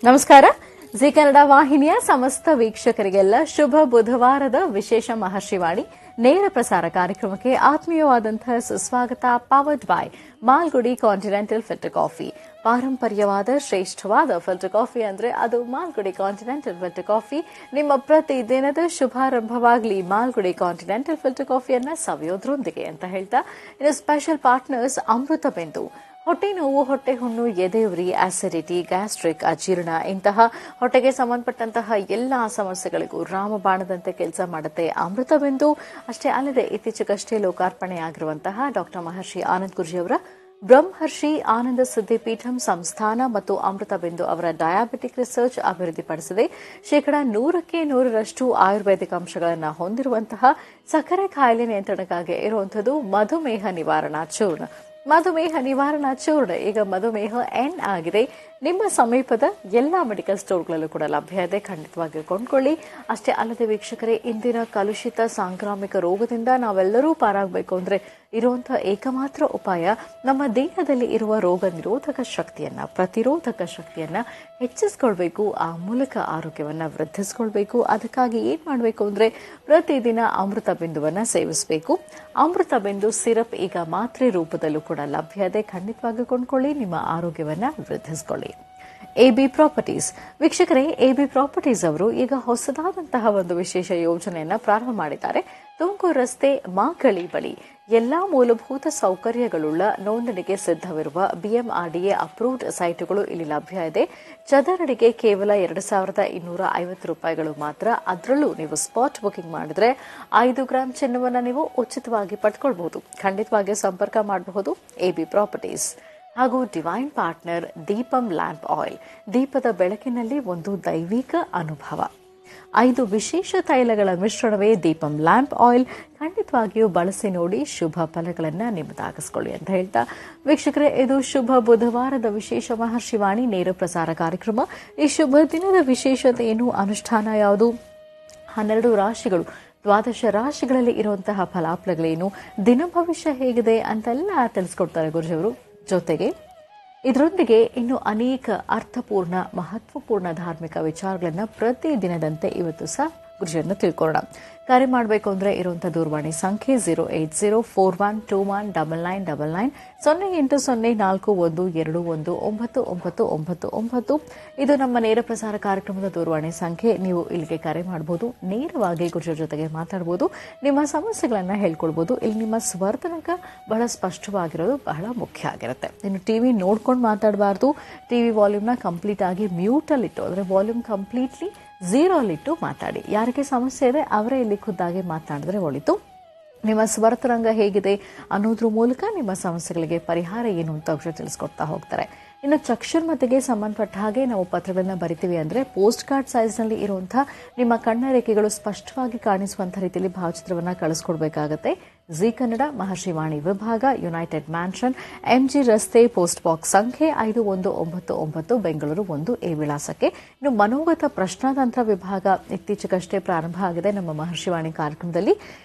ನಮಸ್ಕಾರ. ಜಿ ಕನ್ನಡ ವಾಹಿನಿಯ ಸಮಸ್ತ ವೀಕ್ಷಕರಿಗೆಲ್ಲ ಶುಭ ಬುಧವಾರದ ವಿಶೇಷ ಮಹರ್ಷಿವಾಣಿ ನೇರ ಪ್ರಸಾರ ಕಾರ್ಯಕ್ರಮಕ್ಕೆ ಆತ್ಮೀಯವಾದಂತಹ ಸುಸ್ವಾಗತ. Powered by Malgudi continental filter coffee. ಪಾರಂಪರ್ಯವಾದ ಶ್ರೇಷ್ಠವಾದ ಫಿಲ್ಟರ್ ಕಾಫಿ ಅಂದ್ರೆ ಅದು ಮಾಲ್ಗುಡಿ ಕಾಂಟಿನೆಂಟಲ್ ಫಿಲ್ಟರ್ ಕಾಫಿ. ನಿಮ್ಮ ಪ್ರತಿ ದಿನದ ಶುಭಾರಂಭವಾಗಲಿ ಮಾಲ್ಗುಡಿ ಕಾಂಟಿನೆಂಟಲ್ ಫಿಲ್ಟರ್ ಕಾಫಿಯನ್ನ ಸವಿಯೋದ್ರೊಂದಿಗೆ ಅಂತ ಹೇಳ್ತಾ, ಇನ್ನು ಸ್ಪೆಷಲ್ ಪಾರ್ಟ್ನರ್ಸ್ ಅಮೃತ ಬಿಂದು. ಹೊಟ್ಟೆ ನೋವು, ಹೊಟ್ಟೆ ಹುಣ್ಣು, ಎದೆಯುರಿ, ಆಸಿಡಿಟಿ, ಗ್ಯಾಸ್ಟ್ರಿಕ್, ಅಜೀರ್ಣ ಇಂತಹ ಹೊಟ್ಟೆಗೆ ಸಂಬಂಧಪಟ್ಟಂತಹ ಎಲ್ಲಾ ಸಮಸ್ಯೆಗಳಿಗೂ ರಾಮಬಾಣದಂತೆ ಕೆಲಸ ಮಾಡುತ್ತೆ ಅಮೃತ ಬಿಂದು. ಅಷ್ಟೇ ಅಲ್ಲದೆ ಇತ್ತೀಚೆಗಷ್ಟೇ ಲೋಕಾರ್ಪಣೆಯಾಗಿರುವಂತಹ ಡಾಕ್ಟರ್ ಮಹರ್ಷಿ ಆನಂದ್ ಗುರೂಜಿಯವರ ಬ್ರಹ್ಮರ್ಷಿ ಆನಂದ ಸಿದ್ಧಿಪೀಠಂ ಸಂಸ್ಥಾನ ಮತ್ತು ಅಮೃತ ಬಿಂದು ಅವರ ಡಯಾಬಿಟಿಕ್ ರಿಸರ್ಚ್ ಅಭಿವೃದ್ಧಿಪಡಿಸಿದೆ. 100% ಆಯುರ್ವೇದಿಕ್ ಅಂಶಗಳನ್ನು ಹೊಂದಿರುವಂತಹ ಸಕ್ಕರೆ ಕಾಯಿಲೆ ನಿಯಂತ್ರಣಕ್ಕಾಗಿ ಇರುವಂತದ್ದು ಮಧುಮೇಹ ನಿವಾರಣಾ ಚೂರ್ಣ. ಮಧುಮೇಹ ನಿವಾರಣಾ ಚೂರ್ಣ ಈಗ ಮಧುಮೇಹ ಎನ್ ಆಗಿದೆ. ನಿಮ್ಮ ಸಮೀಪದ ಎಲ್ಲಾ ಮೆಡಿಕಲ್ ಸ್ಟೋರ್ಗಳಲ್ಲೂ ಕೂಡ ಲಭ್ಯ ಇದೆ, ಖಂಡಿತವಾಗಿ ಕೊಂಡ್ಕೊಳ್ಳಿ. ಅಷ್ಟೇ ಅಲ್ಲದೆ ವೀಕ್ಷಕರೇ, ಇಂದಿನ ಕಲುಷಿತ ಸಾಂಕ್ರಾಮಿಕ ರೋಗದಿಂದ ನಾವೆಲ್ಲರೂ ಪಾರಾಗಬೇಕು ಅಂದ್ರೆ ಇರುವಂತಹ ಏಕಮಾತ್ರ ಉಪಾಯ ನಮ್ಮ ದೇಹದಲ್ಲಿ ಇರುವ ರೋಗ ನಿರೋಧಕ ಶಕ್ತಿಯನ್ನ, ಪ್ರತಿರೋಧಕ ಶಕ್ತಿಯನ್ನ ಹೆಚ್ಚಿಸ್ಕೊಳ್ಬೇಕು. ಆ ಮೂಲಕ ಆರೋಗ್ಯವನ್ನ ವೃದ್ಧಿಸ್ಕೊಳ್ಬೇಕು. ಅದಕ್ಕಾಗಿ ಏನ್ ಮಾಡಬೇಕು ಅಂದ್ರೆ ಪ್ರತಿದಿನ ಅಮೃತ ಬಿಂದುವನ್ನ ಸೇವಿಸಬೇಕು. ಅಮೃತ ಬಿಂದು ಸಿರಪ್ ಈಗ ಮಾತ್ರೆ ರೂಪದಲ್ಲೂ ಕೂಡ ಲಭ್ಯ ಇದೆ, ಖಂಡಿತವಾಗಿ ಕೊಂಡ್ಕೊಳ್ಳಿ. ನಿಮ್ಮ ಆರೋಗ್ಯವನ್ನ ವೃದ್ಧಿಸ್ಕೊಳ್ಳಿ. ಎಬಿ ಪ್ರಾಪರ್ಟೀಸ್ ವೀಕ್ಷಕರೇ, ಎಬಿ ಪ್ರಾಪರ್ಟೀಸ್ ಅವರು ಈಗ ಹೊಸದಾದಂತಹ ಒಂದು ವಿಶೇಷ ಯೋಜನೆಯನ್ನ ಪ್ರಾರಂಭ ಮಾಡಿದ್ದಾರೆ. ತುಮಕೂರು ರಸ್ತೆ ಮಾಗಳಿ ಬಳಿ ಎಲ್ಲಾ ಮೂಲಭೂತ ಸೌಕರ್ಯಗಳುಳ್ಳ ನೋಂದಣಿಗೆ ಸಿದ್ಧವಿರುವ ಬಿಎಂಆರ್ಡಿಎ ಅಪ್ರೂವ್ಡ್ ಸೈಟುಗಳು ಇಲ್ಲಿ ಲಭ್ಯ ಇದೆ. ಚದರಡಿಗೆ ಕೇವಲ 2250 ರೂಪಾಯಿಗಳು ಮಾತ್ರ. ಅದರಲ್ಲೂ ನೀವು ಸ್ಪಾಟ್ ಬುಕಿಂಗ್ ಮಾಡಿದ್ರೆ 5 ಗ್ರಾಂ ಚಿನ್ನವನ್ನು ನೀವು ಉಚಿತವಾಗಿ ಪಡ್ಕೊಳ್ಬಹುದು. ಖಂಡಿತವಾಗಿ ಸಂಪರ್ಕ ಮಾಡಬಹುದು ಎಬಿ ಪ್ರಾಪರ್ಟೀಸ್. ಹಾಗೂ divine partner Deepam lamp oil. ದೀಪದ ಬೆಳಕಿನಲ್ಲಿ ಒಂದು ದೈವಿಕ ಅನುಭವ. 5 ವಿಶೇಷ ತೈಲಗಳ ಮಿಶ್ರಣವೇ ದೀಪಂ ಲ್ಯಾಂಪ್ ಆಯಿಲ್. ಖಂಡಿತವಾಗಿಯೂ ಬಳಸಿ ನೋಡಿ, ಶುಭ ಫಲಗಳನ್ನು ನಿಮ್ಮದಾಗಿಸ್ಕೊಳ್ಳಿ ಅಂತ ಹೇಳ್ತಾ ವೀಕ್ಷಕರೇ, ಇದು ಶುಭ ಬುಧವಾರದ ವಿಶೇಷ ಮಹರ್ಷಿವಾಣಿ ನೇರ ಪ್ರಸಾರ ಕಾರ್ಯಕ್ರಮ. ಈ ಶುಭ ದಿನದ ವಿಶೇಷತೆ ಏನು, ಅನುಷ್ಠಾನ ಯಾವುದು, 12 ರಾಶಿಗಳು, 12 ರಾಶಿಗಳಲ್ಲಿ ಇರುವಂತಹ ಫಲಾಫಲಗಳೇನು, ದಿನ ಭವಿಷ್ಯ ಹೇಗಿದೆ ಅಂತೆಲ್ಲ ತಿಳಿಸ್ಕೊಡ್ತಾರೆ ಗುರುಜಿಯವರು. ಜೊತೆಗೆ ಇದರೊಂದಿಗೆ ಇನ್ನು ಅನೇಕ ಅರ್ಥಪೂರ್ಣ, ಮಹತ್ವಪೂರ್ಣ ಧಾರ್ಮಿಕ ವಿಚಾರಗಳನ್ನ ಪ್ರತಿ ದಿನದಂತೆ ಇವತ್ತು ಸಹ ಗುರುಜಿಯನ್ನು ತಿಳ್ಕೊಳ್ಳೋಣ. ಕರೆ ಮಾಡಬೇಕು ಅಂದ್ರೆ ಇರುವಂತಹ ದೂರವಾಣಿ ಸಂಖ್ಯೆ 08041219999 08044121999. ಇದು ನಮ್ಮ ನೇರ ಪ್ರಸಾರ ಕಾರ್ಯಕ್ರಮದ ದೂರವಾಣಿ ಸಂಖ್ಯೆ. ನೀವು ಇಲ್ಲಿಗೆ ಕರೆ ಮಾಡಬಹುದು, ನೇರವಾಗಿ ಗುರುಜಿಯ ಜೊತೆಗೆ ಮಾತಾಡಬಹುದು, ನಿಮ್ಮ ಸಮಸ್ಯೆಗಳನ್ನ ಹೇಳ್ಕೊಳ್ಬಹುದು. ಇಲ್ಲಿ ನಿಮ್ಮ ಸ್ವರ್ತನಕ ಬಹಳ ಸ್ಪಷ್ಟವಾಗಿರೋದು ಬಹಳ ಮುಖ್ಯ ಆಗಿರುತ್ತೆ. ಇನ್ನು ಟಿವಿ ನೋಡ್ಕೊಂಡು ಮಾತಾಡಬಾರ್ದು. ಟಿವಿ ವಾಲ್ಯೂಮ್ನ ಕಂಪ್ಲೀಟ್ ಆಗಿ ಮ್ಯೂಟ್ ಅಲ್ಲಿಟ್ಟು, ಅಂದ್ರೆ ವಾಲ್ಯೂಮ್ ಕಂಪ್ಲೀಟ್ಲಿ 0 ಅಲ್ಲಿಟ್ಟು ಮಾತಾಡಿ. ಯಾರಿಗೆ ಸಮಸ್ಯೆ ಇದೆ ಅವರೇ ಇಲ್ಲಿ ಖುದ್ದಾಗಿ ಮಾತನಾಡಿದ್ರೆ ಒಳಿತು. ನಿಮ್ಮ ಸ್ವರತರಂಗ ಹೇಗಿದೆ ಅನ್ನೋದ್ರ ಮೂಲಕ ನಿಮ್ಮ ಸಮಸ್ಯೆಗಳಿಗೆ ಪರಿಹಾರ ಏನು ಅಂತ ಅವರು ತಿಳಿಸ್ಕೊಡ್ತಾ ಹೋಗ್ತಾರೆ. ಇನ್ನು ಚಕ್ಷುರ್ಮತಿಗೆ ಸಂಬಂಧಪಟ್ಟ ಹಾಗೆ ನಾವು ಪತ್ರಗಳನ್ನ ಬರಿತೀವಿ ಅಂದ್ರೆ ಪೋಸ್ಟ್ ಕಾರ್ಡ್ ಸೈಜ್ ನಲ್ಲಿ ಇರುವಂತಹ ನಿಮ್ಮ ಕಣ್ಣ ರೇಖೆಗಳು ಸ್ಪಷ್ಟವಾಗಿ ಕಾಣಿಸುವಂತಹ ರೀತಿಯಲ್ಲಿ ಭಾವಚಿತ್ರವನ್ನ ಕಳಿಸ್ಕೊಡ್ಬೇಕಾಗತ್ತೆ. ಜಿ ಕನ್ನಡ ಮಹರ್ಷಿವಾಣಿ ವಿಭಾಗ, ಯುನೈಟೆಡ್ ಮ್ಯಾನ್ಷನ್, ಎಂಜಿ ರಸ್ತೆ, ಪೋಸ್ಟ್ ಬಾಕ್ಸ್ ಸಂಖ್ಯೆ 5199, ಬೆಂಗಳೂರು 1 ಈ ವಿಳಾಸಕ್ಕೆ. ಇನ್ನು ಮನೋಗತ ಪ್ರಶ್ನಾತಂತ್ರ ವಿಭಾಗ ಇತ್ತೀಚೆಗಷ್ಟೇ ಪ್ರಾರಂಭ ಆಗಿದೆ ನಮ್ಮ ಮಹರ್ಷಿವಾಣಿ ಕಾರ್ಯಕ್ರಮದಲ್ಲಿ.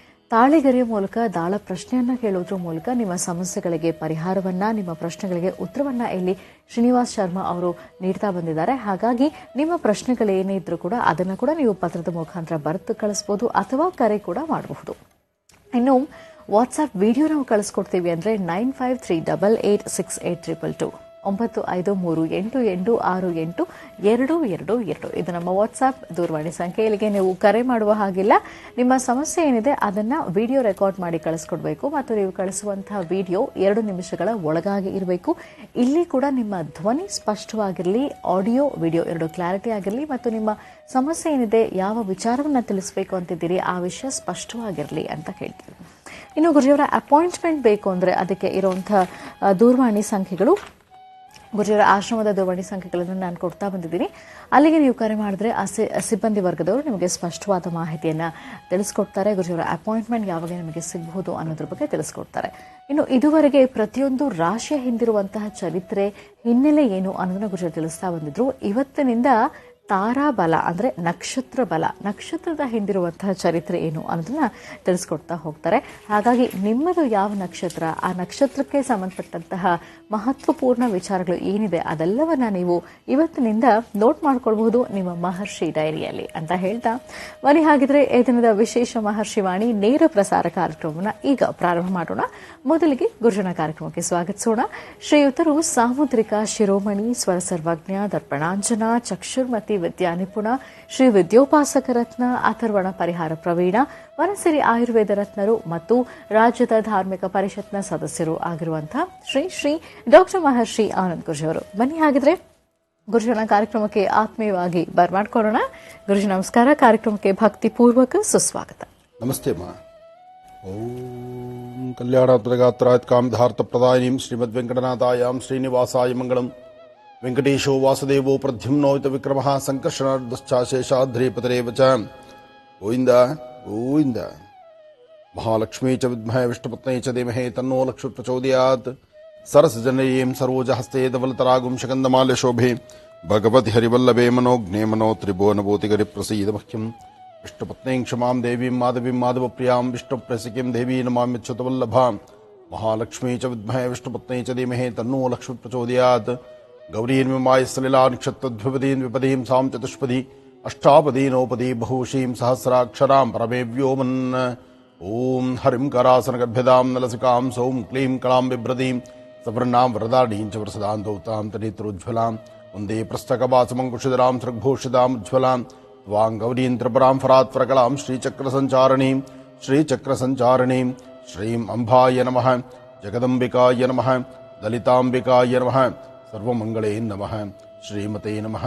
ತಾಳೆಗರಿಯ ಮೂಲಕ ದಾಳ ಪ್ರಶ್ನೆಯನ್ನ ಕೇಳೋದ್ರ ಮೂಲಕ ನಿಮ್ಮ ಸಮಸ್ಯೆಗಳಿಗೆ ಪರಿಹಾರವನ್ನ, ನಿಮ್ಮ ಪ್ರಶ್ನೆಗಳಿಗೆ ಉತ್ತರವನ್ನ ಇಲ್ಲಿ ಶ್ರೀನಿವಾಸ್ ಶರ್ಮಾ ಅವರು ನೀಡ್ತಾ ಬಂದಿದ್ದಾರೆ. ಹಾಗಾಗಿ ನಿಮ್ಮ ಪ್ರಶ್ನೆಗಳೇನೇ ಇದ್ರೂ ಕೂಡ ಅದನ್ನ ಕೂಡ ನೀವು ಪತ್ರದ ಮುಖಾಂತರ ಬರೆದು ಕಳಿಸಬಹುದು ಅಥವಾ ಕರೆ ಕೂಡ ಮಾಡಬಹುದು. ಇನ್ನು ವಾಟ್ಸ್ಆಪ್ ವಿಡಿಯೋ ನಾವು ಕಳಿಸ್ಕೊಡ್ತೀವಿ ಅಂದ್ರೆ 9538868222 9538868222 ಇದು ನಮ್ಮ ವಾಟ್ಸ್ಆಪ್ ದೂರವಾಣಿ ಸಂಖ್ಯೆ. ಇಲ್ಲಿಗೆ ನೀವು ಕರೆ ಮಾಡುವ ಹಾಗಿಲ್ಲ. ನಿಮ್ಮ ಸಮಸ್ಯೆ ಏನಿದೆ ಅದನ್ನ ವಿಡಿಯೋ ರೆಕಾರ್ಡ್ ಮಾಡಿ ಕಳಿಸ್ಕೊಡ್ಬೇಕು ಮತ್ತು ನೀವು ಕಳಿಸುವಂತಹ ವಿಡಿಯೋ 2 ನಿಮಿಷಗಳ ಒಳಗಾಗಿ ಇರಬೇಕು. ಇಲ್ಲಿ ಕೂಡ ನಿಮ್ಮ ಧ್ವನಿ ಸ್ಪಷ್ಟವಾಗಿರಲಿ, ಆಡಿಯೋ ವಿಡಿಯೋ 2 ಕ್ಲಾರಿಟಿ ಆಗಿರಲಿ ಮತ್ತು ನಿಮ್ಮ ಸಮಸ್ಯೆ ಏನಿದೆ, ಯಾವ ವಿಚಾರವನ್ನ ತಿಳಿಸಬೇಕು ಅಂತಿದ್ದೀರಿ ಆ ವಿಷಯ ಸ್ಪಷ್ಟವಾಗಿರಲಿ ಅಂತ ಹೇಳ್ತೀವಿ. ಇನ್ನು ಗುರುಜಿಯವರ ಅಪಾಯಿಂಟ್ಮೆಂಟ್ ಬೇಕು ಅಂದ್ರೆ ಅದಕ್ಕೆ ಇರುವಂತಹ ದೂರವಾಣಿ ಸಂಖ್ಯೆಗಳು, ಗುರುಜಿಯವರ ಆಶ್ರಮದ ದೂರವಾಣಿ ಸಂಖ್ಯೆಗಳನ್ನು ನಾನು ಕೊಡ್ತಾ ಬಂದಿದ್ದೀನಿ. ಅಲ್ಲಿಗೆ ನೀವು ಕರೆ ಮಾಡಿದ್ರೆ ಸಿಬ್ಬಂದಿ ವರ್ಗದವರು ನಿಮಗೆ ಸ್ಪಷ್ಟವಾದ ಮಾಹಿತಿಯನ್ನ ತಿಳಿಸ್ಕೊಡ್ತಾರೆ. ಗುರುಜಿಯವರ ಅಪಾಯಿಂಟ್ಮೆಂಟ್ ಯಾವಾಗ ನಿಮಗೆ ಸಿಗಬಹುದು ಅನ್ನೋದ್ರ ಬಗ್ಗೆ ತಿಳಿಸ್ಕೊಡ್ತಾರೆ. ಇನ್ನು ಇದುವರೆಗೆ ಪ್ರತಿಯೊಂದು ರಾಶಿಯ ಹಿಂದಿರುವಂತಹ ಚರಿತ್ರೆ, ಹಿನ್ನೆಲೆ ಏನು ಅನ್ನೋದನ್ನ ಗುರುಜಿಯವರು ತಿಳಿಸ್ತಾ ಬಂದಿದ್ರು. ಇವತ್ತಿನಿಂದ ತಾರಾಬಲ ಅಂದರೆ ನಕ್ಷತ್ರ ಬಲ, ನಕ್ಷತ್ರದ ಹಿಂದಿರುವಂತಹ ಚರಿತ್ರೆ ಏನು ಅನ್ನೋದನ್ನ ತಿಳಿಸ್ಕೊಡ್ತಾ ಹೋಗ್ತಾರೆ. ಹಾಗಾಗಿ ನಿಮ್ಮದು ಯಾವ ನಕ್ಷತ್ರ, ಆ ನಕ್ಷತ್ರಕ್ಕೆ ಸಂಬಂಧಪಟ್ಟಂತಹ ಮಹತ್ವಪೂರ್ಣ ವಿಚಾರಗಳು ಏನಿದೆ ಅದೆಲ್ಲವನ್ನ ನೀವು ಇವತ್ತಿನಿಂದ ನೋಟ್ ಮಾಡ್ಕೊಳ್ಬಹುದು ನಿಮ್ಮ ಮಹರ್ಷಿ ಡೈರಿಯಲ್ಲಿ ಅಂತ ಹೇಳ್ತಾ, ಬನ್ನಿ ಹಾಗಿದ್ರೆ ಈ ದಿನದ ವಿಶೇಷ ಮಹರ್ಷಿವಾಣಿ ನೇರ ಪ್ರಸಾರ ಕಾರ್ಯಕ್ರಮವನ್ನು ಈಗ ಪ್ರಾರಂಭ ಮಾಡೋಣ. ಮೊದಲಿಗೆ ಗುರುಜನ ಕಾರ್ಯಕ್ರಮಕ್ಕೆ ಸ್ವಾಗತಿಸೋಣ. ಶ್ರೀಯುತರು ಸಾಮುದ್ರಿಕ ಶಿರೋಮಣಿ, ಸ್ವರ ಸರ್ವಜ್ಞ, ದರ್ಪಣಾಂಜನ, ಚಕ್ಷುರ್ಮತಿ ವಿದ್ಯಾ ನಿಪುಣ, ಶ್ರೀ ವಿದ್ಯೋಪಾಸಕ ರತ್ನ, ಅಥರ್ವಣ ಪರಿಹಾರ ಪ್ರವೀಣ, ವನಸಿರಿ ಆಯುರ್ವೇದ ರತ್ನರು ಮತ್ತು ರಾಜ್ಯದ ಧಾರ್ಮಿಕ ಪರಿಷತ್ನ ಸದಸ್ಯರು ಆಗಿರುವಂತಹ ಶ್ರೀ ಶ್ರೀ ಡಾಕ್ಟರ್ ಮಹರ್ಷಿ ಆನಂದ್ ಗುರುಜಿ ಅವರು. ಬನ್ನಿ ಹಾಗಿದ್ರೆ ಗುರುಜನ ಕಾರ್ಯಕ್ರಮಕ್ಕೆ ಆತ್ಮೀಯವಾಗಿ ಬರ್ಮಾಡ್ಕೊಳ್ಳೋಣ. ಗುರುಜಿ ನಮಸ್ಕಾರ. ಕಾರ್ಯಕ್ರಮಕ್ಕೆ ಭಕ್ತಿ ಪೂರ್ವಕ ಸುಸ್ವಾಗತ. ನಮಸ್ತೆ ಅಮ್ಮ. ಓಂ ಕಲ್ಯಾಣಾತ್ಮಗಾತ್ರಾತ್ ಕಾಮಧಾರ್ಥ ಪ್ರದಾಯಿನೀಂ ಶ್ರೀಮದ್ ವೆಂಕಟನಾಥಾಯಾಂ ಶ್ರೀನಿವಾಸಾಯ ಮಂಗಳಂ. ವೆಂಕಟೇಶೋ ವಾಸುದೇವೋ ಪ್ರದ್ಯುಮ್ನೋಯಿತ ವಿಕ್ರಮಃ ಸಂಕರ್ಷಣಾರ್ಧಶ್ಚಾಶೇಷಾದ್ರಿಪತರೇವ ಚ. ಗೋವಿಂದ ಗೋವಿಂದ. ಮಹಾಲಕ್ಷ್ಮೀ ಚ ವಿದ್ಮಹೇ ವಿಷ್ಣುಪತ್ನೇ ಚ ಧೀಮಹಿ ತನ್ನೋ ಲಕ್ಷ್ಮೀ ಪ್ರಚೋದಯಾತ್. ಸರಸಜನಯೀಂ ಸರೋಜಹಸ್ತೆ ಧವಲತರಾಗುಂ ಶಕಂದಮಾಲ್ಯ ಶೋಭೆ ಭಗವತಿ ಹರಿವಲ್ಲಭೇ ಮನೋಜ್ಞೇ ಮನೋ ತ್ರಿಭುವನಭೂತಿಗರಿ ಪ್ರಸೀದ ಮಹ್ಯಂ. ವಿಷ್ಣುಪತ್ನೀಂ ಕ್ಷಮಾಂ ದೇವೀಂ ಮಾಧವೀಂ ಮಾಧವಪ್ರಿಯಾಂ ವಿಷ್ಣುಪ್ರಸಿಕಿಂ ದೇವೀ ನಮಾಮ್ಯಚ್ಯುತವಲ್ಲಭಾಂ. ಮಹಾಲಕ್ಷ್ಮೀ ಚ ವಿದ್ಮಹೇ ವಿಷ್ಣುಪತ್ನೇ ಚ ಧೀಮಹಿ ತನ್ನೋ ಲಕ್ಷ್ಮೀ ಪ್ರಚೋದಯಾತ್. ಗೌರೀರ್ಮಿಮಾಯ ಸಲಿಲಾ ನಕ್ಷತ್ರದ್ವಿಪದೀಂ ವಿಪದೀಂ ಸಾಂ ಚತುಷ್ಪದಿ ಅಷ್ಟಾಪದೀನೋಪದಿ ಬಹುಶೀಂ ಸಹಸ್ರಾಕ್ಷರಾಂ ಪರಮೇ ವ್ಯೋಮನ್. ಓಂ ಹರಿಂ ಕರಾಸನಗರ್ಭ್ಯದಾಂ ನಲಸಿಕಾಂ ಸೌಂ ಕ್ಲೀಂ ಕಳಾಂ ಬಿಭ್ರದೀಂ ಸವರ್ಣಾಂ ವರದಾಢೀಂ ಚ ವರಸದಾಂತೌತಾಂ ತನೇತ್ರೋಜ್ವಲಾಂ. ವಂದೇ ಪ್ರಸ್ತಕವಾಸಮಂಕುಶಿಧರಾಂ ಸೃಗ್ಭೂಷಿತಾಂ ಉಜ್ವಲಾಂ. ತ್ವಾಂ ಗೌರೀಂ ತ್ರಿಪುರಾಂ ಫರಾತ್ವರಕಲಾಂ ಶ್ರೀಚಕ್ರಸಂಚಾರಣೀಂ ಶ್ರೀಚಕ್ರಸಂಚಾರಣೀಂ. ಶ್ರೀಂ ಅಂಬಾಯ ನಮಃ, ಜಗದಂಬಿಕಾಯ ನಮಃ, ದಲಿತಾಂಬಿಕಾಯ ನಮಃ, ಸರ್ವಮಂಗಳೇ ನಮಃ, ಶ್ರೀಮತೇ ನಮಃ,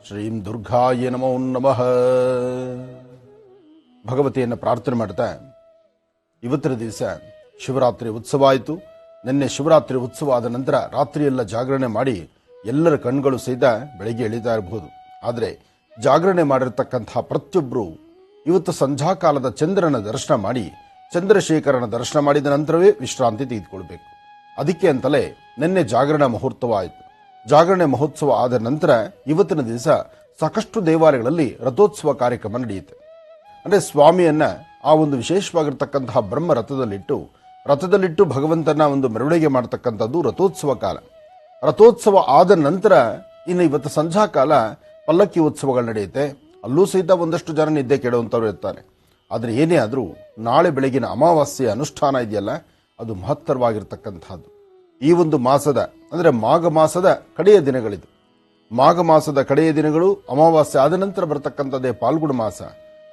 ಶ್ರೀಂ ದುರ್ಗಾಯ ನಮೋ ನಮಃ. ಭಗವತಿಯನ್ನು ಪ್ರಾರ್ಥನೆ ಮಾಡ್ತಾ ಇವತ್ತಿನ ದಿವಸ ಶಿವರಾತ್ರಿ ಉತ್ಸವ ಆಯಿತು. ನಿನ್ನೆ ಶಿವರಾತ್ರಿ ಉತ್ಸವ ಆದ ನಂತರ ರಾತ್ರಿಯೆಲ್ಲ ಜಾಗರಣೆ ಮಾಡಿ ಎಲ್ಲರ ಕಣ್ಗಳು ಸಹಿತ ಬೆಳಗ್ಗೆ ಎಳೀತಾ ಇರಬಹುದು. ಆದರೆ ಜಾಗರಣೆ ಮಾಡಿರ್ತಕ್ಕಂತಹ ಪ್ರತಿಯೊಬ್ಬರು ಇವತ್ತು ಸಂಧ್ಯಾಕಾಲದ ಚಂದ್ರನ ದರ್ಶನ ಮಾಡಿ ಚಂದ್ರಶೇಖರನ ದರ್ಶನ ಮಾಡಿದ ನಂತರವೇ ವಿಶ್ರಾಂತಿ ತೆಗೆದುಕೊಳ್ಬೇಕು. ಅದಕ್ಕೆ ಅಂತಲೇ ನಿನ್ನೆ ಜಾಗರಣಾ ಮಹೋತ್ಸವ ಆಯಿತು. ಜಾಗರಣೆ ಮಹೋತ್ಸವ ಆದ ನಂತರ ಇವತ್ತಿನ ದಿವಸ ಸಾಕಷ್ಟು ದೇವಾಲಯಗಳಲ್ಲಿ ರಥೋತ್ಸವ ಕಾರ್ಯಕ್ರಮ ನಡೆಯುತ್ತೆ. ಅಂದರೆ ಸ್ವಾಮಿಯನ್ನ ಆ ಒಂದು ವಿಶೇಷವಾಗಿರ್ತಕ್ಕಂತಹ ಬ್ರಹ್ಮ ರಥದಲ್ಲಿಟ್ಟು ಭಗವಂತನ ಒಂದು ಮೆರವಣಿಗೆ ಮಾಡತಕ್ಕಂಥದ್ದು ರಥೋತ್ಸವ ಕಾಲ. ರಥೋತ್ಸವ ಆದ ನಂತರ ಇನ್ನು ಇವತ್ತು ಸಂಧ್ಯಾಕಾಲ ಪಲ್ಲಕ್ಕಿ ಉತ್ಸವಗಳು ನಡೆಯುತ್ತೆ. ಅಲ್ಲೂ ಸಹಿತ ಒಂದಷ್ಟು ಜನ ನಿದ್ದೆ ಕೆಡುವಂಥವ್ರು ಇರ್ತಾರೆ. ಆದರೆ ಏನೇ ಆದರೂ ನಾಳೆ ಬೆಳಗಿನ ಅಮಾವಾಸ್ಯೆಯ ಅನುಷ್ಠಾನ ಇದೆಯಲ್ಲ, ಅದು ಮಹತ್ತರವಾಗಿರ್ತಕ್ಕಂಥದ್ದು. ಈ ಒಂದು ಮಾಸದ ಅಂದರೆ ಮಾಘ ಮಾಸದ ಕಡೆಯ ದಿನಗಳಿದು. ಮಾಘ ಮಾಸದ ಕಡೆಯ ದಿನಗಳು ಅಮಾವಾಸ್ಯೆ ಆದ ನಂತರ ಬರತಕ್ಕಂಥದ್ದೇ ಪಾಲ್ಗುಣ ಮಾಸ.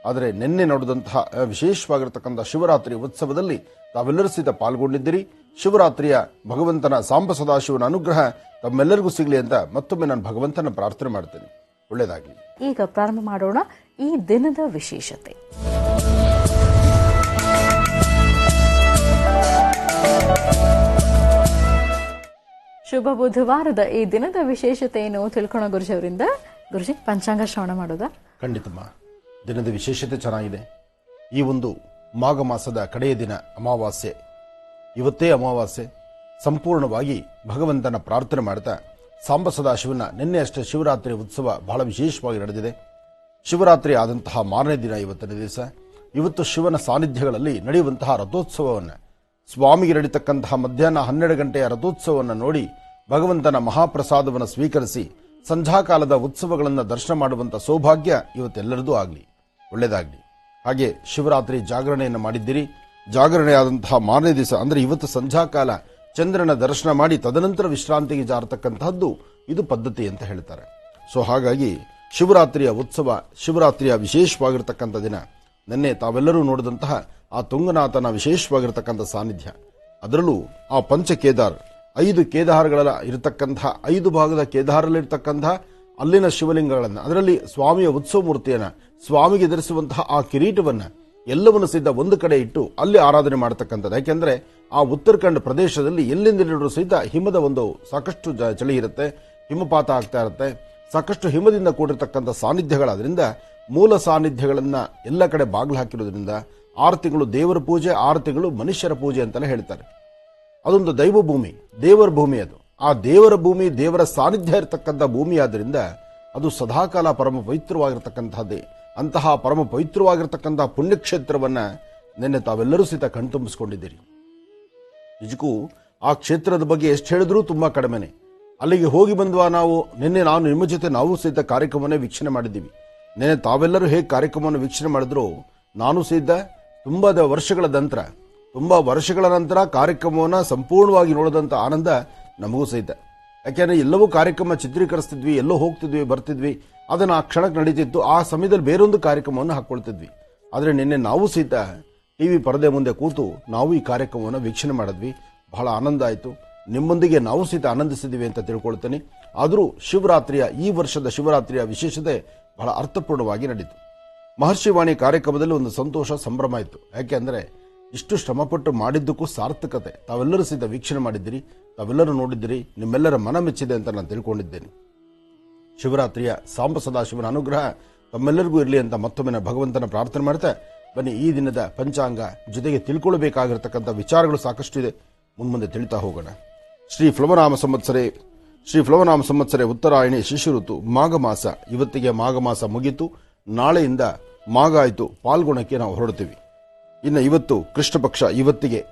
ಆದರೆ ನಿನ್ನೆ ನಡೆದಂತಹ ವಿಶೇಷವಾಗಿರ್ತಕ್ಕಂಥ ಶಿವರಾತ್ರಿ ಉತ್ಸವದಲ್ಲಿ ತಾವೆಲ್ಲರೂ ಸಹಿತ ಪಾಲ್ಗೊಂಡಿದ್ದೀರಿ. ಶಿವರಾತ್ರಿಯ ಭಗವಂತನ ಸಾಂಬ ಸದಾಶಿವನ ಅನುಗ್ರಹ ತಮ್ಮೆಲ್ಲರಿಗೂ ಸಿಗಲಿ ಅಂತ ಮತ್ತೊಮ್ಮೆ ನಾನು ಭಗವಂತನ ಪ್ರಾರ್ಥನೆ ಮಾಡ್ತೇನೆ. ಒಳ್ಳೆಯದಾಗಲಿ. ಈಗ ಪ್ರಾರಂಭ ಮಾಡೋಣ ಈ ದಿನದ ವಿಶೇಷತೆ. ಶುಭ ಬುಧವಾರದ ಈ ದಿನದ ವಿಶೇಷತೆ ಏನು ತಿಳ್ಕೊಳ್ಳೋ ಗುರುಜಿ ಅವರಿಂದ. ಗುರುಜಿ, ಪಂಚಾಂಗ ಶ್ರವಣ ಮಾಡೋದಾ? ಖಂಡಿತಮ್ಮ. ದಿನದ ವಿಶೇಷತೆ ಚೆನ್ನಾಗಿದೆ. ಈ ಒಂದು ಮಾಘ ಮಾಸದ ಕಡೆಯ ದಿನ ಅಮಾವಾಸ್ಯೆ. ಇವತ್ತೇ ಅಮಾವಾಸ್ಯೆ. ಸಂಪೂರ್ಣವಾಗಿ ಭಗವಂತನ ಪ್ರಾರ್ಥನೆ ಮಾಡ್ತಾ ಸಾಂಬ ಸದಾಶಿವನ ನಿನ್ನೆ ಅಷ್ಟೇ ಶಿವರಾತ್ರಿ ಉತ್ಸವ ಬಹಳ ವಿಶೇಷವಾಗಿ ನಡೆದಿದೆ. ಶಿವರಾತ್ರಿ ಆದಂತಹ ಮಾರನೇ ದಿನ ಇವತ್ತಿನ ದಿವಸ. ಇವತ್ತು ಶಿವನ ಸಾನ್ನಿಧ್ಯಗಳಲ್ಲಿ ನಡೆಯುವಂತಹ ರಥೋತ್ಸವವನ್ನು, ಸ್ವಾಮಿಗೆ ನಡೀತಕ್ಕಂತಹ ಮಧ್ಯಾಹ್ನ 12 ಗಂಟೆಯ ರಥೋತ್ಸವವನ್ನು ನೋಡಿ ಭಗವಂತನ ಮಹಾಪ್ರಸಾದವನ್ನು ಸ್ವೀಕರಿಸಿ ಸಂಧ್ಯಾಕಾಲದ ಉತ್ಸವಗಳನ್ನು ದರ್ಶನ ಮಾಡುವಂಥ ಸೌಭಾಗ್ಯ ಇವತ್ತೆಲ್ಲರದೂ ಆಗಲಿ. ಒಳ್ಳೆಯದಾಗಲಿ. ಹಾಗೆ ಶಿವರಾತ್ರಿ ಜಾಗರಣೆಯನ್ನು ಮಾಡಿದ್ದೀರಿ. ಜಾಗರಣೆ ಆದಂತಹ ಮಾರನೇ ದಿವಸ ಅಂದರೆ ಇವತ್ತು ಸಂಧ್ಯಾಕಾಲ ಚಂದ್ರನ ದರ್ಶನ ಮಾಡಿ ತದನಂತರ ವಿಶ್ರಾಂತಿಗೆ ಜಾರತಕ್ಕಂತಹದ್ದು ಇದು ಪದ್ಧತಿ ಅಂತ ಹೇಳ್ತಾರೆ. ಸೊ ಹಾಗಾಗಿ ಶಿವರಾತ್ರಿಯ ಉತ್ಸವ, ಶಿವರಾತ್ರಿಯ ವಿಶೇಷವಾಗಿರ್ತಕ್ಕಂಥ ದಿನ. ನಿನ್ನೆ ತಾವೆಲ್ಲರೂ ನೋಡಿದಂತಹ ಆ ತುಂಗನಾಥನ ವಿಶೇಷವಾಗಿರ್ತಕ್ಕಂಥ ಸಾನ್ನಿಧ್ಯ, ಅದರಲ್ಲೂ ಆ ಪಂಚ ಕೇದಾರ್ 5 ಕೇದಾರಗಳ ಇರತಕ್ಕಂತಹ 5 ಭಾಗದ ಕೇದಾರಲ್ಲಿರ್ತಕ್ಕಂತಹ ಅಲ್ಲಿನ ಶಿವಲಿಂಗಗಳನ್ನು, ಅದರಲ್ಲಿ ಸ್ವಾಮಿಯ ಉತ್ಸವ ಮೂರ್ತಿಯನ್ನ, ಸ್ವಾಮಿಗೆ ಧರಿಸುವಂತಹ ಆ ಕಿರೀಟವನ್ನ ಎಲ್ಲವನ್ನು ಸಹಿತ ಒಂದು ಕಡೆ ಇಟ್ಟು ಅಲ್ಲಿ ಆರಾಧನೆ ಮಾಡತಕ್ಕಂಥದ್ದು. ಯಾಕೆಂದ್ರೆ ಆ ಉತ್ತರಾಖಂಡ್ ಪ್ರದೇಶದಲ್ಲಿ ಎಲ್ಲಿಂದಲೂ ಸಹಿತ ಹಿಮದ ಒಂದು ಸಾಕಷ್ಟು ಚಳಿ ಇರುತ್ತೆ, ಹಿಮಪಾತ ಆಗ್ತಾ ಇರುತ್ತೆ, ಸಾಕಷ್ಟು ಹಿಮದಿಂದ ಕೂಡಿರ್ತಕ್ಕಂಥ ಸಾನ್ನಿಧ್ಯಗಳಾದ್ರಿಂದ ಮೂಲ ಸಾನ್ನಿಧ್ಯಗಳನ್ನ ಎಲ್ಲ ಕಡೆ ಬಾಗಿಲು ಹಾಕಿರೋದ್ರಿಂದ 6 ತಿಂಗಳು ದೇವರ ಪೂಜೆ, 6 ತಿಂಗಳು ಮನುಷ್ಯರ ಪೂಜೆ ಅಂತಾನೆ ಹೇಳ್ತಾರೆ. ಅದೊಂದು ದೈವ ಭೂಮಿ, ದೇವರ ಭೂಮಿ. ಅದು ಆ ದೇವರ ಭೂಮಿ, ದೇವರ ಸಾನ್ನಿಧ್ಯ ಇರತಕ್ಕಂಥ ಭೂಮಿ. ಆದ್ರಿಂದ ಅದು ಸದಾಕಾಲ ಪರಮ ಪವಿತ್ರವಾಗಿರ್ತಕ್ಕಂಥದ್ದೇ. ಅಂತಹ ಪರಮ ಪವಿತ್ರವಾಗಿರ್ತಕ್ಕಂತಹ ಪುಣ್ಯಕ್ಷೇತ್ರವನ್ನ ನಿನ್ನೆ ತಾವೆಲ್ಲರೂ ಸಹಿತ ಕಣ್ತುಂಬಿಸಿಕೊಂಡಿದ್ದೀರಿ. ನಿಜಕ್ಕೂ ಆ ಕ್ಷೇತ್ರದ ಬಗ್ಗೆ ಎಷ್ಟು ಹೇಳಿದ್ರೂ ತುಂಬಾ ಕಡಿಮೆನೆ. ಅಲ್ಲಿಗೆ ಹೋಗಿ ಬಂದ್ವಾ ನಾವು? ನಿನ್ನೆ ನಾನು ನಿಮ್ಮ ಜೊತೆ ನಾವು ಸಹಿತ ಕಾರ್ಯಕ್ರಮವನ್ನೇ ವೀಕ್ಷಣೆ ಮಾಡಿದ್ದೀವಿ. ನಿನ್ನೆ ತಾವೆಲ್ಲರೂ ಹೇಗೆ ಕಾರ್ಯಕ್ರಮವನ್ನು ವೀಕ್ಷಣೆ ಮಾಡಿದ್ರು, ನಾನು ಸಹಿತ ತುಂಬಾ ವರ್ಷಗಳ ನಂತರ ಕಾರ್ಯಕ್ರಮವನ್ನು ಸಂಪೂರ್ಣವಾಗಿ ನೋಡಿದಂಥ ಆನಂದ ನಮಗೂ ಸಹಿತ. ಯಾಕೆಂದ್ರೆ ಎಲ್ಲವೂ ಕಾರ್ಯಕ್ರಮ ಚಿತ್ರೀಕರಿಸ್ತಿದ್ವಿ, ಎಲ್ಲೋ ಹೋಗ್ತಿದ್ವಿ ಬರ್ತಿದ್ವಿ, ಅದನ್ನು ಆ ಕ್ಷಣಕ್ಕೆ ನಡೀತಿತ್ತು. ಆ ಸಮಯದಲ್ಲಿ ಬೇರೊಂದು ಕಾರ್ಯಕ್ರಮವನ್ನು ಹಾಕೊಳ್ತಿದ್ವಿ. ಆದರೆ ನಿನ್ನೆ ನಾವು ಸಹಿತ ಟಿವಿ ಪರದೆ ಮುಂದೆ ಕೂತು ನಾವು ಈ ಕಾರ್ಯಕ್ರಮವನ್ನು ವೀಕ್ಷಣೆ ಮಾಡಿದ್ವಿ. ಬಹಳ ಆನಂದ ಆಯಿತು. ನಿಮ್ಮೊಂದಿಗೆ ನಾವು ಸಹಿತ ಆನಂದಿಸಿದ್ದೀವಿ ಅಂತ ತಿಳ್ಕೊಳ್ತೇನೆ. ಆದರೂ ಈ ವರ್ಷದ ಶಿವರಾತ್ರಿಯ ವಿಶೇಷತೆ ಬಹಳ ಅರ್ಥಪೂರ್ಣವಾಗಿ ನಡೀತು. ಮಹರ್ಷಿವಾಣಿ ಕಾರ್ಯಕ್ರಮದಲ್ಲಿ ಒಂದು ಸಂತೋಷ ಸಂಭ್ರಮ ಇತ್ತು. ಯಾಕೆಂದ್ರೆ ಇಷ್ಟು ಶ್ರಮಪಟ್ಟು ಮಾಡಿದ್ದಕ್ಕೂ ಸಾರ್ಥಕತೆ ತಾವೆಲ್ಲರೂ ಸಹಿತ ವೀಕ್ಷಣೆ ಮಾಡಿದ್ದೀರಿ, ತಾವೆಲ್ಲರೂ ನೋಡಿದ್ದೀರಿ, ನಿಮ್ಮೆಲ್ಲರ ಮನ ಮೆಚ್ಚಿದೆ ಅಂತ ನಾನು ತಿಳ್ಕೊಂಡಿದ್ದೇನೆ. ಶಿವರಾತ್ರಿಯ ಸಾಂಬ ಸದಾಶಿವನ ಅನುಗ್ರಹ ತಮ್ಮೆಲ್ಲರಿಗೂ ಇರಲಿ ಅಂತ ಮತ್ತೊಮ್ಮೆ ಭಗವಂತನ ಪ್ರಾರ್ಥನೆ ಮಾಡ್ತಾ ಬನ್ನಿ, ಈ ದಿನದ ಪಂಚಾಂಗ ಜೊತೆಗೆ ತಿಳ್ಕೊಳ್ಬೇಕಾಗಿರ್ತಕ್ಕಂಥ ವಿಚಾರಗಳು ಸಾಕಷ್ಟು ಇದೆ, ಮುಂದೆ ತಿಳಿತಾ ಹೋಗೋಣ. ಶ್ರೀ ಪ್ಲವನಾಮ ಸಂವತ್ಸರೆ ಉತ್ತರಾಯಣಿ ಶಿಶು ಋತು ಮಾಘ ಮಾಸ. ಇವತ್ತಿಗೆ ಮಾಘ ಮಾಸ ಮುಗಿತು. ನಾಳೆಯಿಂದ ಮಾಘ ಆಯಿತು, ಪಾಲ್ಗೊಳ್ಳಕ್ಕೆ ನಾವು ಹೊರಡ್ತೀವಿ. ಇನ್ನು ಇವತ್ತು ಕೃಷ್ಣ ಪಕ್ಷ.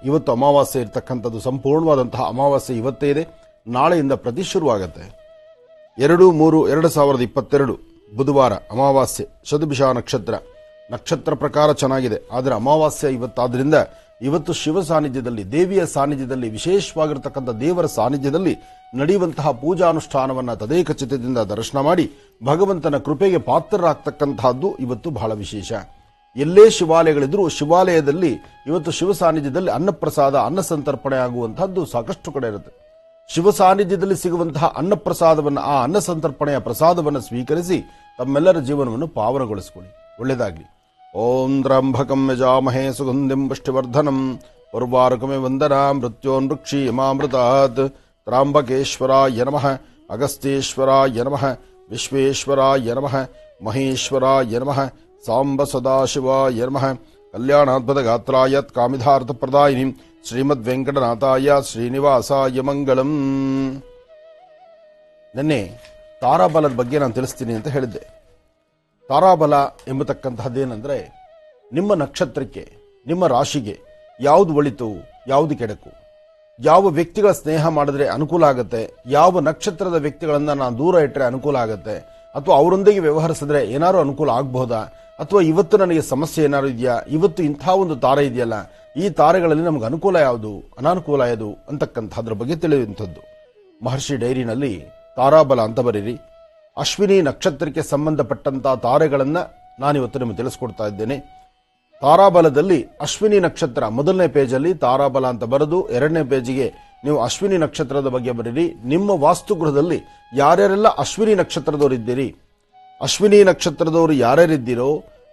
ಇವತ್ತು ಅಮಾವಾಸ್ಯೆ ಇರತಕ್ಕಂಥದ್ದು, ಸಂಪೂರ್ಣವಾದಂತಹ ಅಮಾವಾಸ್ಯೆ ಇವತ್ತೇ ಇದೆ. ನಾಳೆಯಿಂದ ಪ್ರತಿ ಶುರುವಾಗುತ್ತೆ. 2/3/2022 ಬುಧವಾರ ಅಮಾವಾಸ್ಯೆ. ಶತಭಿಷ ನಕ್ಷತ್ರ ಪ್ರಕಾರ ಚೆನ್ನಾಗಿದೆ. ಆದರೆ ಅಮಾವಾಸ್ಯೆ ಇವತ್ತಾದ್ರಿಂದ ಇವತ್ತು ಶಿವ ಸಾನ್ನಿಧ್ಯದಲ್ಲಿ, ದೇವಿಯ ಸಾನ್ನಿಧ್ಯದಲ್ಲಿ, ವಿಶೇಷವಾಗಿರತಕ್ಕಂಥ ದೇವರ ಸಾನ್ನಿಧ್ಯದಲ್ಲಿ ನಡೆಯುವಂತಹ ಪೂಜಾನುಷ್ಠಾನವನ್ನು ತದೇಕ ಚಿತ್ತದಿಂದ ದರ್ಶನ ಮಾಡಿ ಭಗವಂತನ ಕೃಪೆಗೆ ಪಾತ್ರರಾಗ್ತಕ್ಕಂತಹದ್ದು ಇವತ್ತು ಬಹಳ ವಿಶೇಷ. ಎಲ್ಲೇ ಶಿವಾಲಯಗಳಿದ್ರೂ ಶಿವಾಲಯದಲ್ಲಿ ಇವತ್ತು ಶಿವ ಸಾನ್ನಿಧ್ಯದಲ್ಲಿ ಅನ್ನಪ್ರಸಾದ, ಅನ್ನ ಸಂತರ್ಪಣೆ ಆಗುವಂತಹದ್ದು ಸಾಕಷ್ಟು ಕಡೆ ಇರುತ್ತೆ. ಶಿವ ಸಾನ್ನಿಧ್ಯದಲ್ಲಿ ಸಿಗುವಂತಹ ಅನ್ನಪ್ರಸಾದವನ್ನು, ಆ ಅನ್ನ ಸಂತರ್ಪಣೆಯ ಪ್ರಸಾದವನ್ನು ಸ್ವೀಕರಿಸಿ ತಮ್ಮೆಲ್ಲರ ಜೀವನವನ್ನು ಪಾವನಗೊಳಿಸಿಕೊಳ್ಳಿ. ಒಳ್ಳೆಯದಾಗಲಿ. ಓಂ ತ್ರ್ಯಂಬಕಂ ಯಜಾಮಹೇ ಸುಗಂಧಿಂ ಪುಷ್ಟಿವರ್ಧನಂ ಉರ್ವಾರುಕಮೇ ವಂದನಾ ಮೃತ್ಯೋನ್ವೃಕ್ಷೀಯಮಾಮೃತಾತ್. ತ್ರ್ಯಂಬಕೇಶ್ವರಾಯ ನಮಃ, ಅಗಸ್ತ್ಯೇಶ್ವರಾಯ ನಮಃ, ವಿಶ್ವೇಶ್ವರಾಯ ನಮಃ, ಮಹೇಶ್ವರಾಯ ನಮಃ, ಸಾಂಬ ಸದಾಶಿವಾಯ ನಮಃ. ಕಲ್ಯಾಣಾದ್ಭುತ ಗಾತ್ರಾಯ ಕಾಮಿಧಾರ್ಥ ಪ್ರದಾಯಿನಿ ಶ್ರೀಮದ್ ವೆಂಕಟನಾಥಾಯ ಶ್ರೀನಿವಾಸಾಯ ಮಂಗಳಂ. ನಿನ್ನೆ ತಾರಾಬಲದ ಬಗ್ಗೆ ನಾನು ತಿಳಿಸ್ತೀನಿ ಅಂತ ಹೇಳಿದ್ದೆ. ತಾರಾಬಲ ಎಂಬತಕ್ಕಂತಹದ್ದೇನೆಂದ್ರೆ, ನಿಮ್ಮ ನಕ್ಷತ್ರಕ್ಕೆ, ನಿಮ್ಮ ರಾಶಿಗೆ ಯಾವುದು ಒಳಿತು, ಯಾವುದು ಕೆಡಕು, ಯಾವ ವ್ಯಕ್ತಿಗಳ ಸ್ನೇಹ ಮಾಡಿದ್ರೆ ಅನುಕೂಲ ಆಗುತ್ತೆ, ಯಾವ ನಕ್ಷತ್ರದ ವ್ಯಕ್ತಿಗಳನ್ನ ನಾನು ದೂರ ಇಟ್ಟರೆ ಅನುಕೂಲ ಆಗುತ್ತೆ, ಅಥವಾ ಅವರೊಂದಿಗೆ ವ್ಯವಹರಿಸಿದ್ರೆ ಏನಾದ್ರು ಅನುಕೂಲ ಆಗಬಹುದಾ, ಅಥವಾ ಇವತ್ತು ನನಗೆ ಸಮಸ್ಯೆ ಏನಾದ್ರು ಇದೆಯಾ, ಇವತ್ತು ಇಂಥ ಒಂದು ತಾರೆ ಇದೆಯಲ್ಲ, ಈ ತಾರೆಗಳಲ್ಲಿ ನಮಗೆ ಅನುಕೂಲ ಯಾವುದು, ಅನಾನುಕೂಲ ಯಾವುದು ಅಂತಕ್ಕಂಥದ್ರ ಬಗ್ಗೆ ತಿಳಿಯುವಂಥದ್ದು. ಮಹರ್ಷಿ ಡೈರಿನಲ್ಲಿ ತಾರಾಬಲ ಅಂತ ಬರೀರಿ. ಅಶ್ವಿನಿ ನಕ್ಷತ್ರಕ್ಕೆ ಸಂಬಂಧಪಟ್ಟಂತಹ ತಾರೆಗಳನ್ನ ನಾನಿವತ್ತು ನಿಮಗೆ ತಿಳಿಸ್ಕೊಡ್ತಾ ಇದ್ದೇನೆ. ತಾರಾಬಲದಲ್ಲಿ ಅಶ್ವಿನಿ ನಕ್ಷತ್ರ ಮೊದಲನೇ ಪೇಜಲ್ಲಿ ತಾರಾಬಲ ಅಂತ ಬರೆದು, ಎರಡನೇ ಪೇಜಿಗೆ ನೀವು ಅಶ್ವಿನಿ ನಕ್ಷತ್ರದ ಬಗ್ಗೆ ಬರೀರಿ. ನಿಮ್ಮ ವಾಸ್ತುಗೃಹದಲ್ಲಿ ಯಾರ್ಯಾರೆಲ್ಲ ಅಶ್ವಿನಿ ನಕ್ಷತ್ರದವರಿದ್ದೀರಿ, ಅಶ್ವಿನಿ ನಕ್ಷತ್ರದವರು ಯಾರ್ಯಾರಿದ್ದೀರೋ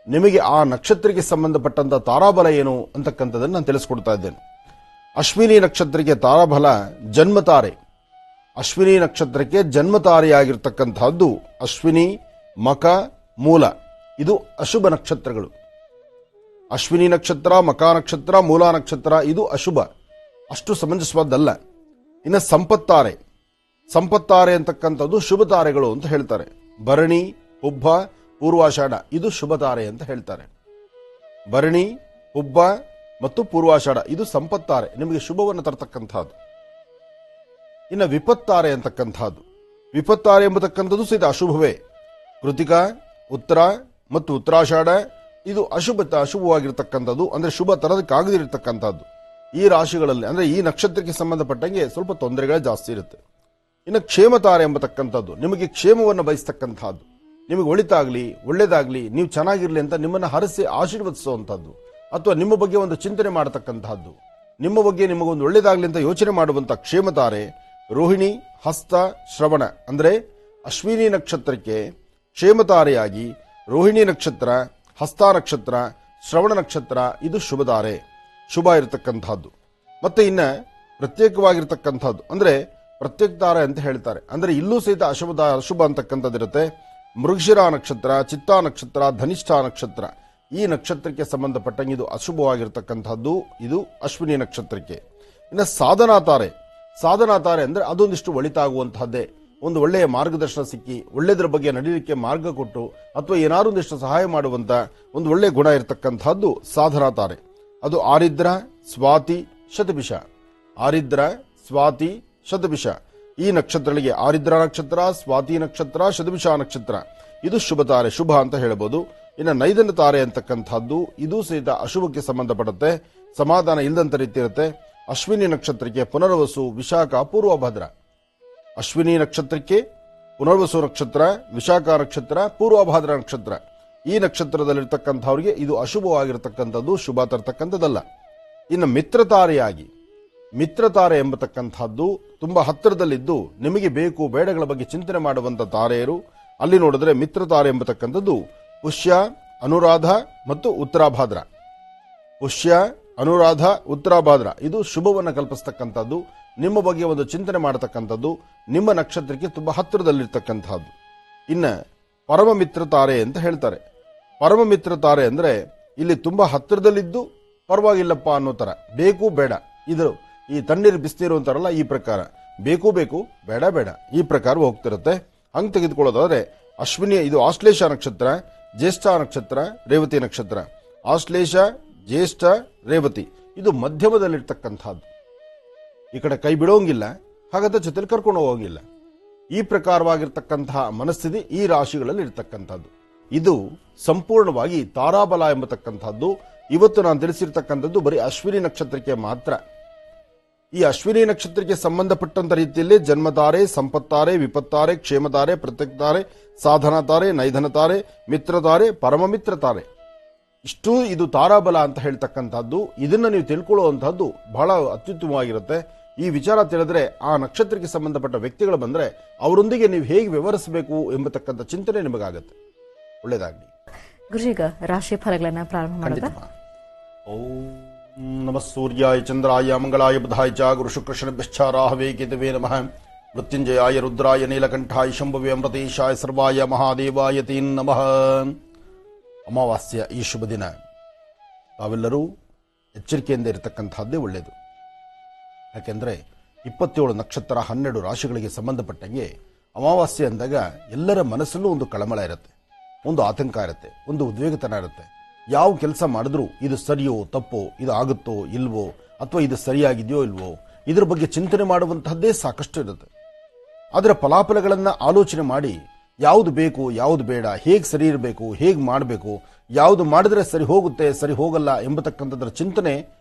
ನಿಮಗೆ ಆ ನಕ್ಷತ್ರಕ್ಕೆ ಸಂಬಂಧಪಟ್ಟಂತ ತಾರಾಬಲ ಏನು ಅಂತಕ್ಕಂಥದ್ದನ್ನು ನಾನು ತಿಳಿಸ್ಕೊಡ್ತಾ ಇದ್ದೇನೆ. ಅಶ್ವಿನಿ ನಕ್ಷತ್ರಕ್ಕೆ ತಾರಾಬಲ ಜನ್ಮತಾರೆ. ಅಶ್ವಿನಿ ನಕ್ಷತ್ರಕ್ಕೆ ಜನ್ಮತಾರೆಯಾಗಿರ್ತಕ್ಕಂತಹದ್ದು ಅಶ್ವಿನಿ, ಮಕ, ಮೂಲ. ಇದು ಅಶುಭ ನಕ್ಷತ್ರಗಳು. ಅಶ್ವಿನಿ ನಕ್ಷತ್ರ, ಮಕ ನಕ್ಷತ್ರ, ಮೂಲ ನಕ್ಷತ್ರ ಇದು ಅಶುಭ, ಅಷ್ಟು ಸಮಂಜಸವಾದ್ದಲ್ಲ. ಇನ್ನು ಸಂಪತ್ತಾರೆ ಅಂತಕ್ಕಂಥದ್ದು ಶುಭ ತಾರೆಗಳು ಅಂತ ಹೇಳ್ತಾರೆ. ಭರಣಿ, ಹುಬ್ಬ, ಪೂರ್ವಾಷಾಢ ಇದು ಶುಭ ತಾರೆ ಅಂತ ಹೇಳ್ತಾರೆ. ಭರಣಿ, ಹುಬ್ಬ ಮತ್ತು ಪೂರ್ವಾಷಾಢ ಇದು ಸಂಪತ್ತಾರೆ, ನಿಮಗೆ ಶುಭವನ್ನು ತರತಕ್ಕಂಥದ್ದು. ಇನ್ನು ವಿಪತ್ತಾರೆ ಅಂತಕ್ಕಂಥದ್ದು, ವಿಪತ್ತಾರೆ ಎಂಬತಕ್ಕಂಥದ್ದು ಸಹಿತ ಅಶುಭವೇ. ಕೃತಿಕ, ಉತ್ತರ ಮತ್ತು ಉತ್ತರಾಷಾಢ ಇದು ಅಶುಭವಾಗಿರ್ತಕ್ಕಂಥದ್ದು, ಅಂದ್ರೆ ಶುಭ ತರದಕ್ಕಾಗದಿರತಕ್ಕಂಥದ್ದು. ಈ ರಾಶಿಗಳಲ್ಲಿ ಅಂದ್ರೆ ಈ ನಕ್ಷತ್ರಕ್ಕೆ ಸಂಬಂಧಪಟ್ಟಂಗೆ ಸ್ವಲ್ಪ ತೊಂದರೆಗಳೇ ಜಾಸ್ತಿ ಇರುತ್ತೆ. ಇನ್ನು ಕ್ಷೇಮತಾರೆ ಎಂಬತಕ್ಕಂಥದ್ದು ನಿಮಗೆ ಕ್ಷೇಮವನ್ನು ಬಯಸ್ತಕ್ಕಂಥದ್ದು, ನಿಮಗೆ ಒಳ್ಳೇದಾಗ್ಲಿ, ನೀವು ಚೆನ್ನಾಗಿರ್ಲಿ ಅಂತ ನಿಮ್ಮನ್ನ ಹರಸಿ ಆಶೀರ್ವದಿಸುವಂತಹದ್ದು, ಅಥವಾ ನಿಮ್ಮ ಬಗ್ಗೆ ಒಂದು ಚಿಂತನೆ ಮಾಡತಕ್ಕಂತಹದ್ದು, ನಿಮ್ಮ ಬಗ್ಗೆ ನಿಮಗೊಂದು ಒಳ್ಳೇದಾಗ್ಲಿ ಅಂತ ಯೋಚನೆ ಮಾಡುವಂತ ಕ್ಷೇಮತಾರೆ. ರೋಹಿಣಿ, ಹಸ್ತ, ಶ್ರವಣ ಅಂದ್ರೆ ಅಶ್ವಿನಿ ನಕ್ಷತ್ರಕ್ಕೆ ಕ್ಷೇಮತಾರೆಯಾಗಿ ರೋಹಿಣಿ ನಕ್ಷತ್ರ, ಹಸ್ತ ನಕ್ಷತ್ರ, ಶ್ರವಣ ನಕ್ಷತ್ರ ಇದು ಶುಭತಾರೆ, ಶುಭ ಇರತಕ್ಕಂತಹದ್ದು. ಮತ್ತೆ ಇನ್ನ ಪ್ರತ್ಯೇಕವಾಗಿರ್ತಕ್ಕಂಥದ್ದು ಅಂದ್ರೆ ಪ್ರತ್ಯೇಕ ತಾರೆ ಅಂತ ಹೇಳ್ತಾರೆ. ಅಂದ್ರೆ ಇಲ್ಲೂ ಸಹಿತ ಅಶುಭ ಅಂತಕ್ಕಂಥದ್ದಿರುತ್ತೆ. ಮೃಗಶಿರ ನಕ್ಷತ್ರ, ಚಿತ್ತಾ ನಕ್ಷತ್ರ, ಧನಿಷ್ಠ ನಕ್ಷತ್ರ ಈ ನಕ್ಷತ್ರಕ್ಕೆ ಸಂಬಂಧಪಟ್ಟಂಗೆ ಇದು ಅಶುಭವಾಗಿರ್ತಕ್ಕಂಥದ್ದು, ಇದು ಅಶ್ವಿನಿ ನಕ್ಷತ್ರಕ್ಕೆ. ಇನ್ನು ಸಾಧನಾ ತಾರೆ ಅಂದ್ರೆ ಅದೊಂದಿಷ್ಟು ಒಳಿತಾಗುವಂತಹದ್ದೇ, ಒಂದು ಒಳ್ಳೆಯ ಮಾರ್ಗದರ್ಶನ ಸಿಕ್ಕಿ ಒಳ್ಳೆಯದ್ರ ಬಗ್ಗೆ ನಡೀಲಿಕ್ಕೆ ಮಾರ್ಗ ಕೊಟ್ಟು ಅಥವಾ ಏನಾದ್ರು ಒಂದಿಷ್ಟು ಸಹಾಯ ಮಾಡುವಂತ ಒಂದು ಒಳ್ಳೆಯ ಗುಣ ಇರತಕ್ಕಂತಹದ್ದು ಸಾಧನಾ ತಾರೆ. ಅದು ಆರಿದ್ರ, ಸ್ವಾತಿ, ಶತಭಿಷ. ಆರಿದ್ರ, ಸ್ವಾತಿ, ಶತಭಿಷ ಈ ನಕ್ಷತ್ರಗಳಿಗೆ ಆರಿದ್ರ ನಕ್ಷತ್ರ, ಸ್ವಾತಿ ನಕ್ಷತ್ರ, ಶತಭಿಷ ನಕ್ಷತ್ರ ಇದು ಶುಭ ತಾರೆ, ಶುಭ ಅಂತ ಹೇಳಬಹುದು. ಇನ್ನು ನೈದನ ತಾರೆ ಅಂತಕ್ಕಂಥದ್ದು ಇದು ಸಹಿತ ಅಶುಭಕ್ಕೆ ಸಂಬಂಧಪಡುತ್ತೆ, ಸಮಾಧಾನ ಇಲ್ಲದಂತ ರೀತಿ ಇರುತ್ತೆ. ಅಶ್ವಿನಿ ನಕ್ಷತ್ರಕ್ಕೆ ಪುನರ್ವಸು, ವಿಶಾಖ, ಪೂರ್ವಭದ್ರ. ಅಶ್ವಿನಿ ನಕ್ಷತ್ರಕ್ಕೆ ಪುನರ್ವಸು ನಕ್ಷತ್ರ, ವಿಶಾಖ ನಕ್ಷತ್ರ, ಪೂರ್ವಭಾದ್ರ ನಕ್ಷತ್ರ ಈ ನಕ್ಷತ್ರದಲ್ಲಿರ್ತಕ್ಕಂಥವ್ರಿಗೆ ಇದು ಅಶುಭವಾಗಿರತಕ್ಕಂಥದ್ದು, ಶುಭ ತರ್ತಕ್ಕಂಥದ್ದಲ್ಲ. ಇನ್ನು ಮಿತ್ರತಾರೆಯಾಗಿ, ಮಿತ್ರತಾರೆ ಎಂಬತಕ್ಕಂಥದ್ದು ತುಂಬಾ ಹತ್ತಿರದಲ್ಲಿದ್ದು ನಿಮಗೆ ಬೇಕು ಬೇಡಗಳ ಬಗ್ಗೆ ಚಿಂತನೆ ಮಾಡುವಂತ ತಾರೆಯರು. ಅಲ್ಲಿ ನೋಡಿದ್ರೆ ಮಿತ್ರತಾರೆ ಎಂಬತಕ್ಕಂಥದ್ದು ಪುಷ್ಯ, ಅನುರಾಧ ಮತ್ತು ಉತ್ತರಾಭಾದ್ರ. ಪುಷ್ಯ, ಅನುರಾಧ, ಉತ್ತರಾಭಾದ್ರ ಇದು ಶುಭವನ್ನು ಕಲ್ಪಿಸ್ತಕ್ಕಂಥದ್ದು, ನಿಮ್ಮ ಬಗ್ಗೆ ಒಂದು ಚಿಂತನೆ ಮಾಡತಕ್ಕಂಥದ್ದು, ನಿಮ್ಮ ನಕ್ಷತ್ರಕ್ಕೆ ತುಂಬಾ ಹತ್ತಿರದಲ್ಲಿರ್ತಕ್ಕಂಥದ್ದು. ಇನ್ನು ಪರಮ ಮಿತ್ರ ತಾರೆ ಅಂತ ಹೇಳ್ತಾರೆ. ಪರಮ ಮಿತ್ರ ತಾರೆ ಅಂದ್ರೆ ಇಲ್ಲಿ ತುಂಬಾ ಹತ್ತಿರದಲ್ಲಿದ್ದು ಪರವಾಗಿಲ್ಲಪ್ಪ ಅನ್ನೋ ತರ, ಬೇಕು ಬೇಡ, ಇದು ಈ ತಣ್ಣೀರು ಬಿಸ್ನೀರು ಅಂತಾರಲ್ಲ ಈ ಪ್ರಕಾರ, ಬೇಕು ಬೇಕು ಬೇಡ ಬೇಡ ಈ ಪ್ರಕಾರ ಹೋಗ್ತಿರುತ್ತೆ. ಹಂಗೆ ತೆಗೆದುಕೊಳ್ಳೋದಾದ್ರೆ ಅಶ್ವಿನಿ ಇದು ಆಶ್ಲೇಷ ನಕ್ಷತ್ರ, ಜ್ಯೇಷ್ಠ ನಕ್ಷತ್ರ, ರೇವತಿ ನಕ್ಷತ್ರ. ಆಶ್ಲೇಷ, ಜ್ಯೇಷ್ಠ, ರೇವತಿ ಇದು ಮಧ್ಯಮದಲ್ಲಿರ್ತಕ್ಕಂಥದ್ದು. ಈ ಕಡೆ ಕೈ ಬಿಡೋಂಗಿಲ್ಲ, ಹಾಗಾದ ಜೊತೆಲಿ ಕರ್ಕೊಂಡು ಹೋಗಂಗಿಲ್ಲ. ಈ ಪ್ರಕಾರವಾಗಿರ್ತಕ್ಕಂತಹ ಮನಸ್ಥಿತಿ ಈ ರಾಶಿಗಳಲ್ಲಿ ಇರ್ತಕ್ಕಂಥದ್ದು. ಇದು ಸಂಪೂರ್ಣವಾಗಿ ತಾರಾಬಲ ಎಂಬತಕ್ಕಂಥದ್ದು. ಇವತ್ತು ನಾನು ತಿಳಿಸಿರ್ತಕ್ಕಂಥದ್ದು ಬರೀ ಅಶ್ವಿನಿ ನಕ್ಷತ್ರಕ್ಕೆ ಮಾತ್ರ. ಈ ಅಶ್ವಿನಿ ನಕ್ಷತ್ರಕ್ಕೆ ಸಂಬಂಧಪಟ್ಟಂತ ರೀತಿಯಲ್ಲಿ ಜನ್ಮತಾರೆ, ಸಂಪತ್ತಾರೆ, ವಿಪತ್ತಾರೆ, ಕ್ಷೇಮತಾರೆ, ಪ್ರತ್ಯಕ್ಷತಾರೆ, ಸಾಧನಾ ತಾರೆ, ನೈಧನ ತಾರೆ, ಮಿತ್ರತಾರೆ, ಪರಮ ಮಿತ್ರ ತಾರೆ ಇಷ್ಟು ಇದು ತಾರಾಬಲ ಅಂತ ಹೇಳ್ತಕ್ಕಂಥದ್ದು. ಇದನ್ನ ನೀವು ತಿಳ್ಕೊಳ್ಳುವಂತಹದ್ದು ಬಹಳ ಅತ್ಯುತ್ತಮವಾಗಿರುತ್ತೆ. ಈ ವಿಚಾರ ತಿಳಿದ್ರೆ ಆ ನಕ್ಷತ್ರಕ್ಕೆ ಸಂಬಂಧಪಟ್ಟ ವ್ಯಕ್ತಿಗಳು ಬಂದ್ರೆ ಅವರೊಂದಿಗೆ ನೀವು ಹೇಗೆ ವ್ಯವಹರಿಸಬೇಕು ಎಂಬತಕ್ಕಂಥ ಚಿಂತನೆ ನಿಮಗಾಗತ್ತೆ. ಒಳ್ಳೇದಾಗಲಿ ಗುರುಜೀಗ ರಾಶಿ ಫಲಗಳನ್ನ ಪ್ರಾರಂಭ ಮಾಡೋಣ. ಓಂ ನಮಃ ಸೂರ್ಯಾಯ ಚಂದ್ರಾಯ ಮಂಗಳಾಯ ಬುಧಾಯ ಚ ಗುರು ಶುಕ್ರ ಶನಿಭ್ಯಶ್ಚ ರಾಹವೇ ಕೇತವೇ ನಮಃ. ಮೃತ್ಯುಂಜಯಾಯ ರುದ್ರಾಯ ನೀಲಕಂಠಾಯ ಶಂಭವೇ ಅಮೃತೇಶಾಯ ಸರ್ವಾಯ ಮಹಾದೇವಾಯ ತೇ ನಮಃ. ಅಮಾವಾಸ್ಯ ಈ ಶುಭ ದಿನ ತಾವೆಲ್ಲರೂ ಎಚ್ಚರಿಕೆಯಿಂದ ಇರತಕ್ಕಂತಹದ್ದೇ ಒಳ್ಳೆಯದು. ಯಾಕೆಂದ್ರೆ 27 ನಕ್ಷತ್ರ 12 ರಾಶಿಗಳಿಗೆ ಸಂಬಂಧಪಟ್ಟಂಗೆ ಅಮಾವಾಸ್ಯೆ ಅಂದಾಗ ಎಲ್ಲರ ಮನಸ್ಸಲ್ಲೂ ಒಂದು ಕಳಮಳ ಇರುತ್ತೆ, ಒಂದು ಆತಂಕ ಇರುತ್ತೆ, ಒಂದು ಉದ್ವೇಗತನ ಇರುತ್ತೆ. ಯಾವ ಕೆಲಸ ಮಾಡಿದ್ರೂ ಇದು ಸರಿಯೋ ತಪ್ಪೋ, ಇದು ಆಗುತ್ತೋ ಇಲ್ವೋ, ಅಥವಾ ಇದು ಸರಿಯಾಗಿದೆಯೋ ಇಲ್ವೋ, ಇದ್ರ ಬಗ್ಗೆ ಚಿಂತನೆ ಮಾಡುವಂತಹದ್ದೇ ಸಾಕಷ್ಟು ಇರುತ್ತೆ. ಅದರ ಫಲಾಫಲಗಳನ್ನ ಆಲೋಚನೆ ಮಾಡಿ ಯಾವುದು ಬೇಕು ಯಾವುದು ಬೇಡ, ಹೇಗೆ ಸರಿ ಇರಬೇಕು, ಹೇಗೆ ಮಾಡಬೇಕು, ಯಾವುದು ಮಾಡಿದ್ರೆ ಸರಿ ಹೋಗುತ್ತೆ ಸರಿ ಹೋಗಲ್ಲ ಎಂಬತಕ್ಕಂಥದ್ರ ಚಿಂತನೆ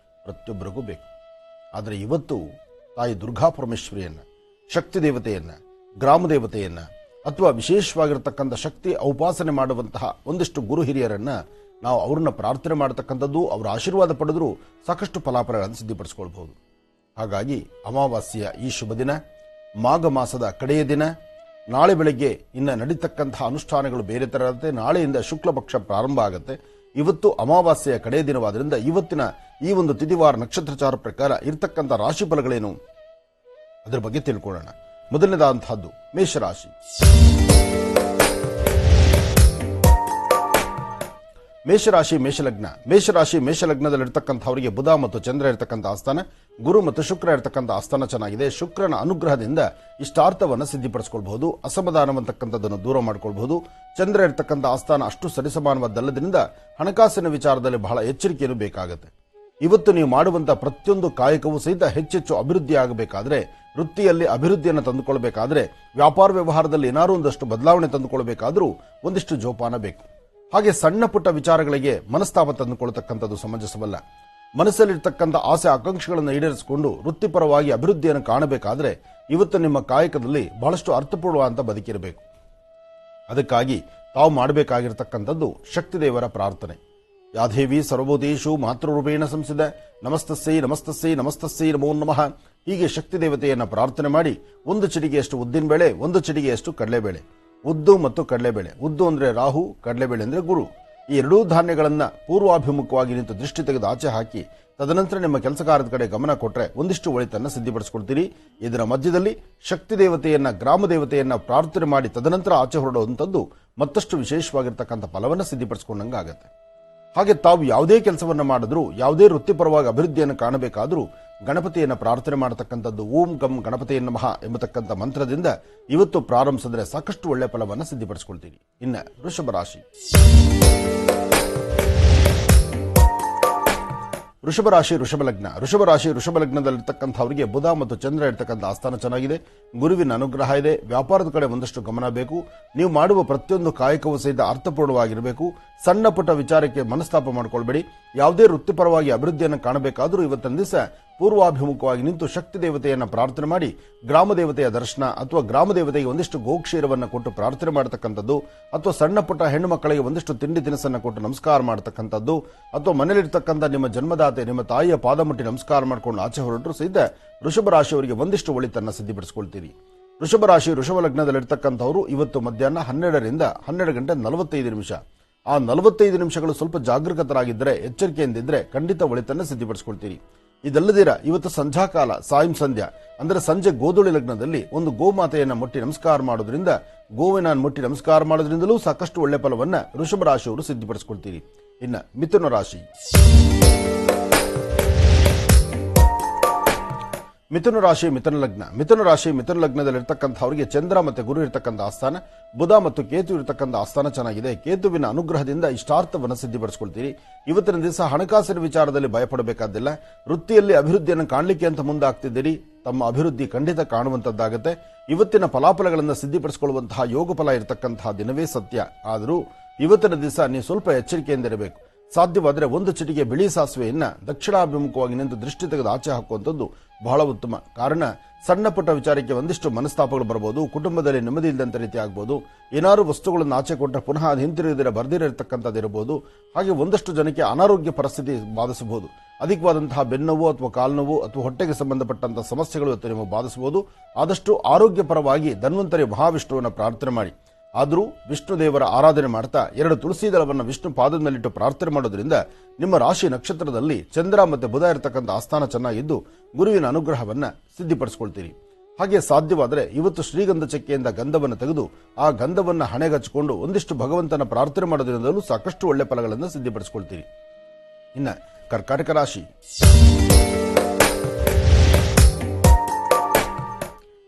ಪ್ರತಿಯೊಬ್ಬರಿಗೂ ಬೇಕು. ಆದರೆ ಇವತ್ತು ತಾಯಿ ದುರ್ಗಾ ಪರಮೇಶ್ವರಿಯನ್ನ, ಶಕ್ತಿ ದೇವತೆಯನ್ನ, ಗ್ರಾಮ ದೇವತೆಯನ್ನ ಅಥವಾ ವಿಶೇಷವಾಗಿರತಕ್ಕಂಥ ಶಕ್ತಿ ಉಪಾಸನೆ ಮಾಡುವಂತಹ ಒಂದಿಷ್ಟು ಗುರು ಹಿರಿಯರನ್ನ ನಾವು ಅವ್ರನ್ನ ಪ್ರಾರ್ಥನೆ ಮಾಡತಕ್ಕಂಥದ್ದು, ಅವರ ಆಶೀರ್ವಾದ ಪಡೆದರೂ ಸಾಕಷ್ಟು ಫಲಾಫಲಗಳನ್ನು ಸಿದ್ಧಪಡಿಸಿಕೊಳ್ಬಹುದು. ಹಾಗಾಗಿ ಅಮಾವಾಸ್ಯೆಯ ಈ ಶುಭ ದಿನ, ಮಾಘ ಮಾಸದ ಕಡೆಯ ದಿನ, ನಾಳೆ ಬೆಳಗ್ಗೆ ಇನ್ನು ನಡೀತಕ್ಕಂತಹ ಅನುಷ್ಠಾನಗಳು ಬೇರೆ ತರ ಇರುತ್ತೆ. ನಾಳೆಯಿಂದ ಶುಕ್ಲ ಪಕ್ಷ ಪ್ರಾರಂಭ ಆಗುತ್ತೆ. ಇವತ್ತು ಅಮಾವಾಸ್ಯೆಯ ಕಡೆಯ ದಿನವಾದ್ರಿಂದ ಇವತ್ತಿನ ಈ ಒಂದು ತಿಥಿವಾರ ನಕ್ಷತ್ರಚಾರ ಪ್ರಕಾರ ಇರತಕ್ಕಂಥ ರಾಶಿ ಫಲಗಳೇನು ಅದರ ಬಗ್ಗೆ ತಿಳ್ಕೊಳ್ಳೋಣ. ಮೊದಲನೇದಾದಂತಹದ್ದು ಮೇಷರಾಶಿ. ಮೇಷರಾಶಿ ಮೇಷಲಗ್ನ. ಮೇಷರಾಶಿ ಮೇಷಲಗ್ನದಲ್ಲಿರ್ತಕ್ಕಂಥವರಿಗೆ ಬುಧ ಮತ್ತು ಚಂದ್ರ ಇರತಕ್ಕಂಥ ಆಸ್ಥಾನ, ಗುರು ಮತ್ತು ಶುಕ್ರ ಇರತಕ್ಕಂಥ ಆಸ್ಥಾನ ಚೆನ್ನಾಗಿದೆ. ಶುಕ್ರನ ಅನುಗ್ರಹದಿಂದ ಇಷ್ಟಾರ್ಥವನ್ನು ಸಿದ್ಧಿಪಡಿಸಿಕೊಳ್ಳಬಹುದು, ಅಸಮಾಧಾನವಂತಕ್ಕಂಥದ್ದನ್ನು ದೂರ ಮಾಡಿಕೊಳ್ಳಬಹುದು. ಚಂದ್ರ ಇರತಕ್ಕಂಥ ಆಸ್ಥಾನ ಅಷ್ಟು ಸರಿಸಮಾನವಾದಲ್ಲದ್ರಿಂದ ಹಣಕಾಸಿನ ವಿಚಾರದಲ್ಲಿ ಬಹಳ ಎಚ್ಚರಿಕೆಯನ್ನು ಬೇಕಾಗುತ್ತೆ. ಇವತ್ತು ನೀವು ಮಾಡುವಂತಹ ಪ್ರತಿಯೊಂದು ಕಾಯಕವೂ ಸಹಿತ ಹೆಚ್ಚೆಚ್ಚು ಅಭಿವೃದ್ಧಿ ಆಗಬೇಕಾದ್ರೆ, ವೃತ್ತಿಯಲ್ಲಿ ಅಭಿವೃದ್ಧಿಯನ್ನು ತಂದುಕೊಳ್ಬೇಕಾದ್ರೆ, ವ್ಯಾಪಾರ ವ್ಯವಹಾರದಲ್ಲಿ ಏನಾದರೂ ಒಂದಷ್ಟು ಬದಲಾವಣೆ ತಂದುಕೊಳ್ಬೇಕಾದ್ರೂ ಒಂದಿಷ್ಟು ಜೋಪಾನ ಬೇಕು. ಹಾಗೆ ಸಣ್ಣ ಪುಟ್ಟ ವಿಚಾರಗಳಿಗೆ ಮನಸ್ತಾಪ ತಂದುಕೊಳ್ತಕ್ಕಂಥದ್ದು ಸಮಂಜಸವಲ್ಲ. ಮನಸ್ಸಲ್ಲಿರ್ತಕ್ಕಂಥ ಆಸೆ ಆಕಾಂಕ್ಷೆಗಳನ್ನು ಈಡೇರಿಸಿಕೊಂಡು ವೃತ್ತಿಪರವಾಗಿ ಅಭಿವೃದ್ಧಿಯನ್ನು ಕಾಣಬೇಕಾದ್ರೆ ಇವತ್ತು ನಿಮ್ಮ ಕಾಯಕದಲ್ಲಿ ಬಹಳಷ್ಟು ಅರ್ಥಪೂರ್ಣವಾದಂತ ಬದುಕಿರಬೇಕು. ಅದಕ್ಕಾಗಿ ತಾವು ಮಾಡಬೇಕಾಗಿರ್ತಕ್ಕಂಥದ್ದು ಶಕ್ತಿ ದೇವರ ಪ್ರಾರ್ಥನೆ. ಯಾದೇವಿ ಸರ್ವಭೂತೇಷು ಮಾತೃರೂಪೇಣ ಸಂಸಿದ ನಮಸ್ತಸ್ಸೈ ನಮಸ್ತಸ್ಸೈ ನಮಸ್ತಸ್ಸೈ ನಮೋ ನಮಃ. ಹೀಗೆ ಶಕ್ತಿ ದೇವತೆಯನ್ನು ಪ್ರಾರ್ಥನೆ ಮಾಡಿ ಒಂದು ಚಿಟಿಗೆಯಷ್ಟು ಉದ್ದಿನ ಬೇಳೆ, ಒಂದು ಚಿಟಿಗೆಯಷ್ಟು ಕಡಲೆಬೇಳೆ, ಉದ್ದು ಮತ್ತು ಕಡಲೆಬೇಳೆ, ಉದ್ದು ಅಂದ್ರೆ ರಾಹು, ಕಡಲೆಬೇಳೆ ಅಂದ್ರೆ ಗುರು, ಈ ಎರಡೂ ಧಾನ್ಯಗಳನ್ನ ಪೂರ್ವಾಭಿಮುಖವಾಗಿ ನಿಂತು ದೃಷ್ಟಿ ತೆಗೆದು ಆಚೆ ಹಾಕಿ ತದನಂತರ ನಿಮ್ಮ ಕೆಲಸ ಕಾರ್ಯದ ಕಡೆ ಗಮನ ಕೊಟ್ಟರೆ ಒಂದಿಷ್ಟು ಒಳಿತನ್ನ ಸಿದ್ಧಿಪಡಿಸಿಕೊಳ್ತೀರಿ. ಇದರ ಮಧ್ಯದಲ್ಲಿ ಶಕ್ತಿ ದೇವತೆಯನ್ನ, ಗ್ರಾಮ ದೇವತೆಯನ್ನ ಪ್ರಾರ್ಥನೆ ಮಾಡಿ ತದನಂತರ ಆಚೆ ಹೊರಡುವಂಥದ್ದು ಮತ್ತಷ್ಟು ವಿಶೇಷವಾಗಿರ್ತಕ್ಕಂಥ ಫಲವನ್ನು ಸಿದ್ಧಿಪಡಿಸಿಕೊಂಡಂಗಾಗತ್ತೆ. ಹಾಗೆ ತಾವು ಯಾವುದೇ ಕೆಲಸವನ್ನ ಮಾಡಿದ್ರೂ, ಯಾವುದೇ ವೃತ್ತಿಪರವಾಗಿ ಅಭಿವೃದ್ಧಿಯನ್ನು ಕಾಣಬೇಕಾದ್ರೂ ಗಣಪತಿಯನ್ನು ಪ್ರಾರ್ಥನೆ ಮಾಡತಕ್ಕಂಥದ್ದು. ಓಂ ಗಂ ಗಣಪತಿಯ ನಮಃ ಎಂಬತಕ್ಕಂಥ ಮಂತ್ರದಿಂದ ಇವತ್ತು ಪ್ರಾರಂಭಿಸಿದ್ರೆ ಸಾಕಷ್ಟು ಒಳ್ಳೆ ಫಲವನ್ನು ಸಿದ್ಧಿಪಡಿಸಿಕೊಳ್ತೀರಿ. ಇನ್ನು ವೃಷಭ ರಾಶಿ. ವೃಷಭ ರಾಶಿ ವೃಷಭ ಲಗ್ನ. ವೃಷಭ ರಾಶಿ ವೃಷಭ ಲಗ್ನದಲ್ಲಿರ್ತಕ್ಕಂಥವರಿಗೆ ಬುಧ ಮತ್ತು ಚಂದ್ರ ಇರ್ತಕ್ಕಂಥ ಆಸ್ಥಾನ ಚೆನ್ನಾಗಿದೆ. ಗುರುವಿನ ಅನುಗ್ರಹ ಇದೆ. ವ್ಯಾಪಾರದ ಕಡೆ ಒಂದಷ್ಟು ಗಮನ ಬೇಕು. ನೀವು ಮಾಡುವ ಪ್ರತಿಯೊಂದು ಕಾಯಕವೂ ಸಹಿತ ಅರ್ಥಪೂರ್ಣವಾಗಿರಬೇಕು. ಸಣ್ಣ ಪುಟ್ಟ ವಿಚಾರಕ್ಕೆ ಮನಸ್ತಾಪ ಮಾಡಿಕೊಳ್ಬೇಡಿ. ಯಾವುದೇ ವೃತ್ತಿಪರವಾಗಿ ಅಭಿವೃದ್ಧಿಯನ್ನು ಕಾಣಬೇಕಾದರೂ ಇವತ್ತಿನ ದಿವಸ ಪೂರ್ವಾಭಿಮುಖವಾಗಿ ನಿಂತು ಶಕ್ತಿ ದೇವತೆಯನ್ನು ಪ್ರಾರ್ಥನೆ ಮಾಡಿ ಗ್ರಾಮ ದೇವತೆಯ ದರ್ಶನ ಅಥವಾ ಗ್ರಾಮ ದೇವತೆಗೆ ಒಂದಿಷ್ಟು ಗೋಕ್ಷೀರವನ್ನು ಕೊಟ್ಟು ಪ್ರಾರ್ಥನೆ ಮಾಡತಕ್ಕಂಥದ್ದು, ಅಥವಾ ಸಣ್ಣ ಪುಟ್ಟ ಹೆಣ್ಣು ಮಕ್ಕಳಿಗೆ ಒಂದಿಷ್ಟು ತಿಂಡಿ ತಿನಿಸನ್ನು ಕೊಟ್ಟು ನಮಸ್ಕಾರ ಮಾಡತಕ್ಕಂಥದ್ದು, ಅಥವಾ ಮನೆಯಲ್ಲಿರ್ತಕ್ಕಂಥ ನಿಮ್ಮ ಜನ್ಮದಾತೆ ನಿಮ್ಮ ತಾಯಿಯ ಪಾದ ಮುಟ್ಟಿ ನಮಸ್ಕಾರ ಮಾಡಿಕೊಂಡು ಆಚೆ ಹೊರಟರು ಸಹಿತ ವೃಷಭ ರಾಶಿಯವರಿಗೆ ಒಂದಿಷ್ಟು ಒಳಿತನ್ನು ಸಿದ್ಧಿಪಡಿಸಿಕೊಳ್ತೀರಿ. ವೃಷಭ ರಾಶಿ ವೃಷಭ ಲಗ್ನದಲ್ಲಿರ್ತಕ್ಕಂಥವರು ಇವತ್ತು ಮಧ್ಯಾಹ್ನ 12ರಿಂದ 12 ಗಂಟೆ 45 ನಿಮಿಷ, ಆ 45 ನಿಮಿಷಗಳು ಸ್ವಲ್ಪ ಜಾಗರೂಕತರಾಗಿದ್ದರೆ, ಎಚ್ಚರಿಕೆಯಿಂದಿದ್ರೆ ಖಂಡಿತ ಒಳಿತನ್ನು ಸಿದ್ಧಿಪಡಿಸಿಕೊಳ್ತೀರಿ. ಇದಲ್ಲದಿರ ಇವತ್ತು ಸಂಧ್ಯಾಕಾಲ ಸಾಯಂ ಸಂಧ್ಯಾ ಅಂದರೆ ಸಂಜೆ ಗೋಧೂಳಿ ಲಗ್ನದಲ್ಲಿ ಒಂದು ಗೋಮಾತೆಯನ್ನು ಮುಟ್ಟಿ ನಮಸ್ಕಾರ ಮಾಡೋದ್ರಿಂದ, ಗೋವಿನ ಮುಟ್ಟಿ ನಮಸ್ಕಾರ ಮಾಡೋದ್ರಿಂದಲೂ ಸಾಕಷ್ಟು ಒಳ್ಳೆ ಫಲವನ್ನ ವೃಷಭ ರಾಶಿಯವರು ಸಿದ್ಧಿಪಡಿಸಿಕೊಳ್ತೀರಿ. ಇನ್ನು ಮಿಥುನ ರಾಶಿ. ಮಿಥುನ ರಾಶಿ ಮಿಥುನ ಲಗ್ನ. ಮಿಥುನ ರಾಶಿ ಮಿಥುನ ಲಗ್ನದಲ್ಲಿರ್ತಕ್ಕಂಥವರಿಗೆ ಚಂದ್ರ ಮತ್ತು ಗುರು ಇರತಕ್ಕಂಥ ಆಸ್ಥಾನ, ಬುಧ ಮತ್ತು ಕೇತು ಇರತಕ್ಕಂಥ ಆಸ್ಥಾನ ಚೆನ್ನಾಗಿದೆ. ಕೇತುವಿನ ಅನುಗ್ರಹದಿಂದ ಇಷ್ಟಾರ್ಥವನ್ನು ಸಿದ್ಧಿಪಡಿಸಿಕೊಳ್ತೀರಿ. ಇವತ್ತಿನ ದಿವಸ ಹಣಕಾಸಿನ ವಿಚಾರದಲ್ಲಿ ಭಯಪಡಬೇಕಾದಿಲ್ಲ. ವೃತ್ತಿಯಲ್ಲಿ ಅಭಿವೃದ್ಧಿಯನ್ನು ಕಾಣಲಿಕ್ಕೆ ಅಂತ ಮುಂದಾಗ್ತಿದ್ದೀರಿ. ತಮ್ಮ ಅಭಿವೃದ್ಧಿ ಖಂಡಿತ ಕಾಣುವಂತದ್ದಾಗುತ್ತೆ. ಇವತ್ತಿನ ಫಲಾಫಲಗಳನ್ನು ಸಿದ್ಧಿಪಡಿಸಿಕೊಳ್ಳುವಂತಹ ಯೋಗ ಫಲ ಇರತಕ್ಕಂತಹ ದಿನವೇ ಸತ್ಯ. ಆದರೂ ಇವತ್ತಿನ ದಿವಸ ನೀವು ಸ್ವಲ್ಪ ಎಚ್ಚರಿಕೆಯಿಂದಿರಬೇಕು. ಸಾಧ್ಯವಾದರೆ ಒಂದು ಚಿಟಿಕೆ ಬಿಳಿ ಸಾಸಿವೆಯನ್ನ ದಕ್ಷಿಣಾಭಿಮುಖವಾಗಿ ನಿಂತು ದೃಷ್ಟಿ ತೆಗೆದು ಆಚೆ ಹಾಕುವಂಥದ್ದು ಬಹಳ ಉತ್ತಮ. ಕಾರಣ ಸಣ್ಣ ಪುಟ್ಟ ವಿಚಾರಕ್ಕೆ ಒಂದಿಷ್ಟು ಮನಸ್ತಾಪಗಳು ಬರಬಹುದು. ಕುಟುಂಬದಲ್ಲಿ ನೆಮ್ಮದಿ ಇಲ್ಲದಂತ ರೀತಿ ಆಗ್ಬೋದು. ಏನಾದ್ರು ವಸ್ತುಗಳನ್ನು ಆಚೆ ಕೊಟ್ಟರೆ ಪುನಃ ಅದು ಹಿಂತಿರುಗಿದರೆ ಬರ್ದಿರತಕ್ಕಂಥದ್ದಿರಬಹುದು. ಹಾಗೆ ಒಂದಷ್ಟು ಜನಕ್ಕೆ ಅನಾರೋಗ್ಯ ಪರಿಸ್ಥಿತಿ ಬಾಧಿಸಬಹುದು. ಅಧಿಕವಾದಂತಹ ಬೆನ್ನೋವು ಅಥವಾ ಕಾಲ್ನೋವು ಅಥವಾ ಹೊಟ್ಟೆಗೆ ಸಂಬಂಧಪಟ್ಟಂತಹ ಸಮಸ್ಯೆಗಳು ಇವತ್ತು ನಿಮಗೆ ಬಾಧಿಸಬಹುದು. ಆದಷ್ಟು ಆರೋಗ್ಯಪರವಾಗಿ ಧನ್ವಂತರಿ ಮಹಾವಿಷ್ಣುವನ್ನು ಪ್ರಾರ್ಥನೆ ಮಾಡಿ. ಆದರೂ ವಿಷ್ಣು ದೇವರ ಆರಾಧನೆ ಮಾಡ್ತಾ 2 ತುಳಸಿ ದಳವನ್ನು ವಿಷ್ಣು ಪಾದದ ಮೇಲಿಟ್ಟು ಪ್ರಾರ್ಥನೆ ಮಾಡೋದ್ರಿಂದ ನಿಮ್ಮ ರಾಶಿ ನಕ್ಷತ್ರದಲ್ಲಿ ಚಂದ್ರ ಮತ್ತು ಬುಧ ಇರತಕ್ಕಂಥ ಆಸ್ಥಾನ ಚೆನ್ನಾಗಿದ್ದು ಗುರುವಿನ ಅನುಗ್ರಹವನ್ನ ಸಿದ್ಧಿಪಡಿಸಿಕೊಳ್ತೀರಿ. ಹಾಗೆ ಸಾಧ್ಯವಾದರೆ ಇವತ್ತು ಶ್ರೀಗಂಧ ಚಕ್ಕೆಯಿಂದ ಗಂಧವನ್ನು ತೆಗೆದು ಆ ಗಂಧವನ್ನು ಹಣೆಗಚ್ಚಿಕೊಂಡು ಒಂದಿಷ್ಟು ಭಗವಂತನ ಪ್ರಾರ್ಥನೆ ಮಾಡೋದ್ರಿಂದಲೂ ಸಾಕಷ್ಟು ಒಳ್ಳೆ ಫಲಗಳನ್ನು ಸಿದ್ಧಿಪಡಿಸಿಕೊಳ್ತೀರಿ. ಇನ್ನು ಕರ್ಕಾಟಕ ರಾಶಿ.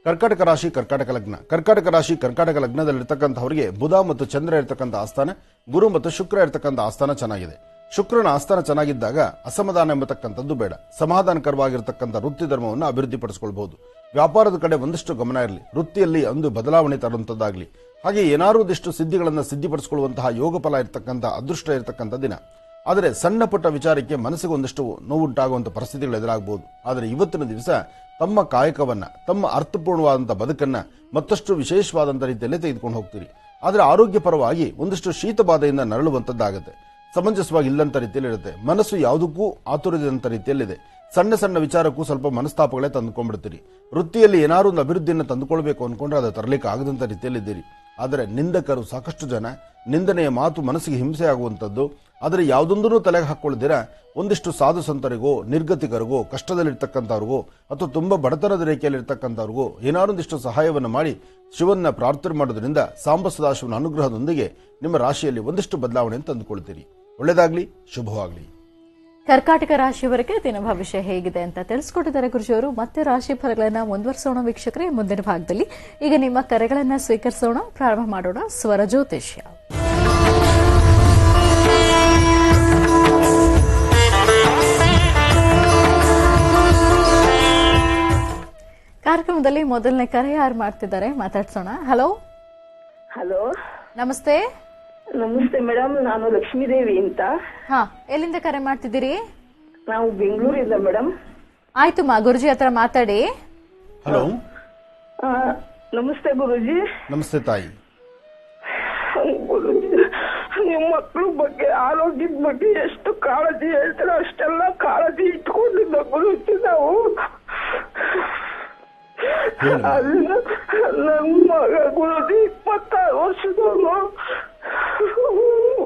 ಕರ್ಕಾಟಕ ರಾಶಿ ಕರ್ಕಾಟಕ ಲಗ್ನ. ಕರ್ಕಾಟಕ ರಾಶಿ ಕರ್ಕಾಟಕ ಲಗ್ನದಲ್ಲಿರ್ತಕ್ಕಂಥವರಿಗೆ ಬುಧ ಮತ್ತು ಚಂದ್ರ ಇರತಕ್ಕಂಥ ಆಸ್ಥಾನ, ಗುರು ಮತ್ತು ಶುಕ್ರ ಇರತಕ್ಕಂಥ ಆಸ್ಥಾನ ಚೆನ್ನಾಗಿದೆ. ಶುಕ್ರನ ಆಸ್ಥಾನ ಚೆನ್ನಾಗಿದ್ದಾಗ ಅಸಮಾಧಾನ ಎಂಬತಕ್ಕಂಥದ್ದು ಬೇಡ. ಸಮಾಧಾನಕರವಾಗಿರತಕ್ಕಂಥ ವೃತ್ತಿ ಧರ್ಮವನ್ನು ಅಭಿವೃದ್ಧಿಪಡಿಸಿಕೊಳ್ಳಬಹುದು. ವ್ಯಾಪಾರದ ಕಡೆ ಒಂದಿಷ್ಟು ಗಮನ ಇರಲಿ. ವೃತ್ತಿಯಲ್ಲಿ ಒಂದು ಬದಲಾವಣೆ ತರುವಂತದ್ದಾಗಲಿ. ಹಾಗೆ ಏನಾದರೂ ಒಂದಿಷ್ಟು ಸಿದ್ಧಿಗಳನ್ನು ಸಿದ್ಧಿಪಡಿಸಿಕೊಳ್ಳುವಂತಹ ಯೋಗ ಫಲ ಇರತಕ್ಕಂಥ ಅದೃಷ್ಟ ಇರತಕ್ಕಂಥ ದಿನ. ಆದರೆ ಸಣ್ಣ ಪುಟ್ಟ ವಿಚಾರಕ್ಕೆ ಮನಸ್ಸಿಗೆ ಒಂದಿಷ್ಟು ನೋವುಂಟಾಗುವಂಥ ಪರಿಸ್ಥಿತಿಗಳು ಎದುರಾಗಬಹುದು. ಆದರೆ ಇವತ್ತಿನ ದಿವಸ ತಮ್ಮ ಕಾಯಕವನ್ನ, ತಮ್ಮ ಅರ್ಥಪೂರ್ಣವಾದಂಥ ಬದುಕನ್ನ ಮತ್ತಷ್ಟು ವಿಶೇಷವಾದಂಥ ರೀತಿಯಲ್ಲಿ ತೆಗೆದುಕೊಂಡು ಹೋಗ್ತೀರಿ. ಆದರೆ ಆರೋಗ್ಯಪರವಾಗಿ ಒಂದಿಷ್ಟು ಶೀತ ಬಾಧೆಯಿಂದ ನರಳುವಂತದ್ದಾಗುತ್ತೆ. ಸಮಂಜಸವಾಗಿ ಇಲ್ಲಂತ ರೀತಿಯಲ್ಲಿ ಇರುತ್ತೆ. ಮನಸ್ಸು ಯಾವುದಕ್ಕೂ ಆತುರದಂತ ರೀತಿಯಲ್ಲಿದೆ. ಸಣ್ಣ ಸಣ್ಣ ವಿಚಾರಕ್ಕೂ ಸ್ವಲ್ಪ ಮನಸ್ತಾಪಗಳೇ ತಂದುಕೊಂಡ್ಬಿಡ್ತೀರಿ. ವೃತ್ತಿಯಲ್ಲಿ ಏನಾದ್ರು ಒಂದು ಅಭಿವೃದ್ಧಿಯನ್ನು ತಂದುಕೊಳ್ಬೇಕು ಅನ್ಕೊಂಡ್ರೆ ಅದು ತರಲಿಕ್ಕೆ ಆಗದಂತ ರೀತಿಯಲ್ಲಿದ್ದೀರಿ. ಆದರೆ ನಿಂದಕರು ಸಾಕಷ್ಟು ಜನ, ನಿಂದನೆಯ ಮಾತು ಮನಸ್ಸಿಗೆ ಹಿಂಸೆ ಆಗುವಂಥದ್ದು. ಆದರೆ ಯಾವುದೊಂದೂ ತಲೆಗೆ ಹಾಕೊಳ್ಳದಿರ ಒಂದಿಷ್ಟು ಸಾಧು ಸಂತರಿಗೋ, ನಿರ್ಗತಿಕರಿಗೋ, ಕಷ್ಟದಲ್ಲಿರ್ತಕ್ಕಂಥವ್ರಿಗೋ ಅಥವಾ ತುಂಬಾ ಬಡತನದ ರೇಖೆಯಲ್ಲಿರ್ತಕ್ಕಂಥವ್ರಿಗೋ ಏನಾರೊಂದಿಷ್ಟು ಸಹಾಯವನ್ನು ಮಾಡಿ ಶಿವನ್ನ ಪ್ರಾರ್ಥನೆ ಮಾಡೋದ್ರಿಂದ ಸಾಂಬ ಸದಾಶಿವನ ಅನುಗ್ರಹದೊಂದಿಗೆ ನಿಮ್ಮ ರಾಶಿಯಲ್ಲಿ ಒಂದಿಷ್ಟು ಬದಲಾವಣೆಯನ್ನು ತಂದುಕೊಳ್ತೀರಿ. ಒಳ್ಳೆಯದಾಗ್ಲಿ, ಶುಭವಾಗ್ಲಿ. ಕರ್ಕಾಟಕ ರಾಶಿಯವರಿಗೆ ದಿನ ಭವಿಷ್ಯ ಹೇಗಿದೆ ಅಂತ ತಿಳಿಸ್ಕೊಟ್ಟಿದ್ದಾರೆ ಗುರುಜಿಯವರು. ಮತ್ತೆ ರಾಶಿ ಫಲಗಳನ್ನ ಮುಂದುವರಿಸೋಣ ವೀಕ್ಷಕರೇ ಮುಂದಿನ ಭಾಗದಲ್ಲಿ. ಈಗ ನಿಮ್ಮ ಕರೆಗಳನ್ನ ಸ್ವೀಕರಿಸೋಣ. ಪ್ರಾರಂಭ ಮಾಡೋಣ ಸ್ವರ ಜ್ಯೋತಿಷ್ಯ. ಕಾರ್ಯಕ್ರಮದಲ್ಲಿ ಮೊದಲನೇ ಕರೆ ಯಾರು ಮಾಡ್ತಿದ್ದಾರೆ ಮಾತಾಡ್ಸೋಣ. ಹಲೋ. ಹಲೋ, ನಮಸ್ತೆ. ನಮಸ್ತೆ ಮೇಡಮ್, ನಾನು ಲಕ್ಷ್ಮೀದೇವಿ ಅಂತ. ಹಾ, ಎಲ್ಲಿಂದ ಕರೆ ಮಾಡ್ತಿದ್ದೀರಿ? ನಾವು ಬೆಂಗಳೂರಿಂದ ಮೇಡಮ್. ಆಯ್ತು ಮಾ, ಗುರುಜಿ ಹತ್ರ ಮಾತಾಡಿ. ಹಲೋ. ನಮಸ್ತೆ ಗುರುಜಿ. ನಮಸ್ತೆ ತಾಯಿ. ಗುರುಜಿ, ನಿಮ್ಮ ಮಕ್ಕಳ ಬಗ್ಗೆ, ಆರೋಗ್ಯದ ಬಗ್ಗೆ ಎಷ್ಟು ಕಾಳಜಿ ಹೇಳ್ತಾರೋ ಅಷ್ಟೆಲ್ಲ ಕಾಳಜಿ ಇಟ್ಕೊಂಡಿದ್ದ ಗುರುಜಿ ನಾವು. ಅದನ್ನ ನನ್ನ ಮಗ ಗುರುಜಿ 26 ವರ್ಷದವನು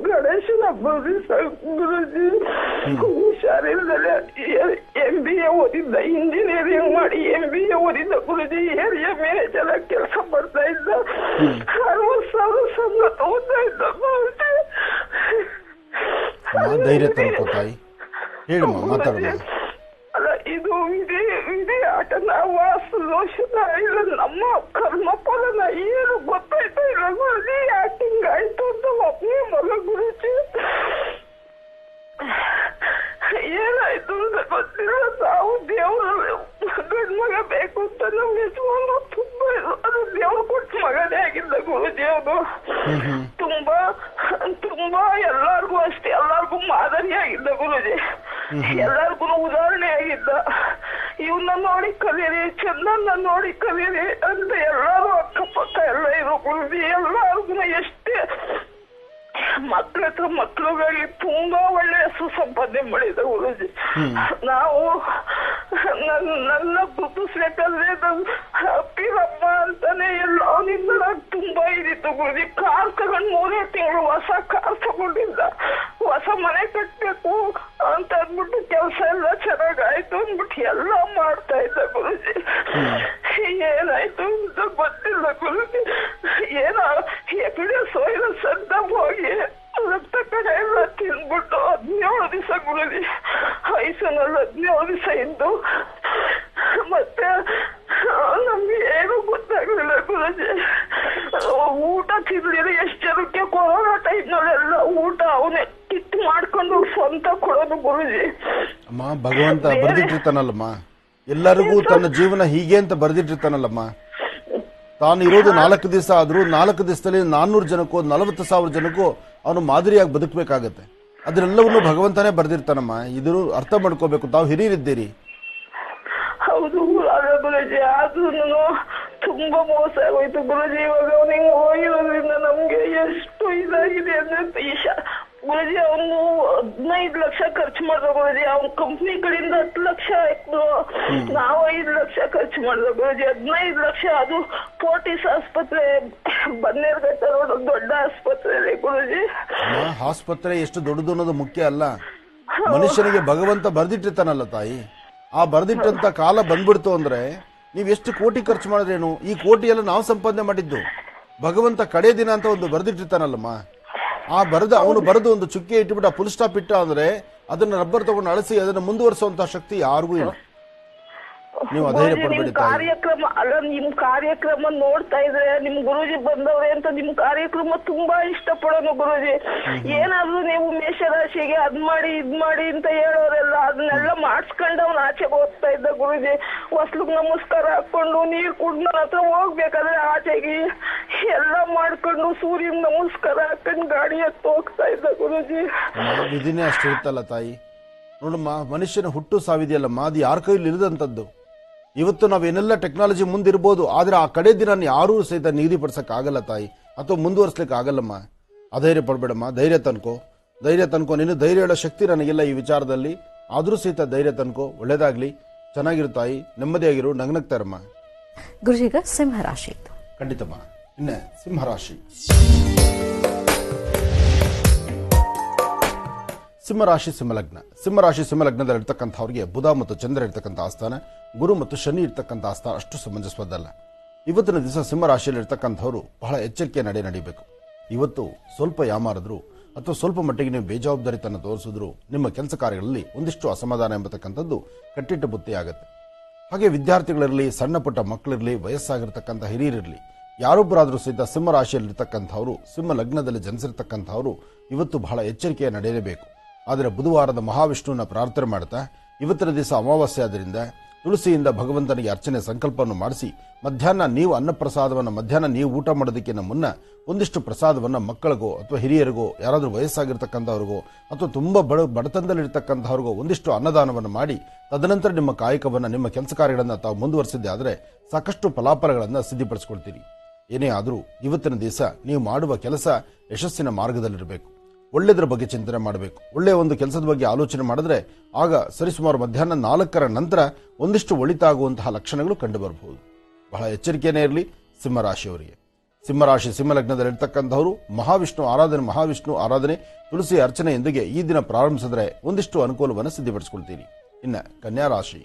ಗಣೇಶನ ಗುರುಜಿ ಗುರುಜಿ ಹುಷಾರಿಲ್ದಲೆ MBA ಓದಿದ್ದ, ಇಂಜಿನಿಯರಿಂಗ್ ಮಾಡಿ MBA ಓದಿದ್ದ ಗುರುಜಿ. ಏರಿಯಾ ಮ್ಯಾನೇಜರ್ ಕೆಲಸ ಮಾಡ್ತಾ ಇದ್ದ. 60,000 ಸಂಬಳ ತಗೋತಾ ಇದ್ದ ಗುರುಜಿ. ಧೈರ್ಯ ತಂದ್ಕೋ ತಾಯಿ, ಹೇಳಮ್ಮ, ಮಾತಾಡಮ್ಮ. ಅಲ್ಲ, ಇದು ಇದೇ ವಾಸ್ತು ದೋಷನ ಇಲ್ಲ ನಮ್ಮ ಕರ್ಮ ಫಲನ ಏನು ಗೊತ್ತಾಯ್ತಾ ಇಲ್ಲ ಗುರುಜಿ. ಯಾಕೆ ಹಿಂಗಾಯ್ತು ಅಂತ ಒಬ್ಬನೇ ಮಗ ಗುರುಜಿ. ಏನಾಯ್ತು ಅಂತ ಗೊತ್ತಿಲ್ಲ. ನಾವು ದೇವ್ರ ಗಂಡ್ ಮಗ ಬೇಕು ಅಂತ ನಮ್ಗೆ ಯಜಮಾನ ತುಂಬಾ ಅದು ದೇವ್ರು ಕೊಟ್ಟ ಮಗನೇ ಆಗಿದ್ದ ಗುರುಜಿ. ಅವನು ತುಂಬಾ ತುಂಬಾ ಎಲ್ಲಾರ್ಗು ಅಷ್ಟೇ, ಎಲ್ಲಾರ್ಗು ಮಾದರಿ ಆಗಿದ್ದ ಗುರುಜಿ. ಎಲ್ಲಾರ್ಗು ಉದಾಹರಣೆ ಆಗಿದ್ದ. ಇವನ್ನ ನೋಡಿ ಕಲೀರಿ, ಚಂದನ್ನ ನೋಡಿ ಕಲೀರಿ ಅಂತ ಎಲ್ಲಾರು ಅಕ್ಕಪಕ್ಕ ಎಲ್ಲ ಇರೋ ಗುರುಜಿ. ಎಲ್ಲಾರ್ಗು ಎಷ್ಟೇ ಮಕ್ಳ ಹತ್ರ ಮಕ್ಳುಗಳಿಗೆ ತುಂಬಾ ಒಳ್ಳೆಯ ಸುಸಂಪಾದನೆ ಮಾಡಿದ ಗುರುಜಿ. ನಾವು ನನ್ನ ಗುರುತಿಸ್ಬೇಕಾದ್ರೆ ಅಪ್ಪಿರಮ್ಮ ಅಂತಾನೆ ಎಲ್ಲವನಿಂದ ನಂಗೆ ತುಂಬಾ ಇದಿತ್ತು ಗುರುಜಿ. ಕಾರ್ ತಗೊಂಡ್ 3 ತಿಂಗಳು ಹೊಸ ಕಾರ್ ತಗೊಂಡಿದ್ದ. ಹೊಸ ಮನೆ ಕಟ್ಬೇಕು ಅಂತ ಅಂದ್ಬಿಟ್ಟು ಕೆಲಸ ಎಲ್ಲ ಚೆನ್ನಾಗಾಯ್ತು ಅಂದ್ಬಿಟ್ಟು ಎಲ್ಲ ಮಾಡ್ತಾ ಇದ್ದ ಗುರುಜಿ. ಏನಾಯ್ತು ಅಂತ ಗೊತ್ತಿಲ್ಲ ಗುರುಜಿ. ಏನೋ ಎಪಿಡಿಯಸ್ ವೈರಸ್ ಅಂತ ಹೋಗಿ ರಕ್ತ ಕಡೆ ಎಲ್ಲ ತಿಂದ್ಬಿಟ್ಟು 17 ದಿವಸ ಗುರುಜಿ. ಐಸನಲ್ಲಿ 17 ದಿವಸ ಇದ್ದು ಮತ್ತೆ ನಮ್ಗೆ ಏನು ಗೊತ್ತಾಗ್ಲಿಲ್ಲ ಗುರುಜಿ. ಊಟ ತಿನ್ಲಿಲ್ಲ. ಎಷ್ಟು ಜನಕ್ಕೆ ಕೊರೋನಾ ಟೈಮ್ನಲ್ಲೆಲ್ಲ ಊಟ ಅವನೇ ಕಿತ್ತು ಮಾಡ್ಕೊಂಡು ಸ್ವಂತ ಕೊಡೋದು ಗುರುಜಿ. ಅಮ್ಮ, ಭಗವಂತ ಬರೆದಿಟ್ಟಿರ್ತಾನಲ್ಲಮ್ಮ, ಎಲ್ಲರಿಗೂ ತನ್ನ ಜೀವನ ಹೀಗೆ ಅಂತ ಬರೆದಿಟ್ಟಿರ್ತಾನಲ್ಲಮ್ಮ. ತಾನು ಇರೋದು 4 ದಿವಸ ಆದ್ರೂ 4 ದಿವಸದಲ್ಲಿ 400 ಜನಕ್ಕೋ 40,000 ಜನಕ್ಕೂ ಅವನು ಮಾದರಿಯಾಗಿ ಬದುಕಬೇಕಾಗತ್ತೆ. ಅದನ್ನೆಲ್ಲವನ್ನು ಭಗವಂತನೇ ಬರೆದಿರ್ತಾನಮ್ಮ. ಇದನ್ನು ಅರ್ಥ ಮಾಡ್ಕೋಬೇಕು. ತಾವು ಹಿರಿಯರಿದ್ದೀರಿ. ಹೌದು ಗುರುಜಿ. ಆದ್ರೂ ತುಂಬಾ ಮೋಸ ಆಗೋಯ್ತು ಗುರುಜಿ. ಇವಾಗ ಅವನಿಗೆ ಹೋಗಿರೋದ್ರಿಂದ ನಮ್ಗೆ ಎಷ್ಟು ಇದಾಗಿದೆ ಅಂದ್ರೆ ಗುರುಜಿ. ಅವನು 15 ಲಕ್ಷ ಖರ್ಚು ಮಾಡ್ದ ಗುರುಜಿ. ಅವ್ನ ಕಂಪ್ನಿ ಕಡೆಯಿಂದ 10 ಲಕ್ಷ ಆಯ್ತು. ನಾವು 5 ಲಕ್ಷ ಖರ್ಚು ಮಾಡ್ದ ಗುರುಜಿ. 15 ಲಕ್ಷ. ಅದು ಫೋರ್ಟಿಸ್ ಆಸ್ಪತ್ರೆ ಬನ್ನೇರ್ಘಟ್ಟ ರೋಡ್ ದೊಡ್ಡ ಆಸ್ಪತ್ರೆ ಗುರುಜಿ. ಆಸ್ಪತ್ರೆ ಎಷ್ಟು ದೊಡ್ಡದು ಅನ್ನೋದು ಮುಖ್ಯ ಅಲ್ಲ. ಮನುಷ್ಯನಿಗೆ ಭಗವಂತ ಬರೆದಿಟ್ಟಿರ್ತಾನಲ್ಲ ತಾಯಿ. ಆ ಬರೆದಿಟ್ಟಂತ ಕಾಲ ಬಂದ್ಬಿಡ್ತು ಅಂದ್ರೆ ನೀವ್ ಎಷ್ಟು ಕೋಟಿ ಖರ್ಚು ಮಾಡಿದ್ರೇನು? ಈ ಕೋಟಿ ಎಲ್ಲ ನಾವು ಸಂಪಾದನೆ ಮಾಡಿದ್ದು. ಭಗವಂತ ಕಡೆ ದಿನ ಅಂತ ಒಂದು ಬರೆದಿಟ್ಟಿರ್ತಾನಲ್ಲಮ್ಮ. ಆ ಅವನು ಬರೆದು ಒಂದು ಚುಕ್ಕೆ ಇಟ್ಬಿಟ್ಟು ಆ ಫುಲ್ ಸ್ಟಾಪ್ ಇಟ್ಟ ಅಂದ್ರೆ ಅದನ್ನ ರಬ್ಬರ್ ತಗೊಂಡು ಅಳಿಸಿ ಅದನ್ನ ಮುಂದುವರಿಸುವಂತ ಶಕ್ತಿ ಯಾರಿಗೂ ಇಲ್ಲ. ನೀವು ಅಧೈರ್ಯ ಪಡಬೇಡಿ. ಕಾರ್ಯಕ್ರಮ ಅಲ್ಲ, ನಿಮ್ ಕಾರ್ಯಕ್ರಮ ನೋಡ್ತಾ ಇದ್ರೆ ನಿಮ್ ಗುರುಜಿ ಬಂದವ್ರೆ ಅಂತ ನಿಮ್ ಕಾರ್ಯಕ್ರಮ ತುಂಬಾ ಇಷ್ಟ ಪಡೋನು ಗುರುಜಿ. ಏನಾದ್ರು ನೀವು ಮೇಷರಾಶಿಗೆ ಅದ್ ಮಾಡಿ ಇದ್ ಮಾಡಿ ಅಂತ ಹೇಳೋರೆಲ್ಲ ಅದನ್ನೆಲ್ಲ ಮಾಡ್ಸ್ಕೊಂಡು ಅವ್ನ ಆಚೆಗೆ ಹೋಗ್ತಾ ಇದ್ದ ಗುರುಜಿ. ಹೊಸ್ಲಿಗ್ ನಮಸ್ಕಾರ ಹಾಕೊಂಡು ನೀರ್ ಕುಡ್ದು ನನ್ನ ಹತ್ರ ಹೋಗ್ಬೇಕಾದ್ರೆ ಆಚೆಗೆ ಎಲ್ಲ ಮಾಡ್ಕೊಂಡು ಸೂರ್ಯನ್ ನಮಸ್ಕಾರ ಹಾಕೊಂಡು ಗಾಡಿ ಹತ್ತು ಹೋಗ್ತಾ ಇದ್ದ ಗುರುಜಿ. ವಿಧಿನೇ ಅಷ್ಟಿರುತ್ತಲ್ಲ ತಾಯಿ. ನೋಡಮ್ಮ, ಮನುಷ್ಯನ ಹುಟ್ಟು ಸಾವಿದೆಯಲ್ಲಮ್ಮ, ಅದು ಯಾರ ಕೈಲಿ ಇರದಂತದ್ದು. ಇವತ್ತು ನಾವೇನೆಲ್ಲ ಟೆಕ್ನಾಲಜಿ ಮುಂದಿರ್ಬೋದು, ಆದ್ರೆ ಆ ಕಡೆ ದಿನ ಯಾರೂ ಸಹಿತ ನಿಗದಿಪಡಿಸಕ್ ಆಗಲ್ಲ ತಾಯಿ, ಅಥವಾ ಮುಂದುವರ್ಸ್ಲಿಕ್ಕೆ ಆಗಲ್ಲಮ್ಮ. ಅಧೈರ್ಯ ಪಡ್ಬೇಡಮ್ಮ, ಧೈರ್ಯ ತನ್ಕೋ. ನೀನು ಧೈರ್ಯ ಹೇಳೋ ಶಕ್ತಿ ನನಗಿಲ್ಲ ಈ ವಿಚಾರದಲ್ಲಿ. ಆದ್ರೂ ಸಹಿತ ಧೈರ್ಯ ತನ್ಕೋ. ಒಳ್ಳೇದಾಗ್ಲಿ, ಚೆನ್ನಾಗಿರು ತಾಯಿ, ನೆಮ್ಮದಿಯಾಗಿರು, ನಗ್ನಗ್ತಾ ಇರಮ್ಮ. ಗುರುಜೀಗ ಸಿಂಹರಾಶಿ. ಖಂಡಿತಮ್ಮ. ಇನ್ನ ಸಿಂಹರಾಶಿ. ಸಿಂಹರಾಶಿ ಸಿಂಹಲಗ್ನದಲ್ಲಿ ಇರ್ತಕ್ಕಂಥವ್ರಿಗೆ ಬುಧ ಮತ್ತು ಚಂದ್ರ ಇರ್ತಕ್ಕಂಥ ಆಸ್ಥಾನ, ಗುರು ಮತ್ತು ಶನಿ ಇರ್ತಕ್ಕಂಥ ಆಸ್ಥಾನ ಅಷ್ಟು ಸಮಂಜಸವಾದಲ್ಲ. ಇವತ್ತಿನ ದಿವಸ ಸಿಂಹರಾಶಿಯಲ್ಲಿ ಇರ್ತಕ್ಕಂಥವ್ರು ಬಹಳ ಎಚ್ಚರಿಕೆ ನಡಿಬೇಕು. ಇವತ್ತು ಸ್ವಲ್ಪ ಯಾಮಾರಿದ್ರು ಅಥವಾ ಸ್ವಲ್ಪ ಮಟ್ಟಿಗೆ ನೀವು ಬೇಜವಾಬ್ದಾರಿತನ ತೋರಿಸಿದ್ರು ನಿಮ್ಮ ಕೆಲಸ ಕಾರ್ಯಗಳಲ್ಲಿ ಒಂದಿಷ್ಟು ಅಸಮಾಧಾನ ಎಂಬತಕ್ಕಂಥದ್ದು ಕಟ್ಟಿಟ್ಟ ಬುತ್ತಿ ಆಗುತ್ತೆ. ಹಾಗೆ ವಿದ್ಯಾರ್ಥಿಗಳಿರಲಿ, ಸಣ್ಣ ಪುಟ್ಟ ಮಕ್ಕಳಿರಲಿ, ವಯಸ್ಸಾಗಿರ್ತಕ್ಕಂಥ ಹಿರಿಯರಿರಲಿ, ಯಾರೊಬ್ಬರಾದ್ರೂ ಸಹಿತ ಸಿಂಹರಾಶಿಯಲ್ಲಿರ್ತಕ್ಕಂಥವ್ರು, ಸಿಂಹ ಲಗ್ನದಲ್ಲಿ ಜನಿಸಿರ್ತಕ್ಕಂಥವ್ರು ಇವತ್ತು ಬಹಳ ಎಚ್ಚರಿಕೆಯ ನಡೆಯಲೇಬೇಕು. ಆದರೆ ಬುಧವಾರದ ಮಹಾವಿಷ್ಣುವಿನ ಪ್ರಾರ್ಥನೆ ಮಾಡ್ತಾ ಇವತ್ತಿನ ದಿವಸ ಅಮಾವಾಸ್ಯೆ ಆದ್ದರಿಂದ ತುಳಸಿಯಿಂದ ಭಗವಂತನಿಗೆ ಅರ್ಚನೆ ಸಂಕಲ್ಪವನ್ನು ಮಾಡಿಸಿ ಮಧ್ಯಾಹ್ನ ನೀವು ಅನ್ನಪ್ರಸಾದವನ್ನು ಮಧ್ಯಾಹ್ನ ನೀವು ಊಟ ಮಾಡೋದಕ್ಕಿಂತ ಮುನ್ನ ಒಂದಿಷ್ಟು ಪ್ರಸಾದವನ್ನು ಮಕ್ಕಳಿಗೋ ಅಥವಾ ಹಿರಿಯರಿಗೋ, ಯಾರಾದರೂ ವಯಸ್ಸಾಗಿರ್ತಕ್ಕಂಥವ್ರಿಗೋ ಅಥವಾ ತುಂಬಾ ಬಡತನದಲ್ಲಿರ್ತಕ್ಕಂಥವ್ರಿಗೋ ಒಂದಿಷ್ಟು ಅನ್ನದಾನವನ್ನು ಮಾಡಿ ತದನಂತರ ನಿಮ್ಮ ಕಾಯಕವನ್ನು, ನಿಮ್ಮ ಕೆಲಸ ಕಾರ್ಯಗಳನ್ನು ತಾವು ಮುಂದುವರಿಸಿದ್ದೆ ಆದರೆ ಸಾಕಷ್ಟು ಫಲಾಫಲಗಳನ್ನು ಸಿದ್ಧಿಪಡಿಸಿಕೊಳ್ತೀರಿ. ಏನೇ ಆದರೂ ಇವತ್ತಿನ ದಿವಸ ನೀವು ಮಾಡುವ ಕೆಲಸ ಯಶಸ್ಸಿನ ಮಾರ್ಗದಲ್ಲಿರಬೇಕು. ಒಳ್ಳೆಯದ್ರ ಬಗ್ಗೆ ಚಿಂತನೆ ಮಾಡಬೇಕು. ಒಳ್ಳೆಯ ಒಂದು ಕೆಲಸದ ಬಗ್ಗೆ ಆಲೋಚನೆ ಮಾಡಿದ್ರೆ ಆಗ ಸರಿಸುಮಾರು ಮಧ್ಯಾಹ್ನ 4ರ ನಂತರ ಒಂದಿಷ್ಟು ಒಳಿತಾಗುವಂತಹ ಲಕ್ಷಣಗಳು ಕಂಡುಬರಬಹುದು. ಬಹಳ ಎಚ್ಚರಿಕೆಯೇ ಇರಲಿ ಸಿಂಹರಾಶಿಯವರಿಗೆ. ಸಿಂಹರಾಶಿ ಸಿಂಹಲಗ್ನದಲ್ಲಿರ್ತಕ್ಕಂಥವರು ಮಹಾವಿಷ್ಣು ಆರಾಧನೆ ತುಳಸಿ ಅರ್ಚನೆಯೊಂದಿಗೆ ಈ ದಿನ ಪ್ರಾರಂಭಿಸಿದ್ರೆ ಒಂದಿಷ್ಟು ಅನುಕೂಲವನ್ನು ಸಿದ್ಧಪಡಿಸಿಕೊಳ್ತೀರಿ. ಇನ್ನ ಕನ್ಯಾರಾಶಿ.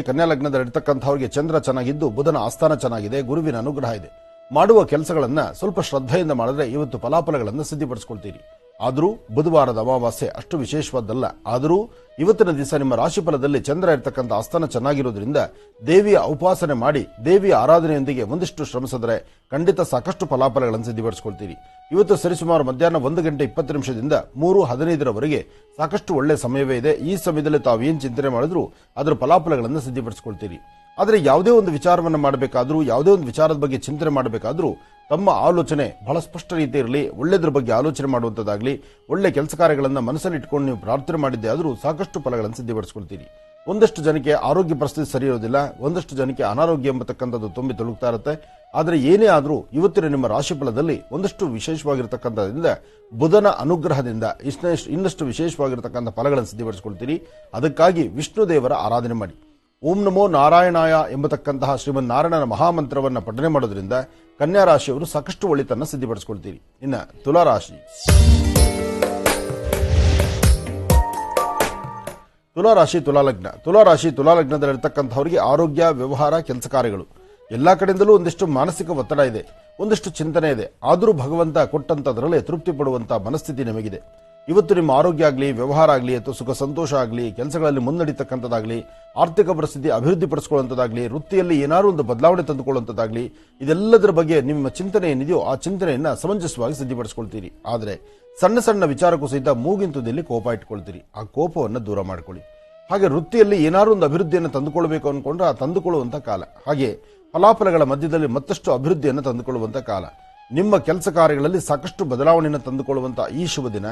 ಕನ್ಯಾಲಗ್ನದಲ್ಲಿರ್ತಕ್ಕಂಥವ್ರಿಗೆ ಚಂದ್ರ ಚೆನ್ನಾಗಿದ್ದು ಬುಧನ ಆಸ್ಥಾನ ಚೆನ್ನಾಗಿದೆ, ಗುರುವಿನ ಅನುಗ್ರಹ ಇದೆ. ಮಾಡುವ ಕೆಲಸಗಳನ್ನ ಸ್ವಲ್ಪ ಶ್ರದ್ಧೆಯಿಂದ ಮಾಡಿದ್ರೆ ಇವತ್ತು ಫಲಾಫಲಗಳನ್ನು ಸಿದ್ಧಪಡಿಸಿಕೊಳ್ತೀರಿ. ಆದರೂ ಬುಧವಾರದ ಅಮಾವಾಸ್ಯೆ ಅಷ್ಟು ವಿಶೇಷವಾದ್ದಲ್ಲ. ಆದರೂ ಇವತ್ತಿನ ದಿವಸ ನಿಮ್ಮ ರಾಶಿಫಲದಲ್ಲಿ ಚಂದ್ರ ಇರತಕ್ಕಂಥ ಆಸ್ಥಾನ ಚೆನ್ನಾಗಿರೋದ್ರಿಂದ ದೇವಿಯ ಉಪಾಸನೆ ಮಾಡಿ ದೇವಿಯ ಆರಾಧನೆಯೊಂದಿಗೆ ಒಂದಿಷ್ಟು ಶ್ರಮಿಸಿದ್ರೆ ಖಂಡಿತ ಸಾಕಷ್ಟು ಫಲಾಫಲಗಳನ್ನು ಸಿದ್ಧಪಡಿಸಿಕೊಳ್ತೀರಿ. ಇವತ್ತು ಸರಿಸುಮಾರು ಮಧ್ಯಾಹ್ನ 1:20 3:15 ಸಾಕಷ್ಟು ಒಳ್ಳೆ ಸಮಯವೇ ಇದೆ. ಈ ಸಮಯದಲ್ಲಿ ತಾವು ಏನು ಚಿಂತನೆ ಮಾಡಿದ್ರು ಅದರ ಫಲಾಫಲಗಳನ್ನು ಸಿದ್ಧಪಡಿಸಿಕೊಳ್ತೀರಿ. ಆದರೆ ಯಾವುದೇ ಒಂದು ವಿಚಾರವನ್ನು ಮಾಡಬೇಕಾದ್ರೂ, ಯಾವುದೇ ಒಂದು ವಿಚಾರದ ಬಗ್ಗೆ ಚಿಂತನೆ ಮಾಡಬೇಕಾದ್ರೂ ತಮ್ಮ ಆಲೋಚನೆ ಬಹಳ ಸ್ಪಷ್ಟ ರೀತಿ ಇರಲಿ. ಒಳ್ಳೆದ್ರ ಬಗ್ಗೆ ಆಲೋಚನೆ ಮಾಡುವಂಥದ್ದಾಗಲಿ, ಒಳ್ಳೆ ಕೆಲಸ ಕಾರ್ಯಗಳನ್ನು ಮನಸ್ಸಲ್ಲಿ ಇಟ್ಕೊಂಡು ನೀವು ಪ್ರಾರ್ಥನೆ ಮಾಡಿದ್ದೆ ಆದರೂ ಸಾಕಷ್ಟು ಫಲಗಳನ್ನು ಸಿದ್ಧಪಡಿಸಿಕೊಳ್ತೀರಿ. ಒಂದಷ್ಟು ಜನಕ್ಕೆ ಆರೋಗ್ಯ ಪರಿಸ್ಥಿತಿ ಸರಿ ಇರೋದಿಲ್ಲ, ಒಂದಷ್ಟು ಜನಕ್ಕೆ ಅನಾರೋಗ್ಯ ಎಂಬತಕ್ಕಂಥದ್ದು ತುಂಬಿ ತೊಳಗ್ತಾ ಇರುತ್ತೆ. ಆದರೆ ಏನೇ ಆದರೂ ಇವತ್ತಿನ ನಿಮ್ಮ ರಾಶಿಫಲದಲ್ಲಿ ಒಂದಷ್ಟು ವಿಶೇಷವಾಗಿರ್ತಕ್ಕಂಥದ್ರಿಂದ ಬುಧನ ಅನುಗ್ರಹದಿಂದ ಇನ್ನಷ್ಟು ವಿಶೇಷವಾಗಿರ್ತಕ್ಕಂಥ ಫಲಗಳನ್ನು ಸಿದ್ಧಪಡಿಸಿಕೊಳ್ತೀರಿ. ಅದಕ್ಕಾಗಿ ವಿಷ್ಣು ದೇವರ ಆರಾಧನೆ ಮಾಡಿ. ಓಂ ನಮೋ ನಾರಾಯಣಾಯ ಎಂಬತಕ್ಕಂತಹ ಶ್ರೀಮನ್ ನಾರಾಯಣನ ಮಹಾಮಂತ್ರವನ್ನು ಪಠನೆ ಮಾಡೋದ್ರಿಂದ ಕನ್ಯಾ ರಾಶಿಯವರು ಸಾಕಷ್ಟು ಒಳಿತನ್ನು ಸಿದ್ಧಪಡಿಸಿಕೊಳ್ತೀರಿ. ಇನ್ನು ತುಲಾರಾಶಿ ತುಲಾಲಗ್ನದಲ್ಲಿರ್ತಕ್ಕಂಥವರಿಗೆ ಆರೋಗ್ಯ, ವ್ಯವಹಾರ, ಕೆಲಸ ಕಾರ್ಯಗಳು ಎಲ್ಲಾ ಕಡೆಯಿಂದಲೂ ಒಂದಿಷ್ಟು ಮಾನಸಿಕ ಒತ್ತಡ ಇದೆ, ಒಂದಿಷ್ಟು ಚಿಂತನೆ ಇದೆ. ಆದರೂ ಭಗವಂತ ಕೊಟ್ಟಂತದರಲ್ಲೇ ತೃಪ್ತಿ ಪಡುವಂತಹ ಮನಸ್ಥಿತಿ ನಿಮಗಿದೆ. ಇವತ್ತು ನಿಮ್ಮ ಆರೋಗ್ಯ ಆಗಲಿ, ವ್ಯವಹಾರ ಆಗಲಿ, ಅಥವಾ ಸುಖ ಸಂತೋಷ ಆಗಲಿ, ಕೆಲಸಗಳಲ್ಲಿ ಮುನ್ನಡೀತಕ್ಕಂಥದ್ದಾಗಲಿ, ಆರ್ಥಿಕ ಪರಿಸ್ಥಿತಿ ಅಭಿವೃದ್ಧಿ ಪಡಿಸಿಕೊಳ್ಳುವಂಥದ್ದಾಗಲಿ, ವೃತ್ತಿಯಲ್ಲಿ ಏನಾದರೂ ಒಂದು ಬದಲಾವಣೆ ತಂದುಕೊಳ್ಳುವಂಥದ್ದಾಗಲಿ, ಇದೆಲ್ಲದರ ಬಗ್ಗೆ ನಿಮ್ಮ ಚಿಂತನೆ ಏನಿದೆಯೋ ಆ ಚಿಂತನೆಯನ್ನ ಸಮಂಜಸವಾಗಿ ಸಿದ್ಧಪಡಿಸಿಕೊಳ್ತೀರಿ. ಆದರೆ ಸಣ್ಣ ಸಣ್ಣ ವಿಚಾರಕ್ಕೂ ಸಹಿತ ಮೂಗಿಂತುದಲ್ಲಿ ಕೋಪ ಇಟ್ಕೊಳ್ತೀರಿ. ಆ ಕೋಪವನ್ನು ದೂರ ಮಾಡಿಕೊಳ್ಳಿ. ಹಾಗೆ ವೃತ್ತಿಯಲ್ಲಿ ಏನಾದರೂ ಒಂದು ಅಭಿವೃದ್ಧಿಯನ್ನು ತಂದುಕೊಳ್ಬೇಕು ಅನ್ಕೊಂಡ್ರೆ ಆ ತಂದುಕೊಳ್ಳುವಂಥ ಕಾಲ. ಹಾಗೆ ಫಲಾಫಲಗಳ ಮಧ್ಯದಲ್ಲಿ ಮತ್ತಷ್ಟು ಅಭಿವೃದ್ಧಿಯನ್ನು ತಂದುಕೊಳ್ಳುವಂಥ ಕಾಲ. ನಿಮ್ಮ ಕೆಲಸ ಕಾರ್ಯಗಳಲ್ಲಿ ಸಾಕಷ್ಟು ಬದಲಾವಣೆಯನ್ನು ತಂದುಕೊಳ್ಳುವಂಥ ಈ ಶುಭ ದಿನ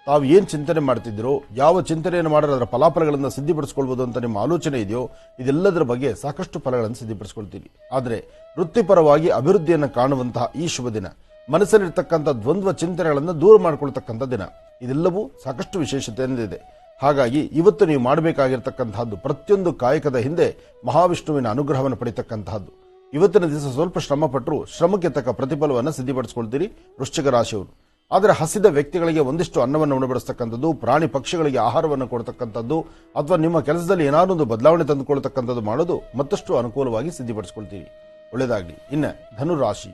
ತಾವು ಏನು ಚಿಂತನೆ ಮಾಡ್ತಿದ್ದೀರೋ, ಯಾವ ಚಿಂತನೆಯನ್ನು ಮಾಡಿದ್ರೆ ಅದರ ಫಲಾಫಲಗಳನ್ನು ಸಿದ್ಧಪಡಿಸಿಕೊಳ್ಬಹುದು ಅಂತ ನಿಮ್ಮ ಆಲೋಚನೆ ಇದೆಯೋ, ಇದೆಲ್ಲದರ ಬಗ್ಗೆ ಸಾಕಷ್ಟು ಫಲಗಳನ್ನು ಸಿದ್ಧಪಡಿಸಿಕೊಳ್ತೀರಿ. ಆದರೆ ವೃತ್ತಿಪರವಾಗಿ ಅಭಿವೃದ್ಧಿಯನ್ನು ಕಾಣುವಂತಹ ಈ ಶುಭ ದಿನ ಮನಸ್ಸಲ್ಲಿರ್ತಕ್ಕಂಥ ದ್ವಂದ್ವ ಚಿಂತನೆಗಳನ್ನು ದೂರ ಮಾಡಿಕೊಳ್ತಕ್ಕಂಥ ದಿನ. ಇದೆಲ್ಲವೂ ಸಾಕಷ್ಟು ವಿಶೇಷತೆಯಿಂದಿದೆ. ಹಾಗಾಗಿ ಇವತ್ತು ನೀವು ಮಾಡಬೇಕಾಗಿರ್ತಕ್ಕಂತಹದ್ದು ಪ್ರತಿಯೊಂದು ಕಾಯಕದ ಹಿಂದೆ ಮಹಾವಿಷ್ಣುವಿನ ಅನುಗ್ರಹವನ್ನು ಪಡೆಯತಕ್ಕಂತಹದ್ದು. ಇವತ್ತಿನ ದಿವಸ ಸ್ವಲ್ಪ ಶ್ರಮ ಪಟ್ಟರು ಶ್ರಮಕ್ಕೆ ತಕ್ಕ ಪ್ರತಿಫಲವನ್ನು ಸಿದ್ಧಪಡಿಸಿಕೊಳ್ತೀರಿ ವೃಶ್ಚಿಕ ರಾಶಿಯವರು. ಆದರೆ ಹಸಿದ ವ್ಯಕ್ತಿಗಳಿಗೆ ಒಂದಿಷ್ಟು ಅನ್ನವನ್ನು ಉಣಬಡಿಸ್ತಕ್ಕಂಥದ್ದು, ಪ್ರಾಣಿ ಪಕ್ಷಿಗಳಿಗೆ ಆಹಾರವನ್ನು ಕೊಡ್ತಕ್ಕಂಥದ್ದು, ಅಥವಾ ನಿಮ್ಮ ಕೆಲಸದಲ್ಲಿ ಏನಾದರೂ ಒಂದು ಬದಲಾವಣೆ ತಂದುಕೊಳ್ತಕ್ಕಂಥದ್ದು ಮಾಡೋದು ಮತ್ತಷ್ಟು ಅನುಕೂಲವಾಗಿ ಸಿದ್ಧಪಡಿಸಿಕೊಳ್ತೀರಿ. ಒಳ್ಳೆಯದಾಗಲಿ. ಇನ್ನು ಧನುರಾಶಿ,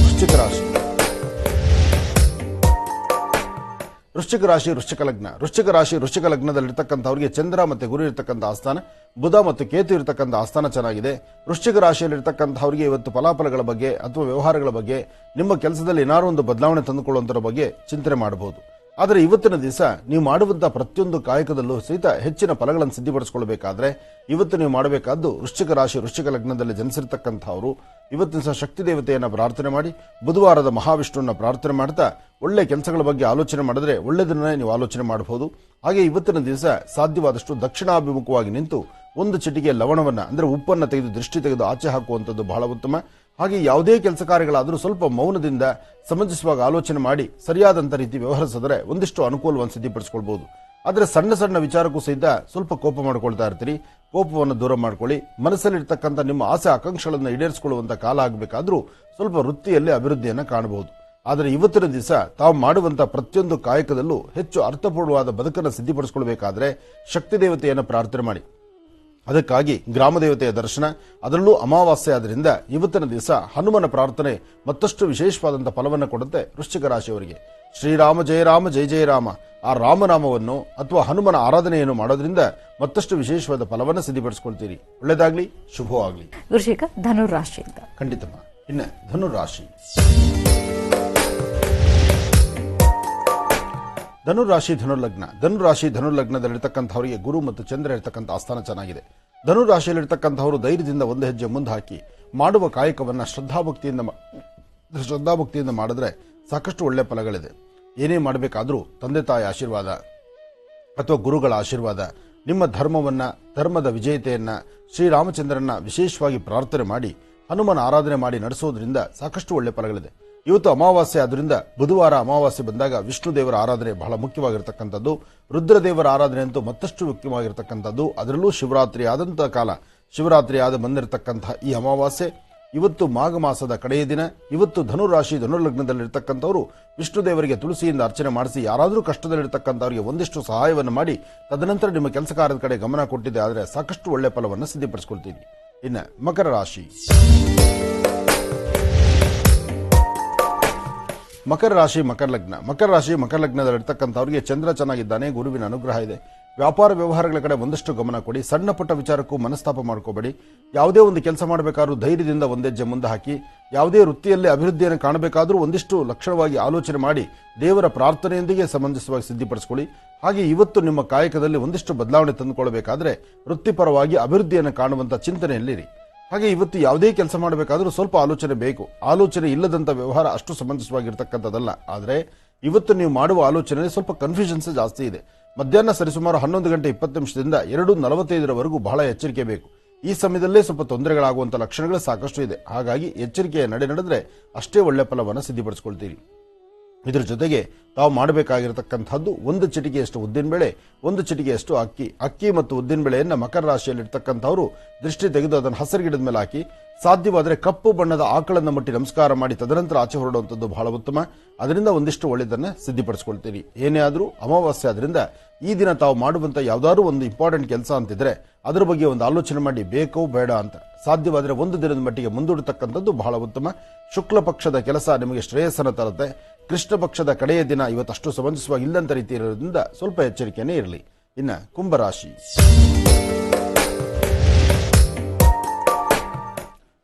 ವೃಶ್ಚಿಕ ರಾಶಿ, ವೃಶ್ಚಿಕ ರಾಶಿ, ವೃಶ್ಚಿಕ ಲಗ್ನ. ವೃಶ್ಚಿಕ ರಾಶಿ, ವೃಶ್ಚಿಕ ಲಗ್ನದಲ್ಲಿರ್ತಕ್ಕಂಥವ್ರಿಗೆ ಚಂದ್ರ ಮತ್ತೆ ಗುರು ಇರತಕ್ಕಂಥ ಆಸ್ಥಾನ, ಬುಧ ಮತ್ತು ಕೇತು ಇರತಕ್ಕಂಥ ಆಸ್ಥಾನ ಚೆನ್ನಾಗಿದೆ. ವೃಶ್ಚಿಕ ರಾಶಿಯಲ್ಲಿರ್ತಕ್ಕಂಥವ್ರಿಗೆ ಇವತ್ತು ಫಲಾಫಲಗಳ ಬಗ್ಗೆ ಅಥವಾ ವ್ಯವಹಾರಗಳ ಬಗ್ಗೆ, ನಿಮ್ಮ ಕೆಲಸದಲ್ಲಿ ಏನಾದರೂ ಒಂದು ಬದಲಾವಣೆ ತಂದುಕೊಳ್ಳುವಂಥರ ಬಗ್ಗೆ ಚಿಂತನೆ ಮಾಡಬಹುದು. ಆದರೆ ಇವತ್ತಿನ ದಿವಸ ನೀವು ಮಾಡುವಂತಹ ಪ್ರತಿಯೊಂದು ಕಾಯಕದಲ್ಲೂ ಸಹಿತ ಹೆಚ್ಚಿನ ಫಲಗಳನ್ನು ಸಿದ್ಧಪಡಿಸಿಕೊಳ್ಳಬೇಕಾದ್ರೆ ಇವತ್ತು ನೀವು ಮಾಡಬೇಕಾದ್ದು ವೃಶ್ಚಿಕ ರಾಶಿ, ವೃಶ್ಚಿಕ ಲಗ್ನದಲ್ಲಿ ಜನಿಸಿರ್ತಕ್ಕಂಥವರು ಇವತ್ತಿನ ಸಹ ಶಕ್ತಿ ದೇವತೆಯನ್ನು ಪ್ರಾರ್ಥನೆ ಮಾಡಿ, ಬುಧವಾರದ ಮಹಾವಿಷ್ಣುವನ್ನ ಪ್ರಾರ್ಥನೆ ಮಾಡ್ತಾ ಒಳ್ಳೆ ಕೆಲಸಗಳ ಬಗ್ಗೆ ಆಲೋಚನೆ ಮಾಡಿದ್ರೆ ಒಳ್ಳೆಯದನ್ನೇ ನೀವು ಆಲೋಚನೆ ಮಾಡಬಹುದು. ಹಾಗೆ ಇವತ್ತಿನ ದಿವಸ ಸಾಧ್ಯವಾದಷ್ಟು ದಕ್ಷಿಣಾಭಿಮುಖವಾಗಿ ನಿಂತು ಒಂದು ಚಿಟಿಕೆ ಲವಣವನ್ನ ಅಂದ್ರೆ ಉಪ್ಪನ್ನು ತೆಗೆದು ದೃಷ್ಟಿ ತೆಗೆದು ಆಚೆ ಹಾಕುವಂಥದ್ದು ಬಹಳ ಉತ್ತಮ. ಹಾಗೆ ಯಾವುದೇ ಕೆಲಸ ಕಾರ್ಯಗಳಾದರೂ ಸ್ವಲ್ಪ ಮೌನದಿಂದ ಸಮಂಜಸವಾಗಿ ಆಲೋಚನೆ ಮಾಡಿ ಸರಿಯಾದಂಥ ರೀತಿ ವ್ಯವಹರಿಸಿದ್ರೆ ಒಂದಿಷ್ಟು ಅನುಕೂಲವನ್ನು ಸಿದ್ಧಪಡಿಸಿಕೊಳ್ಬಹುದು. ಆದರೆ ಸಣ್ಣ ಸಣ್ಣ ವಿಚಾರಕ್ಕೂ ಸಹಿತ ಸ್ವಲ್ಪ ಕೋಪ ಮಾಡ್ಕೊಳ್ತಾ ಇರ್ತೀರಿ. ಕೋಪವನ್ನು ದೂರ ಮಾಡ್ಕೊಳ್ಳಿ. ಮನಸ್ಸಲ್ಲಿರ್ತಕ್ಕಂಥ ನಿಮ್ಮ ಆಸೆ ಆಕಾಂಕ್ಷೆಗಳನ್ನು ಈಡೇರಿಸಿಕೊಳ್ಳುವಂಥ ಕಾಲ ಆಗಬೇಕಾದ್ರೂ ಸ್ವಲ್ಪ ವೃತ್ತಿಯಲ್ಲಿ ಅಭಿವೃದ್ಧಿಯನ್ನು ಕಾಣಬಹುದು. ಆದರೆ ಇವತ್ತಿನ ದಿವಸ ತಾವು ಮಾಡುವಂತಹ ಪ್ರತಿಯೊಂದು ಕಾಯಕದಲ್ಲೂ ಹೆಚ್ಚು ಅರ್ಥಪೂರ್ಣವಾದ ಬದುಕನ್ನು ಸಿದ್ಧಪಡಿಸಿಕೊಳ್ಬೇಕಾದ್ರೆ ಶಕ್ತಿ ದೇವತೆಯನ್ನು ಪ್ರಾರ್ಥನೆ ಮಾಡಿ. ಅದಕ್ಕಾಗಿ ಗ್ರಾಮ ದೇವತೆಯ ದರ್ಶನ, ಅದರಲ್ಲೂ ಅಮಾವಾಸ್ಯೆ ಆದ್ದರಿಂದ ಇವತ್ತಿನ ದಿವಸ ಹನುಮನ ಪ್ರಾರ್ಥನೆ ಮತ್ತಷ್ಟು ವಿಶೇಷವಾದಂತಹ ಫಲವನ್ನು ಕೊಡುತ್ತೆ ವೃಶ್ಚಿಕ ರಾಶಿಯವರಿಗೆ. ಶ್ರೀರಾಮ ಜಯ ರಾಮ ಜಯ ಜಯ ರಾಮ, ಆ ರಾಮನಾಮವನ್ನು ಅಥವಾ ಹನುಮನ ಆರಾಧನೆಯನ್ನು ಮಾಡೋದ್ರಿಂದ ಮತ್ತಷ್ಟು ವಿಶೇಷವಾದ ಫಲವನ್ನು ಸಿದ್ಧಪಡಿಸಿಕೊಳ್ತೀರಿ. ಒಳ್ಳೆಯದಾಗ್ಲಿ, ಶುಭವಾಗ್ಲಿ. ವೃಶ್ಚಿಕ ಧನುರಾಶಿ ಅಂತ ಖಂಡಿತಮ್ಮ. ಇನ್ನು ಧನುರಾಶಿ, ಧನುರಾಶಿ, ಧನುರ್ಲಗ್ನ. ಧನುರಾಶಿ, ಧನುರ್ಲಗ್ನದಲ್ಲಿರ್ತಕ್ಕಂಥವರಿಗೆ ಗುರು ಮತ್ತು ಚಂದ್ರ ಇರತಕ್ಕಂಥ ಆಸ್ಥಾನ ಚೆನ್ನಾಗಿದೆ. ಧನುರಾಶಿಯಲ್ಲಿರ್ತಕ್ಕಂಥವರು ಧೈರ್ಯದಿಂದ ಒಂದು ಹೆಜ್ಜೆ ಮುಂದೆ ಹಾಕಿ ಮಾಡುವ ಕಾಯಕವನ್ನು ಶ್ರದ್ಧಾಭಕ್ತಿಯಿಂದ ಮಾಡಿದ್ರೆ ಸಾಕಷ್ಟು ಒಳ್ಳೆ ಫಲಗಳಿದೆ. ಏನೇ ಮಾಡಬೇಕಾದ್ರೂ ತಂದೆ ತಾಯಿ ಆಶೀರ್ವಾದ ಅಥವಾ ಗುರುಗಳ ಆಶೀರ್ವಾದ, ನಿಮ್ಮ ಧರ್ಮದ ವಿಜೇತೆಯನ್ನ ಶ್ರೀರಾಮಚಂದ್ರನ ವಿಶೇಷವಾಗಿ ಪ್ರಾರ್ಥನೆ ಮಾಡಿ ಹನುಮನ ಆರಾಧನೆ ಮಾಡಿ ನಡೆಸೋದ್ರಿಂದ ಸಾಕಷ್ಟು ಒಳ್ಳೆ ಫಲಗಳಿದೆ. ಇವತ್ತು ಅಮಾವಾಸ್ಯೆ ಆದ್ದರಿಂದ ಬುಧವಾರ ಅಮಾವಾಸ್ಯೆ ಬಂದಾಗ ವಿಷ್ಣು ದೇವರ ಆರಾಧನೆ ಬಹಳ ಮುಖ್ಯವಾಗಿರ್ತಕ್ಕಂಥದ್ದು. ರುದ್ರದೇವರ ಆರಾಧನೆ ಅಂತೂ ಮತ್ತಷ್ಟು ಮುಖ್ಯವಾಗಿರ್ತಕ್ಕಂಥದ್ದು. ಅದರಲ್ಲೂ ಶಿವರಾತ್ರಿ ಆದಂತಹ ಕಾಲ, ಶಿವರಾತ್ರಿ ಆದ ಬಂದಿರತಕ್ಕಂತಹ ಈ ಅಮಾವಾಸ್ಯೆ ಇವತ್ತು ಮಾಘ ಮಾಸದ ಕಡೆಯ ದಿನ. ಇವತ್ತು ಧನುರಾಶಿ ಧನುರ್ಲಗ್ನದಲ್ಲಿರ್ತಕ್ಕಂಥವರು ವಿಷ್ಣು ದೇವರಿಗೆ ತುಳಸಿಯಿಂದ ಅರ್ಚನೆ ಮಾಡಿಸಿ, ಯಾರಾದರೂ ಕಷ್ಟದಲ್ಲಿರ್ತಕ್ಕಂಥವರಿಗೆ ಒಂದಿಷ್ಟು ಸಹಾಯವನ್ನು ಮಾಡಿ ತದನಂತರ ನಿಮ್ಮ ಕೆಲಸ ಕಾರ್ಯದ ಕಡೆ ಗಮನ ಕೊಟ್ಟಿದೆ ಆದರೆ ಸಾಕಷ್ಟು ಒಳ್ಳೆ ಫಲವನ್ನು ಸಿದ್ಧಪಡಿಸಿಕೊಳ್ತೀವಿ. ಇನ್ನು ಮಕರ ರಾಶಿ, ಮಕರ ರಾಶಿ ಮಕರ ಲಗ್ನ. ಮಕರ ರಾಶಿ ಮಕರ ಲಗ್ನದಲ್ಲಿರ್ತಕ್ಕಂಥವ್ರಿಗೆ ಚಂದ್ರ ಚೆನ್ನಾಗಿದ್ದಾನೆ, ಗುರುವಿನ ಅನುಗ್ರಹ ಇದೆ. ವ್ಯಾಪಾರ ವ್ಯವಹಾರಗಳ ಕಡೆ ಒಂದಷ್ಟು ಗಮನ ಕೊಡಿ. ಸಣ್ಣ ಪುಟ್ಟ ವಿಚಾರಕ್ಕೂ ಮನಸ್ತಾಪ ಮಾಡ್ಕೋಬೇಡಿ. ಯಾವುದೇ ಒಂದು ಕೆಲಸ ಮಾಡಬೇಕಾದ್ರೂ ಧೈರ್ಯದಿಂದ ಒಂದೆಜ್ಜೆ ಮುಂದೆ ಹಾಕಿ. ಯಾವುದೇ ವೃತ್ತಿಯಲ್ಲಿ ಅಭಿವೃದ್ಧಿಯನ್ನು ಕಾಣಬೇಕಾದ್ರೂ ಒಂದಿಷ್ಟು ಲಕ್ಷಣವಾಗಿ ಆಲೋಚನೆ ಮಾಡಿ ದೇವರ ಪ್ರಾರ್ಥನೆಯೊಂದಿಗೆ ಸಮಂಜಸವಾಗಿ ಸಿದ್ಧಿಪಡಿಸಿಕೊಳ್ಳಿ. ಹಾಗೆ ಇವತ್ತು ನಿಮ್ಮ ಕಾಯಕದಲ್ಲಿ ಒಂದಿಷ್ಟು ಬದಲಾವಣೆ ತಂದುಕೊಳ್ಳಬೇಕಾದ್ರೆ ವೃತ್ತಿಪರವಾಗಿ ಅಭಿವೃದ್ಧಿಯನ್ನು ಕಾಣುವಂತ ಚಿಂತನೆಯಲ್ಲಿರಿ. ಹಾಗೆ ಇವತ್ತು ಯಾವುದೇ ಕೆಲಸ ಮಾಡಬೇಕಾದ್ರೂ ಸ್ವಲ್ಪ ಆಲೋಚನೆ ಬೇಕು. ಆಲೋಚನೆ ಇಲ್ಲದಂತ ವ್ಯವಹಾರ ಅಷ್ಟು ಸಮಂಜಸವಾಗಿರ್ತಕ್ಕಂಥದ್ದಲ್ಲ. ಆದರೆ ಇವತ್ತು ನೀವು ಮಾಡುವ ಆಲೋಚನೆಯಲ್ಲಿ ಸ್ವಲ್ಪ ಕನ್ಫ್ಯೂಷನ್ಸ್ ಜಾಸ್ತಿ ಇದೆ. ಮಧ್ಯಾಹ್ನ ಸರಿಸುಮಾರು 11 ಗಂಟೆ 20 ನಿಮಿಷದಿಂದ 2:45 ಬಹಳ ಎಚ್ಚರಿಕೆ ಬೇಕು. ಈ ಸಮಯದಲ್ಲೇ ಸ್ವಲ್ಪ ತೊಂದರೆಗಳಾಗುವಂತ ಲಕ್ಷಣಗಳು ಸಾಕಷ್ಟು ಇದೆ. ಹಾಗಾಗಿ ಎಚ್ಚರಿಕೆಯ ನಡೆದರೆ ಅಷ್ಟೇ ಒಳ್ಳೆ ಫಲವನ್ನು ಸಿದ್ಧಿಪಡಿಸಿಕೊಳ್ತೀರಿ. ಇದರ ಜೊತೆಗೆ ತಾವು ಮಾಡಬೇಕಾಗಿರತಕ್ಕಂಥದ್ದು 1 ಚಿಟಿಕೆಯಷ್ಟು ಉದ್ದಿನಬೇಳೆ, 1 ಚಿಟಿಕೆಯಷ್ಟು ಅಕ್ಕಿ ಮತ್ತು ಉದ್ದಿನಬೇಳೆಯನ್ನ ಮಕರ ರಾಶಿಯಲ್ಲಿರ್ತಕ್ಕಂಥವರು ದೃಷ್ಟಿ ತೆಗೆದು ಅದನ್ನು ಹಸಿರು ಗಿಡದ ಮೇಲೆ ಹಾಕಿ, ಸಾಧ್ಯವಾದರೆ ಕಪ್ಪು ಬಣ್ಣದ ಆಕಳನ್ನು ಮುಟ್ಟಿ ನಮಸ್ಕಾರ ಮಾಡಿ ತದನಂತರ ಆಚೆ ಹೊರಡುವಂಥದ್ದು ಬಹಳ ಉತ್ತಮ. ಅದರಿಂದ ಒಂದಿಷ್ಟು ಒಳ್ಳೆಯದನ್ನು ಸಿದ್ಧಿಪಡಿಸಿಕೊಳ್ತೀರಿ. ಏನೇ ಆದರೂ ಅಮಾವಾಸ್ಯೆ ಆದ್ರಿಂದ ಈ ದಿನ ತಾವು ಮಾಡುವಂತ ಯಾವ್ದಾದ್ರು ಒಂದು ಇಂಪಾರ್ಟೆಂಟ್ ಕೆಲಸ ಅಂತಿದ್ರೆ ಅದರ ಬಗ್ಗೆ ಒಂದು ಆಲೋಚನೆ ಮಾಡಿ, ಬೇಕೋ ಬೇಡ ಅಂತ. ಸಾಧ್ಯವಾದರೆ 1 ದಿನದ ಮಟ್ಟಿಗೆ ಮುಂದೂಡತಕ್ಕಂಥದ್ದು ಬಹಳ ಉತ್ತಮ. ಶುಕ್ಲ ಪಕ್ಷದ ಕೆಲಸ ನಿಮಗೆ ಶ್ರೇಯಸ್ಸನ್ನು ತರುತ್ತೆ. ಕೃಷ್ಣ ಪಕ್ಷದ ಕಡೆಯ ದಿನ ಇವತ್ತಷ್ಟು ಸಮಂಜಸವಾಗಿ ಇಲ್ಲಂತ ರೀತಿ ಇರೋದ್ರಿಂದ ಸ್ವಲ್ಪ ಎಚ್ಚರಿಕೆನೇ ಇರಲಿ. ಇನ್ನು ಕುಂಭರಾಶಿ.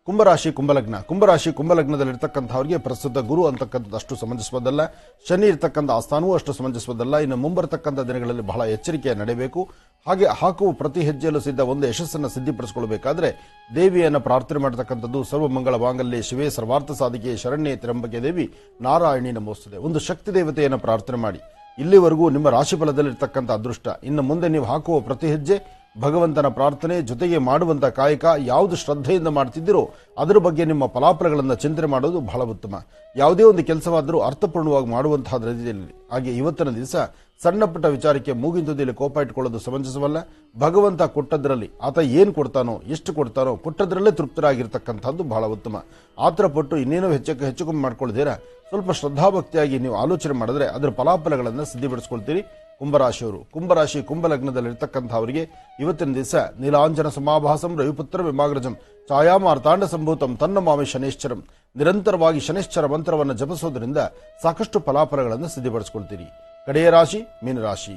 ಕುಂಭರಾಶಿ ಕುಂಭಲಗ್ನ. ಕುಂಭರಾಶಿ ಕುಂಭಲಗ್ನದಲ್ಲಿರ್ತಕ್ಕಂಥವ್ರಿಗೆ ಪ್ರಸ್ತುತ ಗುರು ಅಂತಕ್ಕಂಥದ್ದು ಅಷ್ಟು ಸಮಂಜಸವಾದಲ್ಲ. ಶನಿ ಇರ್ತಕ್ಕಂಥ ಆಸ್ಥಾನವೂ ಅಷ್ಟು ಸಮಂಜಸವಾದಲ್ಲ. ಇನ್ನು ಮುಂಬರತಕ್ಕಂಥ ದಿನಗಳಲ್ಲಿ ಬಹಳ ಎಚ್ಚರಿಕೆಯ ನಡೆಯಬೇಕು. ಹಾಗೆ ಹಾಕುವ ಪ್ರತಿ ಹೆಜ್ಜೆಯಲ್ಲೂ ಸಿದ್ಧ ಒಂದು ಯಶಸ್ಸನ್ನು ಸಿದ್ಧಿಪಡಿಸಿಕೊಳ್ಳಬೇಕಾದ್ರೆ ದೇವಿಯನ್ನು ಪ್ರಾರ್ಥನೆ ಮಾಡತಕ್ಕಂಥದ್ದು ಸರ್ವಮಂಗಳ ಮಾಂಗಲ್ಯ ಶಿವೇ ಸರ್ವಾರ್ಥ ಸಾಧಿಕೆ ಶರಣ್ಯೇ ತ್ರ್ಯಂಬಕೆ ದೇವಿ ನಾರಾಯಣಿ ನಮೋಸ್ತುತೆ. ಒಂದು ಶಕ್ತಿ ದೇವತೆಯನ್ನು ಪ್ರಾರ್ಥನೆ ಮಾಡಿ. ಇಲ್ಲಿವರೆಗೂ ನಿಮ್ಮ ರಾಶಿಫಲದಲ್ಲಿರ್ತಕ್ಕಂಥ ಅದೃಷ್ಟ, ಇನ್ನು ಮುಂದೆ ನೀವು ಹಾಕುವ ಪ್ರತಿ ಹೆಜ್ಜೆ ಭಗವಂತನ ಪ್ರಾರ್ಥನೆ ಜೊತೆಗೆ ಮಾಡುವಂತ ಕಾಯಕ ಯಾವುದು ಶ್ರದ್ಧೆಯಿಂದ ಮಾಡ್ತಿದ್ದೀರೋ ಅದರ ಬಗ್ಗೆ ನಿಮ್ಮ ಫಲಾಫಲಗಳನ್ನು ಚಿಂತನೆ ಮಾಡೋದು ಬಹಳ ಉತ್ತಮ. ಯಾವುದೇ ಒಂದು ಕೆಲಸವಾದರೂ ಅರ್ಥಪೂರ್ಣವಾಗಿ ಮಾಡುವಂತಹ ರೀತಿಯಲ್ಲಿ. ಹಾಗೆ ಇವತ್ತಿನ ದಿವಸ ಸಣ್ಣ ಪುಟ್ಟ ವಿಚಾರಕ್ಕೆ ಮೂಗಿನ ತುದಿಯಲ್ಲಿ ಕೋಪ ಇಟ್ಕೊಳ್ಳೋದು ಸಮಂಜಸವಲ್ಲ. ಭಗವಂತ ಕೊಟ್ಟದ್ರಲ್ಲಿ ಆತ ಏನ್ ಕೊಡ್ತಾನೋ, ಎಷ್ಟು ಕೊಡ್ತಾನೋ ಕೊಟ್ಟದ್ರಲ್ಲೇ ತೃಪ್ತರಾಗಿರ್ತಕ್ಕಂಥದ್ದು ಬಹಳ ಉತ್ತಮ. ಆತರ ಪಟ್ಟು ಇನ್ನೇನೋ ಹೆಚ್ಚು ಕಮ್ಮಿ ಮಾಡ್ಕೊಳ್ತೀರಾ ಸ್ವಲ್ಪ ಶ್ರದ್ಧಾಭಕ್ತಿಯಾಗಿ ನೀವು ಆಲೋಚನೆ ಮಾಡಿದ್ರೆ ಅದರ ಫಲಾಫಲಗಳನ್ನು ಸಿದ್ಧಿಪಡಿಸ್ಕೊಳ್ತೀರಿ. ಕುಂಭರಾಶಿಯವರು. ಕುಂಭರಾಶಿ ಕುಂಭಲಗ್ನದಲ್ಲಿರ್ತಕ್ಕಂಥವರಿಗೆ ಇವತ್ತಿನ ದಿವಸ ನೀಲಾಂಜನ ಸಮಾಭಾಸಂ ರವಿಪುತ್ರ ವಿಮಾಗ್ರಜಂ ಛಾಯಾಮಾರ್ತಾಂಡ ಸಂಭೂತಂ ತನ್ನ ಮಾಮಿ ಶನೇಶ್ಚರಂ. ನಿರಂತರವಾಗಿ ಶನೇಶ್ಚರ ಮಂತ್ರವನ್ನು ಜಪಿಸೋದ್ರಿಂದ ಸಾಕಷ್ಟು ಫಲಾಫಲಗಳನ್ನು ಸಿದ್ಧಿಪಡಿಸಿಕೊಳ್ತೀರಿ. ಕಡೆಯ ರಾಶಿ ಮೀನರಾಶಿ.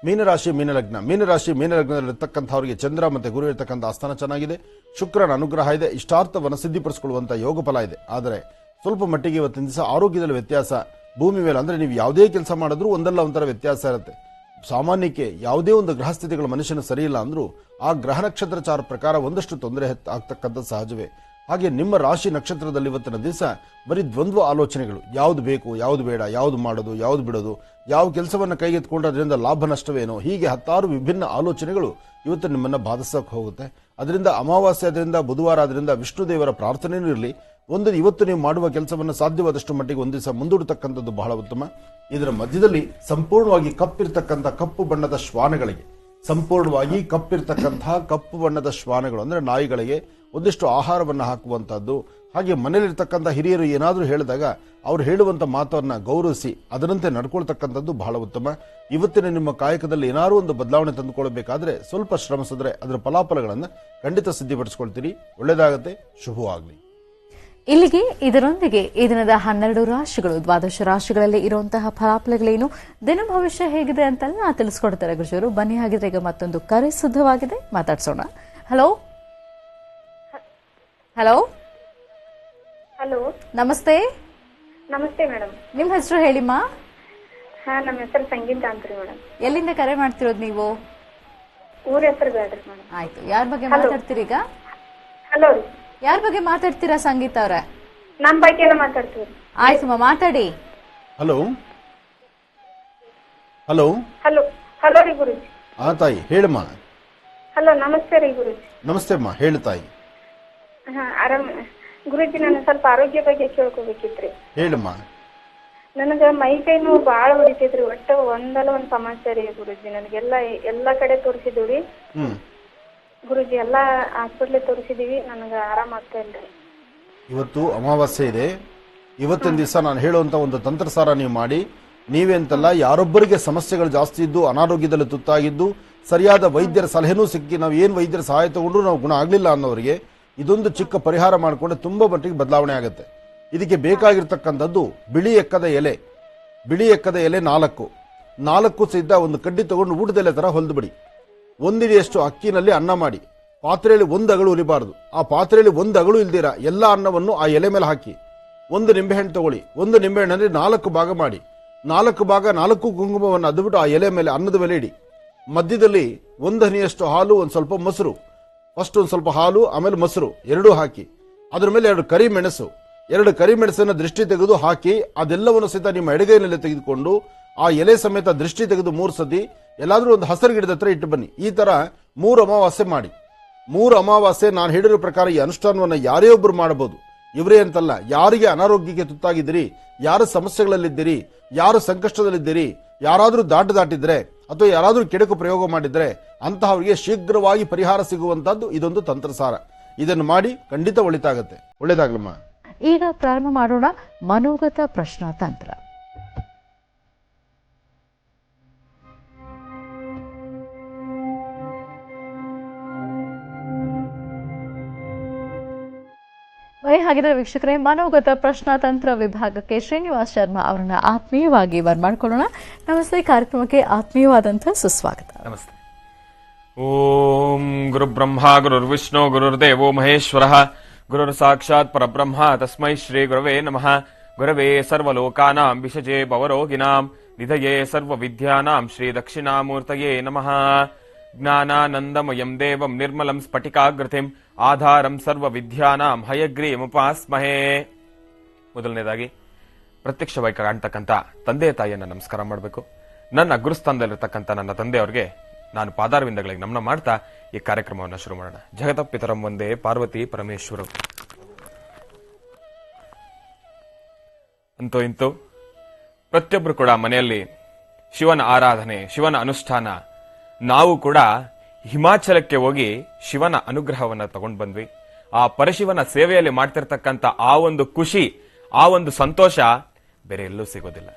ಮೀನರಾಶಿ ಮೀನಲಗ್ನ. ಮೀನರಾಶಿ ಮೀನಲಗ್ನದಲ್ಲಿರ್ತಕ್ಕಂಥವರಿಗೆ ಚಂದ್ರ ಮತ್ತೆ ಗುರು ಇರತಕ್ಕಂಥ ಆಸ್ಥಾನ ಚೆನ್ನಾಗಿದೆ. ಶುಕ್ರನ ಅನುಗ್ರಹ ಇದೆ. ಇಷ್ಟಾರ್ಥವನ್ನು ಸಿದ್ಧಿಪಡಿಸಿಕೊಳ್ಳುವಂತಹ ಯೋಗ ಫಲ ಇದೆ. ಆದರೆ ಸ್ವಲ್ಪ ಮಟ್ಟಿಗೆ ಇವತ್ತಿನ ದಿವಸ ಆರೋಗ್ಯದಲ್ಲಿ ವ್ಯತ್ಯಾಸ. ಭೂಮಿ ಮೇಲೆ ಅಂದ್ರೆ ನೀವು ಯಾವುದೇ ಕೆಲಸ ಮಾಡಿದ್ರೂ ಒಂದಲ್ಲ ಒಂಥರ ವ್ಯತ್ಯಾಸ ಇರುತ್ತೆ. ಸಾಮಾನ್ಯಕ್ಕೆ ಯಾವುದೇ ಒಂದು ಗ್ರಹ ಸ್ಥಿತಿಗಳು ಮನುಷ್ಯನ ಸರಿಯಿಲ್ಲ ಅಂದ್ರೂ ಆ ಗ್ರಹ ನಕ್ಷತ್ರಚಾರ ಪ್ರಕಾರ ಒಂದಷ್ಟು ತೊಂದರೆ ಆಗ್ತಕ್ಕಂಥ ಸಹಜವೇ. ಹಾಗೆ ನಿಮ್ಮ ರಾಶಿ ನಕ್ಷತ್ರದಲ್ಲಿ ಇವತ್ತಿನ ದಿವಸ ಬರೀ ದ್ವಂದ್ವ ಆಲೋಚನೆಗಳು. ಯಾವ್ದು ಬೇಕು, ಯಾವ್ದು ಬೇಡ, ಯಾವ್ದು ಮಾಡೋದು, ಯಾವ್ದು ಬಿಡೋದು, ಯಾವ ಕೆಲಸವನ್ನು ಕೈಗೆತ್ಕೊಂಡ್ರಿಂದ ಲಾಭ ನಷ್ಟವೇನೋ, ಹೀಗೆ 10 ವಿಭಿನ್ನ ಆಲೋಚನೆಗಳು ಇವತ್ತು ನಿಮ್ಮನ್ನ ಬಾಧಿಸಕ್ಕೆ ಹೋಗುತ್ತೆ. ಅದರಿಂದ ಅಮಾವಾಸ್ಯೆ ಆದ್ರಿಂದ ಬುಧವಾರ ಆದ್ರಿಂದ ವಿಷ್ಣು ದೇವರ ಪ್ರಾರ್ಥನೆಯೂ ಇರಲಿ. ಇವತ್ತು ನೀವು ಮಾಡುವ ಕೆಲಸವನ್ನು ಸಾಧ್ಯವಾದಷ್ಟು ಮಟ್ಟಿಗೆ ಒಂದು ದಿವಸ ಮುಂದೂಡತಕ್ಕಂಥದ್ದು ಬಹಳ ಉತ್ತಮ. ಇದರ ಮಧ್ಯದಲ್ಲಿ ಸಂಪೂರ್ಣವಾಗಿ ಕಪ್ಪು ಬಣ್ಣದ ಶ್ವಾನಗಳಿಗೆ, ಸಂಪೂರ್ಣವಾಗಿ ಕಪ್ಪಿರ್ತಕ್ಕಂತಹ ಕಪ್ಪು ಬಣ್ಣದ ಶ್ವಾನಗಳು ಅಂದ್ರೆ ನಾಯಿಗಳಿಗೆ ಒಂದಿಷ್ಟು ಆಹಾರವನ್ನು ಹಾಕುವಂತಹದ್ದು. ಹಾಗೆ ಮನೇಲಿರ್ತಕ್ಕಂಥ ಹಿರಿಯರು ಏನಾದರೂ ಹೇಳಿದಾಗ ಅವ್ರು ಹೇಳುವಂತ ಮಾತನ್ನ ಗೌರವಿಸಿ ಅದರಂತೆ ನಡ್ಕೊಳ್ತಕ್ಕಂಥದ್ದು ಬಹಳ ಉತ್ತಮ. ಇವತ್ತಿನ ನಿಮ್ಮ ಕಾಯಕದಲ್ಲಿ ಏನಾದರೂ ಒಂದು ಬದಲಾವಣೆ ತಂದುಕೊಳ್ಬೇಕಾದ್ರೆ ಸ್ವಲ್ಪ ಶ್ರಮಿಸಿದ್ರೆ ಅದರ ಫಲಾಫಲಗಳನ್ನು ಖಂಡಿತ ಸಿದ್ಧಿಪಡಿಸಿಕೊಳ್ತೀರಿ. ಒಳ್ಳೆಯದಾಗತ್ತೆ. ಶುಭವಾಗಲಿ. ಇಲ್ಲಿಗೆ ಇದರೊಂದಿಗೆ ಈ ದಿನದ 12 ರಾಶಿಗಳು, ದ್ವಾದಶ ರಾಶಿಗಳಲ್ಲಿ ಇರುವಂತಹ ಫಲಾಫಲಗಳೇನು, ದಿನ ಭವಿಷ್ಯ ಹೇಗಿದೆ ಅಂತೆಲ್ಲ ತಿಳಿಸ್ಕೊಡ್ತಾರೆ ಗುರುಜರು. ಬನ್ನಿ ಹಾಗಿದ್ರೆ ಈಗ ಮತ್ತೊಂದು ಕರೆ ಸಿದ್ಧವಾಗಿದೆ, ಮಾತಾಡ್ಸೋಣ. ಹಲೋ ಹಲೋ ಹಲೋ, ನಮಸ್ತೆ. ನಮಸ್ತೆ ಮೇಡಮ್. ನಿಮ್ಮ ಹೆಸರು ಹೇಳಿಮ್ಮ. ಹಾ, ನಮ್ಮ ಹೆಸರು ಸಂಗೀತ ಅಂತ್ರಿ ಮೇಡಮ್. ಎಲ್ಲಿಂದ ಕರೆ ಮಾಡ್ತಿರೋದು ನೀವು? ಊರ ಹೆಸರು ಬೇಡ್ರಿ ಮೇಡಮ್. ಆಯ್ತು, ಯಾರ ಬಗ್ಗೆ ಮಾತಾಡ್ತೀರಿ ಈಗ? ಹಲೋ ರೀ. ಯಾರ ಬಗ್ಗೆ ಮಾತಾಡ್ತೀರಾ ಸಂಗೀತ ಅವ್ರೆ? ನಮ್ಮ ಬಗ್ಗೆ ಮಾತಾಡ್ತೀವಿ. ಆಯ್ತಮ್ಮ, ಮಾತಾಡಿ. ಹಲೋ ಹಲೋ ಹಲೋ ಹಲೋ ರೀ ಗುರುಜಿ. ತಾಯಿ ಹೇಳಮ್ಮ. ಹಲೋ, ನಮಸ್ತೆ ರೀ ಗುರುಜಿ. ನಮಸ್ತೆ ಅಮ್ಮ, ಹೇಳು ತಾಯಿ. ಹಾ, ಆರಾಮ್ ಗುರುಜಿ. ನಾನು ಸ್ವಲ್ಪ ಆರೋಗ್ಯ ಬಗ್ಗೆ ಕೇಳ್ಕೊಬೇಕಿತ್ರಿ. ಹೇಳಮ್ಮ. ನನಗ ಮೈ ಕೈ ನೋವು ಬಾಳ ಹೊಡಿತೈತ್ರಿ. ಒಟ್ಟ ಒಂದಲ್ಲ ಒಂದ್ ಸಮಸ್ಯೆ ರೀ ಗುರುಜಿ. ಎಲ್ಲಾ ಕಡೆ ತೋರಿಸಿದ್ವಿ ಗುರುಜಿ. ಎಲ್ಲಾ ಹಾಸ್ಪಿಟ್ಲ್ ತೋರಿಸಿದೀವಿ, ನನಗ ಆರಾಮ ಆಗ್ತಾ ಇಲ್ರಿ. ಇವತ್ತು ಅಮಾವಾಸ್ಯೆ ಇದೆ. ಇವತ್ತಿನ ದಿವಸ ನಾನು ಹೇಳುವಂತ ಒಂದು ತಂತ್ರಸಾರ ನೀವು ಮಾಡಿ, ನೀವೇ ಅಂತಲ್ಲ ಯಾರೊಬ್ಬರಿಗೆ ಸಮಸ್ಯೆಗಳು ಜಾಸ್ತಿ ಇದ್ದು ಅನಾರೋಗ್ಯದಲ್ಲಿ ತುತ್ತಾಗಿದ್ದು ಸರಿಯಾದ ವೈದ್ಯರ ಸಲಹೆನೂ ಸಿಕ್ಕಿ ನಾವು ಏನ್ ವೈದ್ಯರ ಸಹಾಯ ತಗೊಂಡ್ರು ನಾವು ಗುಣ ಆಗ್ಲಿಲ್ಲ ಅನ್ನೋರಿಗೆ ಇದೊಂದು ಚಿಕ್ಕ ಪರಿಹಾರ ಮಾಡಿಕೊಂಡ್ರೆ ತುಂಬ ಮಟ್ಟಿಗೆ ಬದಲಾವಣೆ ಆಗುತ್ತೆ. ಇದಕ್ಕೆ ಬೇಕಾಗಿರ್ತಕ್ಕಂಥದ್ದು ಬಿಳಿ ಎಕ್ಕದ ಎಲೆ. ಬಿಳಿ ಎಕ್ಕದ ಎಲೆ 4 ಸಿದ್ಧ ಒಂದು ಕಡ್ಡಿ ತಗೊಂಡು ಊಟದೆಲೆ ತರ ಹೊಲ್ದು ಬಿಡಿ. 1 ಹಿಡಿಯಷ್ಟು ಅಕ್ಕಿನಲ್ಲಿ ಅನ್ನ ಮಾಡಿ ಪಾತ್ರೆಯಲ್ಲಿ 1 ಅಗಳು ಉರಿಬಾರದು. ಆ ಪಾತ್ರೆಯಲ್ಲಿ 1 ಅಗಳು ಇಲ್ದಿರ ಎಲ್ಲ ಅನ್ನವನ್ನು ಆ ಎಲೆ ಮೇಲೆ ಹಾಕಿ 1 ನಿಂಬೆಹಣ್ಣು ತಗೊಳ್ಳಿ. 1 ನಿಂಬೆಹಣ್ಣಲ್ಲಿ 4 ಭಾಗ ಮಾಡಿ 4 ಭಾಗ 4 ಕುಂಕುಮವನ್ನು ಅದ್ಬಿಟ್ಟು ಆ ಎಲೆ ಮೇಲೆ ಅನ್ನದ ಮೇಲೆ ಇಡಿ. ಮಧ್ಯದಲ್ಲಿ 1 ಹನಿಯಷ್ಟು ಹಾಲು, ಒಂದು ಸ್ವಲ್ಪ ಮೊಸರು, ಫಸ್ಟ್ ಒಂದು ಸ್ವಲ್ಪ ಹಾಲು ಆಮೇಲೆ ಮೊಸರು ಎರಡೂ ಹಾಕಿ ಅದ್ರ ಮೇಲೆ 2 ಕರಿಮೆಣಸು, 2 ಕರಿಮೆಣಸನ್ನ ದೃಷ್ಟಿ ತೆಗೆದು ಹಾಕಿ ಅದೆಲ್ಲವನ್ನು ಸಹಿತ ನಿಮ್ಮ ಎಡಗೈನಲ್ಲಿ ತೆಗೆದುಕೊಂಡು ಆ ಎಲೆ ಸಮೇತ ದೃಷ್ಟಿ ತೆಗೆದು 3 ಸತಿ ಎಲ್ಲಾದ್ರೂ ಒಂದು ಹಸಿರು ಗಿಡದ ಹತ್ರ ಇಟ್ಟು ಬನ್ನಿ. ಈ ತರ 3 ಅಮಾವಾಸ್ಯೆ ಮಾಡಿ. 3 ಅಮಾವಾಸ್ಯೆ ನಾನು ಹೇಳಿರೋ ಪ್ರಕಾರ ಈ ಅನುಷ್ಠಾನವನ್ನು ಯಾರೇ ಒಬ್ರು ಮಾಡಬಹುದು. ಇವರೇ ಅಂತಲ್ಲ, ಯಾರಿಗೆ ಅನಾರೋಗ್ಯಕ್ಕೆ ತುತ್ತಾಗಿದ್ದೀರಿ, ಯಾರು ಸಮಸ್ಯೆಗಳಲ್ಲಿದ್ದೀರಿ, ಯಾರು ಸಂಕಷ್ಟದಲ್ಲಿದ್ದೀರಿ, ಯಾರಾದ್ರೂ ದಾಟಿದ್ರೆ ಅಥವಾ ಯಾರಾದ್ರೂ ಕೆಡಕು ಪ್ರಯೋಗ ಮಾಡಿದ್ರೆ ಅಂತಹವರಿಗೆ ಶೀಘ್ರವಾಗಿ ಪರಿಹಾರ ಸಿಗುವಂತದ್ದು ಇದೊಂದು ತಂತ್ರಸಾರ. ಇದನ್ನು ಮಾಡಿ ಖಂಡಿತ ಒಳಿತಾಗತ್ತೆ. ಒಳ್ಳೇದಾಗ್ಲಮ್ಮ. ಈಗ ಪ್ರಾರಂಭ ಮಾಡೋಣ ಮನೋಗತ ಪ್ರಶ್ನಾತಂತ್ರ. ಹಾಗಿದ್ರೆ ವೀಕ್ಷಕರೇ, ಮನೋಗತ ಪ್ರಶ್ನಾತಂತ್ರ ವಿಭಾಗಕ್ಕೆ ಶ್ರೀನಿವಾಸ್ ಶರ್ಮಾ ಅವರನ್ನ ಆತ್ಮೀಯವಾಗಿ ಬರ್ಮಾಡ್ಕೊಳ್ಳೋಣ. ನಮಸ್ತೆ, ಕಾರ್ಯಕ್ರಮಕ್ಕೆ ಆತ್ಮೀಯವಾದಂತಹ ಸುಸ್ವಾಗತ. ನಮಸ್ತೆ. ಓಂ ಗುರು ಬ್ರಹ್ಮ ಗುರುರ್ವಿಷ್ಣು ಗುರುರ್ದೇವೋ ಮಹೇಶ್ವರ ಗುರುರ್ ಸಾಕ್ಷಾತ್ ಪರಬ್ರಹ್ಮ ತಸ್ಮೈ ಶ್ರೀ ಗುರವೇ ನಮಃ. ಗುರವೇ ಸರ್ವಲೋಕಾನಾಂ ವಿಷಜೇ ಭವರೋಗಿಣಾಂ ನಿಧಯೇ ಸರ್ವ ವಿದ್ಯಾನಾಂ ಶ್ರೀ ದಕ್ಷಿಣಾಮೂರ್ತಯೇ ನಮಃ. ಜ್ಞಾನಾನಂದಮಯಂ ದೇವಂ ನಿರ್ಮಲಂ ಸ್ಫಟಿಕಾಗೃತಿಂ ಆಧಾರಂ ಸರ್ವ ವಿದ್ಯಾನಾಂ ಹಯಗ್ರೀಮುಪಾಸ್ಮಹೇ. ಮೊದಲನೇದಾಗಿ ಪ್ರತ್ಯಕ್ಷವಾಗಿ ಕಾಣ್ತಕ್ಕಂಥ ತಂದೆ ತಾಯಿಯನ್ನ ನಮಸ್ಕಾರ ಮಾಡಬೇಕು. ನನ್ನ ಗುರುಸ್ಥಾನದಲ್ಲಿರ್ತಕ್ಕಂಥ ನನ್ನ ತಂದೆಯವರಿಗೆ ನಾನು ಪಾದಾರವಿಂದಗಳಿಗೆ ನಮನ ಮಾಡ್ತಾ ಈ ಕಾರ್ಯಕ್ರಮವನ್ನು ಶುರು ಮಾಡೋಣ. ಜಗತಪಿತರಂ ಒಂದೇ ಪಾರ್ವತಿ ಪರಮೇಶ್ವರ. ಅಂತೂ ಇಂತೂ ಪ್ರತಿಯೊಬ್ರು ಕೂಡ ಮನೆಯಲ್ಲಿ ಶಿವನ ಆರಾಧನೆ, ಶಿವನ ಅನುಷ್ಠಾನ. ನಾವು ಕೂಡ ಹಿಮಾಚಲಕ್ಕೆ ಹೋಗಿ ಶಿವನ ಅನುಗ್ರಹವನ್ನ ತಗೊಂಡು ಬಂದ್ವಿ. ಆ ಪರಶಿವನ ಸೇವೆಯಲ್ಲಿ ಮಾಡ್ತಿರ್ತಕ್ಕಂಥ ಆ ಒಂದು ಖುಷಿ, ಆ ಒಂದು ಸಂತೋಷ ಬೇರೆ ಎಲ್ಲೂ ಸಿಗೋದಿಲ್ಲ.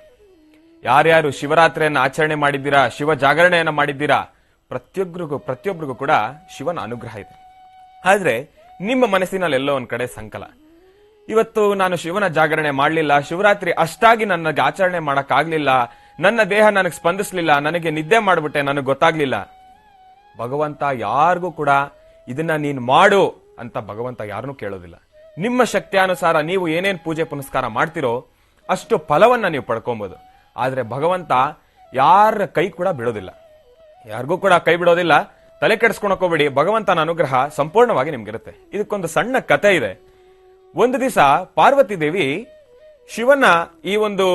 ಯಾರ್ಯಾರು ಶಿವರಾತ್ರಿಯನ್ನ ಆಚರಣೆ ಮಾಡಿದ್ದೀರಾ, ಶಿವ ಜಾಗರಣೆಯನ್ನ ಮಾಡಿದ್ದೀರಾ, ಪ್ರತಿಯೊಬ್ಬರಿಗೂ ಕೂಡ ಶಿವನ ಅನುಗ್ರಹ ಇದೆ. ಆದ್ರೆ ನಿಮ್ಮ ಮನಸ್ಸಿನಲ್ಲಿ ಎಲ್ಲೋ ಒಂದ್ ಕಡೆ ಸಂಕಲ. ಇವತ್ತು ನಾನು ಶಿವನ ಜಾಗರಣೆ ಮಾಡಲಿಲ್ಲ, ಶಿವರಾತ್ರಿ ಅಷ್ಟಾಗಿ ನನಗೆ ಆಚರಣೆ ಮಾಡಕ್ಕಾಗ್ಲಿಲ್ಲ, ನನ್ನ ದೇಹ ನನಗೆ ಸ್ಪಂದಿಸ್ಲಿಲ್ಲ, ನನಗೆ ನಿದ್ದೆ ಮಾಡ್ಬಿಟ್ಟೆ, ನನಗೆ ಗೊತ್ತಾಗ್ಲಿಲ್ಲ. ಭಗವಂತ ಯಾರಿಗೂ ಕೂಡ ಇದನ್ನ ನೀನ್ ಮಾಡು ಅಂತ ಭಗವಂತ ಯಾರನ್ನೂ ಕೇಳೋದಿಲ್ಲ. ನಿಮ್ಮ ಶಕ್ತಿಯಾನುಸಾರ ನೀವು ಏನೇನ್ ಪೂಜೆ ಪುನಸ್ಕಾರ ಮಾಡ್ತಿರೋ ಅಷ್ಟು ಫಲವನ್ನ ನೀವು ಪಡ್ಕೊಬಹುದು. ಆದ್ರೆ ಭಗವಂತ ಯಾರ ಕೈ ಕೂಡ ಬಿಡೋದಿಲ್ಲ, ಯಾರಿಗೂ ಕೂಡ ಕೈ ಬಿಡೋದಿಲ್ಲ. ತಲೆ ಕೆಡಿಸ್ಕೊಳಕೋಬೇಡಿ, ಭಗವಂತನ ಅನುಗ್ರಹ ಸಂಪೂರ್ಣವಾಗಿ ನಿಮ್ಗಿರುತ್ತೆ. ಇದಕ್ಕೊಂದು ಸಣ್ಣ ಕಥೆ ಇದೆ. ಒಂದು ದಿವಸ ಪಾರ್ವತಿ ದೇವಿ ಶಿವನ ಈ ಒಂದು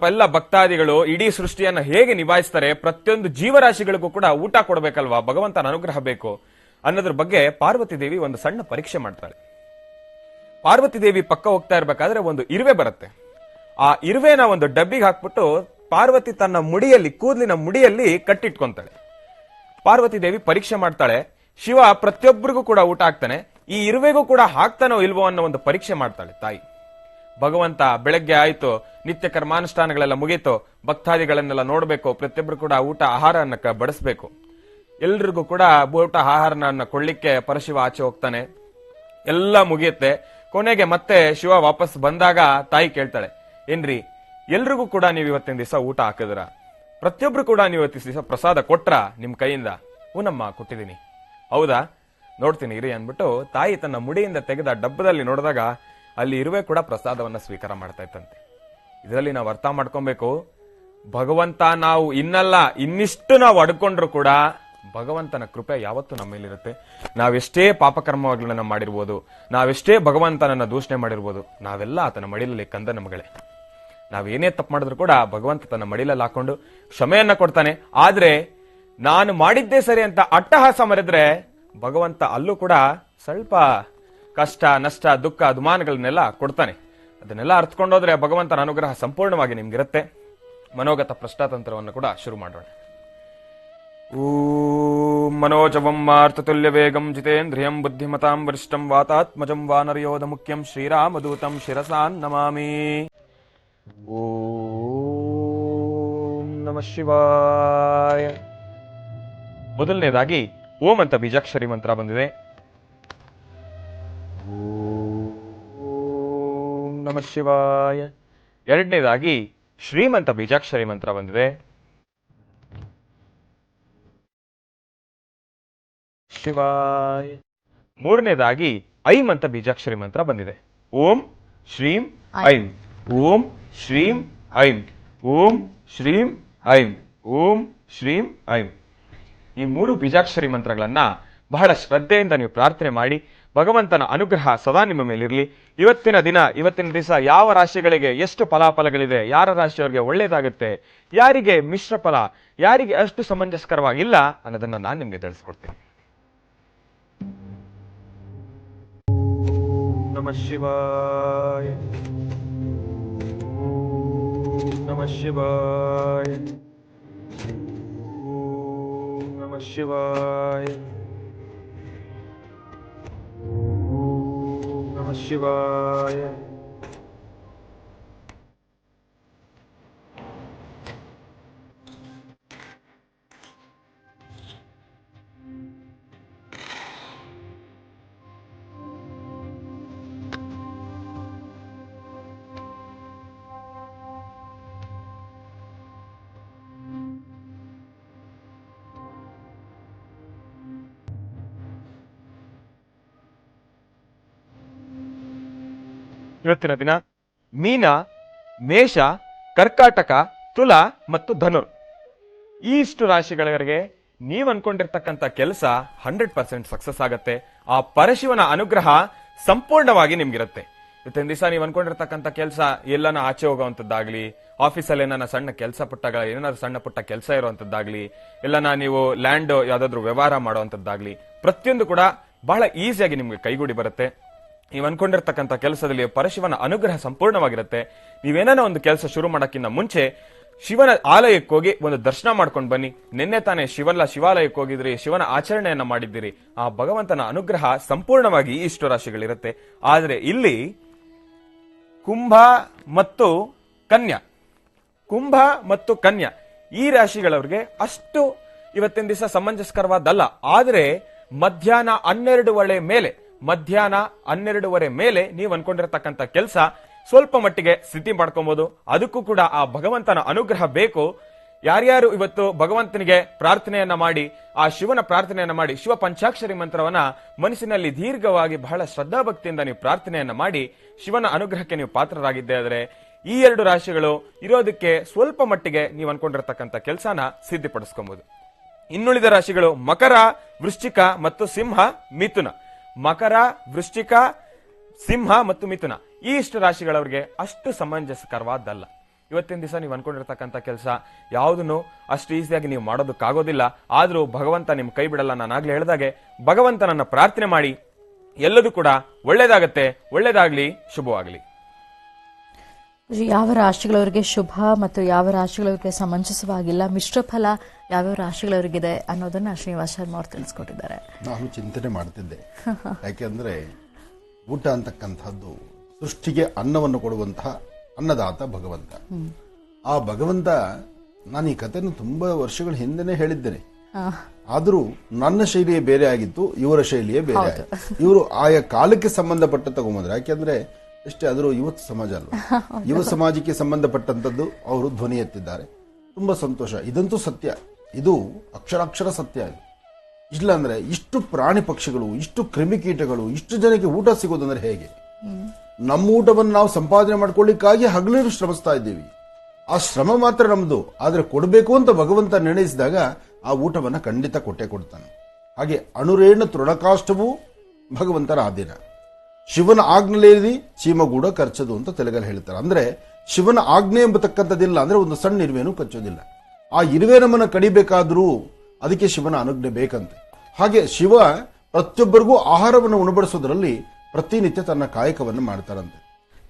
ಎಲ್ಲ ಭಕ್ತಾದಿಗಳು ಇಡೀ ಸೃಷ್ಟಿಯನ್ನ ಹೇಗೆ ನಿಭಾಯಿಸ್ತಾರೆ, ಪ್ರತಿಯೊಂದು ಜೀವರಾಶಿಗಳಿಗೂ ಕೂಡ ಊಟ ಕೊಡಬೇಕಲ್ವಾ, ಭಗವಂತನ ಅನುಗ್ರಹ ಬೇಕು ಅನ್ನೋದ್ರ ಬಗ್ಗೆ ಪಾರ್ವತಿ ದೇವಿ ಒಂದು ಸಣ್ಣ ಪರೀಕ್ಷೆ ಮಾಡ್ತಾಳೆ. ಪಾರ್ವತಿ ದೇವಿ ಪಕ್ಕ ಹೋಗ್ತಾ ಇರ್ಬೇಕಾದ್ರೆ ಒಂದು ಇರುವೆ ಬರುತ್ತೆ. ಆ ಇರುವೆನ ಒಂದು ಡಬ್ಬಿಗೆ ಹಾಕ್ಬಿಟ್ಟು ಪಾರ್ವತಿ ತನ್ನ ಮುಡಿಯಲ್ಲಿ, ಕೂದಲಿನ ಮುಡಿಯಲ್ಲಿ ಕಟ್ಟಿಟ್ಕೊಂತಾಳೆ. ಪಾರ್ವತಿ ದೇವಿ ಪರೀಕ್ಷೆ ಮಾಡ್ತಾಳೆ. ಶಿವ ಪ್ರತಿಯೊಬ್ಬರಿಗೂ ಕೂಡ ಊಟ ಹಾಕ್ತಾನೆ, ಈ ಇರುವೆಗೂ ಕೂಡ ಹಾಕ್ತಾನೋ ಇಲ್ವೋ ಅನ್ನೋ ಒಂದು ಪರೀಕ್ಷೆ ಮಾಡ್ತಾಳೆ ತಾಯಿ. ಭಗವಂತ ಬೆಳಗ್ಗೆ ಆಯ್ತು, ನಿತ್ಯ ಕರ್ಮಾನುಷ್ಠಾನಗಳೆಲ್ಲ ಮುಗೀತು, ಭಕ್ತಾದಿಗಳನ್ನೆಲ್ಲ ನೋಡ್ಬೇಕು, ಪ್ರತಿಯೊಬ್ಬರು ಕೂಡ ಊಟ ಆಹಾರನ್ನ ಬಡಿಸ್ಬೇಕು. ಎಲ್ರಿಗೂ ಕೂಡ ಊಟ ಆಹಾರನ ಕೊಳ್ಳಿಕ್ಕೆ ಪರಶಿವ ಆಚೆ ಹೋಗ್ತಾನೆ. ಎಲ್ಲ ಮುಗಿಯುತ್ತೆ. ಕೊನೆಗೆ ಮತ್ತೆ ಶಿವ ವಾಪಸ್ ಬಂದಾಗ ತಾಯಿ ಕೇಳ್ತಾಳೆ, ಏನ್ರಿ ಎಲ್ರಿಗೂ ಕೂಡ ನೀವು ಇವತ್ತಿನ ದಿವಸ ಊಟ ಹಾಕಿದ್ರ, ಪ್ರತಿಯೊಬ್ರು ಕೂಡ ನೀವು ಇವತ್ತಿನ ದಿವಸ ಪ್ರಸಾದ ಕೊಟ್ರ ನಿಮ್ ಕೈಯಿಂದ? ಹೂನಮ್ಮ ಕೊಟ್ಟಿದ್ದೀನಿ. ಹೌದಾ, ನೋಡ್ತೀನಿ ಇರಿ ಅಂದ್ಬಿಟ್ಟು ತಾಯಿ ತನ್ನ ಮುಡಿಯಿಂದ ತೆಗೆದ ಡಬ್ಬದಲ್ಲಿ ನೋಡಿದಾಗ ಅಲ್ಲಿ ಇರುವೆ ಕೂಡ ಪ್ರಸಾದವನ್ನ ಸ್ವೀಕಾರ ಮಾಡ್ತಾ ಇತ್ತಂತೆ. ಇದರಲ್ಲಿ ನಾವು ಅರ್ಥ ಮಾಡ್ಕೊಬೇಕು, ಭಗವಂತ ನಾವು ಇನ್ನಲ್ಲ ಇನ್ನಿಷ್ಟು ನಾವು ಅಡ್ಕೊಂಡ್ರು ಕೂಡ ಭಗವಂತನ ಕೃಪೆ ಯಾವತ್ತೂ ನಮ್ಮ ಮೇಲಿರುತ್ತೆ. ನಾವೆಷ್ಟೇ ಪಾಪಕರ್ಮಗಳನ್ನ ಮಾಡಿರ್ಬೋದು, ನಾವೆಷ್ಟೇ ಭಗವಂತನನ್ನ ದೂಷಣೆ ಮಾಡಿರ್ಬೋದು, ನಾವೆಲ್ಲ ಆತನ ಮಡಿಲಲ್ಲಿ ಕಂದನ ಮಗಳೇ. ನಾವೇನೇ ತಪ್ಪು ಮಾಡಿದ್ರು ಕೂಡ ಭಗವಂತ ತನ್ನ ಮಡಿಲಲ್ಲಿ ಹಾಕೊಂಡು ಕ್ಷಮೆಯನ್ನ ಕೊಡ್ತಾನೆ. ಆದ್ರೆ ನಾನು ಮಾಡಿದ್ದೇ ಸರಿ ಅಂತ ಅಟ್ಟಹಾಸ ಮರೆದ್ರೆ ಭಗವಂತ ಅಲ್ಲೂ ಕೂಡ ಸ್ವಲ್ಪ ಕಷ್ಟ, ನಷ್ಟ, ದುಃಖ, ದುಮಾನಗಳನ್ನೆಲ್ಲ ಕೊಡ್ತಾನೆ. ಅದನ್ನೆಲ್ಲ ಅರ್ಥಕೊಂಡೋದ್ರೆ ಭಗವಂತನ ಅನುಗ್ರಹ ಸಂಪೂರ್ಣವಾಗಿ ನಿಮ್ಗಿರುತ್ತೆ. ಮನೋಗತ ಪ್ರಶ್ನಾತಂತ್ರವನ್ನು ಕೂಡ ಶುರು ಮಾಡೋಣ. ಓಂ ಮನೋಜವಂ ಮಾರ್ತತುಲ್ಯ ವೇಗಂ ಜಿತೇಂದ್ರಿಯಂ ಬುದ್ಧಿಮತಾಂ ವರಿಷ್ಠಂ ವಾತಾತ್ಮಜಂ ವಾನರಯೋಧ ಮುಖ್ಯಂ ಶ್ರೀರಾಮದೂತಂ ಶಿರಸಾನ್ ನಮಾಮಿ. ಓಂ ನಮಃ ಶಿವಾಯ. ಮೊದಲನೇದಾಗಿ ಓಂ ಅಂತ ಬೀಜಾಕ್ಷರಿ ಮಂತ್ರ ಬಂದಿದೆ. ನಮಃ ಶಿವಾಯ. ಎರಡನೇದಾಗಿ ಶ್ರೀಮಂತ ಬೀಜಾಕ್ಷರಿ ಮಂತ್ರ ಬಂದಿದೆ. ಶಿವಾಯ. ಮೂರನೇದಾಗಿ ಐಂ ಅಂತ ಬೀಜಾಕ್ಷರಿ ಮಂತ್ರ ಬಂದಿದೆ. ಓಂ ಶ್ರೀಂ ಐಂ, ಓಂ ಶ್ರೀಂ ಐಂ, ಓಂ ಶ್ರೀಂ ಐಂ, ಓಂ ಶ್ರೀಂ ಐಂ. ಈ ಮೂರು ಬೀಜಾಕ್ಷರಿ ಮಂತ್ರಗಳನ್ನ ಬಹಳ ಶ್ರದ್ಧೆಯಿಂದ ನೀವು ಪ್ರಾರ್ಥನೆ ಮಾಡಿ ಭಗವಂತನ ಅನುಗ್ರಹ ಸದಾ ನಿಮ್ಮ ಮೇಲಿರಲಿ. ಇವತ್ತಿನ ದಿವಸ ಯಾವ ರಾಶಿಗಳಿಗೆ ಎಷ್ಟು ಫಲಾಫಲಗಳಿದೆ, ಯಾರ ರಾಶಿಯವರಿಗೆ ಒಳ್ಳೇದಾಗುತ್ತೆ, ಯಾರಿಗೆ ಮಿಶ್ರ ಫಲ, ಯಾರಿಗೆ ಅಷ್ಟು ಸಮಂಜಸ್ಕರವಾಗಿಲ್ಲ ಅನ್ನೋದನ್ನ ನಾನು ನಿಮ್ಗೆ ತಿಳಿಸ್ಕೊಡ್ತೀನಿ. ನಮಃ ಶಿವಾಯ, ನಮಃ ಶಿವಾಯ, ನಮಃ ಶಿವಾಯ, ನಮಃ ಶಿವಾಯ. ಇವತ್ತಿನ ದಿನ ಮೀನ, ಮೇಷ, ಕರ್ಕಾಟಕ, ತುಲಾ ಮತ್ತು ಧನುರ್ ಈ ಇಷ್ಟು ರಾಶಿಗಳಿಗೆ ನೀವು ಅನ್ಕೊಂಡಿರ್ತಕ್ಕಂಥ ಕೆಲಸ 100% ಸಕ್ಸಸ್ ಆಗತ್ತೆ. ಆ ಪರಶಿವನ ಅನುಗ್ರಹ ಸಂಪೂರ್ಣವಾಗಿ ನಿಮ್ಗಿರುತ್ತೆ. ಇವತ್ತಿನ ದಿವಸ ನೀವು ಅನ್ಕೊಂಡಿರ್ತಕ್ಕಂಥ ಕೆಲಸ ಎಲ್ಲನ ಆಚೆ ಹೋಗುವಂತದ್ದಾಗ್ಲಿ, ಆಫೀಸಲ್ಲಿ ಏನಾರ ಸಣ್ಣ ಕೆಲಸ ಪುಟ್ಟಗಳ ಏನಾದ್ರು ಸಣ್ಣ ಪುಟ್ಟ ಕೆಲಸ ಇರುವಂತದ್ದಾಗ್ಲಿ, ಎಲ್ಲನ ನೀವು ಲ್ಯಾಂಡ್ ಯಾವ್ದಾದ್ರು ವ್ಯವಹಾರ ಮಾಡುವಂತದ್ದಾಗ್ಲಿ, ಪ್ರತಿಯೊಂದು ಕೂಡ ಬಹಳ ಈಸಿಯಾಗಿ ನಿಮ್ಗೆ ಕೈಗೂಡಿ ಬರುತ್ತೆ. ನೀವು ಅನ್ಕೊಂಡಿರ್ತಕ್ಕಂಥ ಕೆಲಸದಲ್ಲಿ ಪರಶಿವನ ಅನುಗ್ರಹ ಸಂಪೂರ್ಣವಾಗಿರುತ್ತೆ. ನೀವೇನಾನ ಒಂದು ಕೆಲಸ ಶುರು ಮಾಡಕ್ಕಿಂತ ಮುಂಚೆ ಶಿವನ ಆಲಯಕ್ಕೆ ಹೋಗಿ ಒಂದು ದರ್ಶನ ಮಾಡ್ಕೊಂಡು ಬನ್ನಿ. ನಿನ್ನೆ ತಾನೇ ಶಿವಾಲಯಕ್ಕೆ ಹೋಗಿದ್ರಿ, ಶಿವನ ಆಚರಣೆಯನ್ನ ಮಾಡಿದ್ದೀರಿ. ಆ ಭಗವಂತನ ಅನುಗ್ರಹ ಸಂಪೂರ್ಣವಾಗಿ ಇಷ್ಟು ರಾಶಿಗಳಿರುತ್ತೆ. ಆದ್ರೆ ಇಲ್ಲಿ ಕುಂಭ ಮತ್ತು ಕನ್ಯಾ ಈ ರಾಶಿಗಳವ್ರಿಗೆ ಅಷ್ಟು ಇವತ್ತಿನ ದಿವಸ ಸಮಂಜಸ್ಕರವಾದಲ್ಲ. ಆದ್ರೆ ಮಧ್ಯಾಹ್ನ 12:30 ಮೇಲೆ ನೀವು ಅನ್ಕೊಂಡಿರತಕ್ಕಂಥ ಕೆಲಸ ಸ್ವಲ್ಪ ಮಟ್ಟಿಗೆ ಸ್ಥಿತಿ ಮಾಡ್ಕೊಬಹುದು. ಅದಕ್ಕೂ ಕೂಡ ಆ ಭಗವಂತನ ಅನುಗ್ರಹ ಬೇಕು. ಯಾರ್ಯಾರು ಇವತ್ತು ಭಗವಂತನಿಗೆ ಪ್ರಾರ್ಥನೆಯನ್ನ ಮಾಡಿ, ಆ ಶಿವನ ಪ್ರಾರ್ಥನೆಯನ್ನ ಮಾಡಿ, ಶಿವ ಪಂಚಾಕ್ಷರಿ ಮಂತ್ರವನ್ನ ಮನಸ್ಸಿನಲ್ಲಿ ದೀರ್ಘವಾಗಿ ಬಹಳ ಶ್ರದ್ಧಾಭಕ್ತಿಯಿಂದ ನೀವು ಪ್ರಾರ್ಥನೆಯನ್ನ ಮಾಡಿ ಶಿವನ ಅನುಗ್ರಹಕ್ಕೆ ನೀವು ಪಾತ್ರರಾಗಿದ್ದೇ ಆದರೆ ಈ ಎರಡು ರಾಶಿಗಳು ಇರೋದಕ್ಕೆ ಸ್ವಲ್ಪ ಮಟ್ಟಿಗೆ ನೀವು ಅನ್ಕೊಂಡಿರತಕ್ಕಂಥ ಕೆಲಸನ ಸಿದ್ಧಿಪಡಿಸ್ಕೊಬಹುದು. ಇನ್ನುಳಿದ ರಾಶಿಗಳು ಮಕರ, ವೃಶ್ಚಿಕ ಮತ್ತು ಸಿಂಹ, ಮಿಥುನ. ಮಕರ, ವೃಶ್ಚಿಕ, ಸಿಂಹ ಮತ್ತು ಮಿಥುನ ಈ ಇಷ್ಟು ರಾಶಿಗಳವರಿಗೆ ಅಷ್ಟು ಸಮಂಜಸಕರವಾದಲ್ಲ. ಇವತ್ತಿನ ದಿವಸ ನೀವು ಅನ್ಕೊಂಡಿರ್ತಕ್ಕಂಥ ಕೆಲಸ ಯಾವುದನ್ನು ಅಷ್ಟು ಈಸಿಯಾಗಿ ನೀವು ಮಾಡೋದಕ್ಕಾಗೋದಿಲ್ಲ. ಆದ್ರೂ ಭಗವಂತ ನಿಮ್ ಕೈ ಬಿಡಲ್ಲ. ನಾನಾಗ್ಲೇ ಹೇಳಿದಾಗೆ ಭಗವಂತನನ್ನ ಪ್ರಾರ್ಥನೆ ಮಾಡಿ, ಎಲ್ಲದೂ ಕೂಡ ಒಳ್ಳೇದಾಗತ್ತೆ. ಒಳ್ಳೇದಾಗ್ಲಿ, ಶುಭವಾಗ್ಲಿ. ಯಾವ ರಾಶಿಗಳವರಿಗೆ ಶುಭ ಮತ್ತು ಯಾವ ರಾಶಿಗಳವರಿಗೆ ಸಮಂಜಸವಾಗಿಲ್ಲ, ಮಿಶ್ರ ಫಲ ಯಾವ್ಯಾವ ರಾಶಿಗಳವರಿಗಿದೆ ಅನ್ನೋದನ್ನ ಶ್ರೀನಿವಾಸ ಶರ್ಮಾ ಅವರು ತಿಳಿಸ್ಕೊಟ್ಟಿದ್ದಾರೆ. ನಾನು ಚಿಂತನೆ ಮಾಡ್ತಿದ್ದೆ. ಯಾಕೆಂದ್ರೆ ಊಟ ಅಂತಕ್ಕಂಥದ್ದು ಸೃಷ್ಟಿಗೆ ಅನ್ನವನ್ನು ಕೊಡುವಂತಹ ಅನ್ನದಾತ ಭಗವಂತ. ಆ ಭಗವಂತ, ನಾನು ಈ ಕಥೆಯನ್ನು ತುಂಬಾ ವರ್ಷಗಳ ಹಿಂದೆನೆ ಹೇಳಿದ್ದೇನೆ. ಆದರೂ ನನ್ನ ಶೈಲಿಯೇ ಬೇರೆ ಆಗಿತ್ತು, ಇವರ ಶೈಲಿಯೇ ಬೇರೆ ಆಗಿತ್ತು. ಇವರು ಆಯಾ ಕಾಲಕ್ಕೆ ಸಂಬಂಧಪಟ್ಟ ತಗೊಂಬಂದ್ರೆ, ಯಾಕೆಂದ್ರೆ ಅಷ್ಟೇ ಆದರೂ ಯುವತ ಸಮಾಜ ಅಲ್ವಾ, ಯುವ ಸಮಾಜಕ್ಕೆ ಸಂಬಂಧಪಟ್ಟಂತದ್ದು ಅವರು ಧ್ವನಿ ಎತ್ತಿದ್ದಾರೆ. ತುಂಬಾ ಸಂತೋಷ. ಇದಂತೂ ಸತ್ಯ, ಇದು ಅಕ್ಷರಾಕ್ಷರ ಸತ್ಯ. ಇಲ್ಲ ಅಂದ್ರೆ ಇಷ್ಟು ಪ್ರಾಣಿ ಪಕ್ಷಿಗಳು, ಇಷ್ಟು ಕ್ರಿಮಿಕೀಟಗಳು, ಇಷ್ಟು ಜನಕ್ಕೆ ಊಟ ಸಿಗೋದಂದ್ರೆ ಹೇಗೆ? ನಮ್ಮ ಊಟವನ್ನು ನಾವು ಸಂಪಾದನೆ ಮಾಡ್ಕೊಳ್ಳಿಕ್ಕಾಗಿ ಹಗಲಿರು ಶ್ರಮಿಸ್ತಾ ಇದ್ದೀವಿ. ಆ ಶ್ರಮ ಮಾತ್ರ ನಮ್ದು. ಆದ್ರೆ ಕೊಡಬೇಕು ಅಂತ ಭಗವಂತ ನಿರ್ಣಯಿಸಿದಾಗ ಆ ಊಟವನ್ನ ಖಂಡಿತ ಕೊಟ್ಟೆ ಕೊಡ್ತಾನೆ. ಹಾಗೆ ಅಣುರೇಣ ತೃಣಕಾಷ್ಟವೂ ಭಗವಂತನ ಆಧೀನ. ಶಿವನ ಆಜ್ಞೆಯಲ್ಲಿ ಚೀಮಗೂಡ ಖರ್ಚದು ಅಂತ ತೆಲುಗಲ್ಲಿ ಹೇಳ್ತಾರೆ. ಅಂದ್ರೆ ಶಿವನ ಆಜ್ಞೆ ಎಂಬತಕ್ಕಂಥದ್ದಿಲ್ಲ ಅಂದ್ರೆ ಒಂದು ಸಣ್ಣ ಇರುವೆನೂ ಕಚ್ಚೋದಿಲ್ಲ. ಆ ಇರುವೆ ನಮ್ಮನ್ನ ಕಡಿಬೇಕಾದ್ರೂ ಅದಕ್ಕೆ ಶಿವನ ಅನುಜ್ಞೆ ಬೇಕಂತೆ. ಹಾಗೆ ಶಿವ ಪ್ರತಿಯೊಬ್ಬರಿಗೂ ಆಹಾರವನ್ನು ಉಣಬಡಿಸೋದ್ರಲ್ಲಿ ಪ್ರತಿನಿತ್ಯ ತನ್ನ ಕಾಯಕವನ್ನು ಮಾಡ್ತಾರಂತೆ.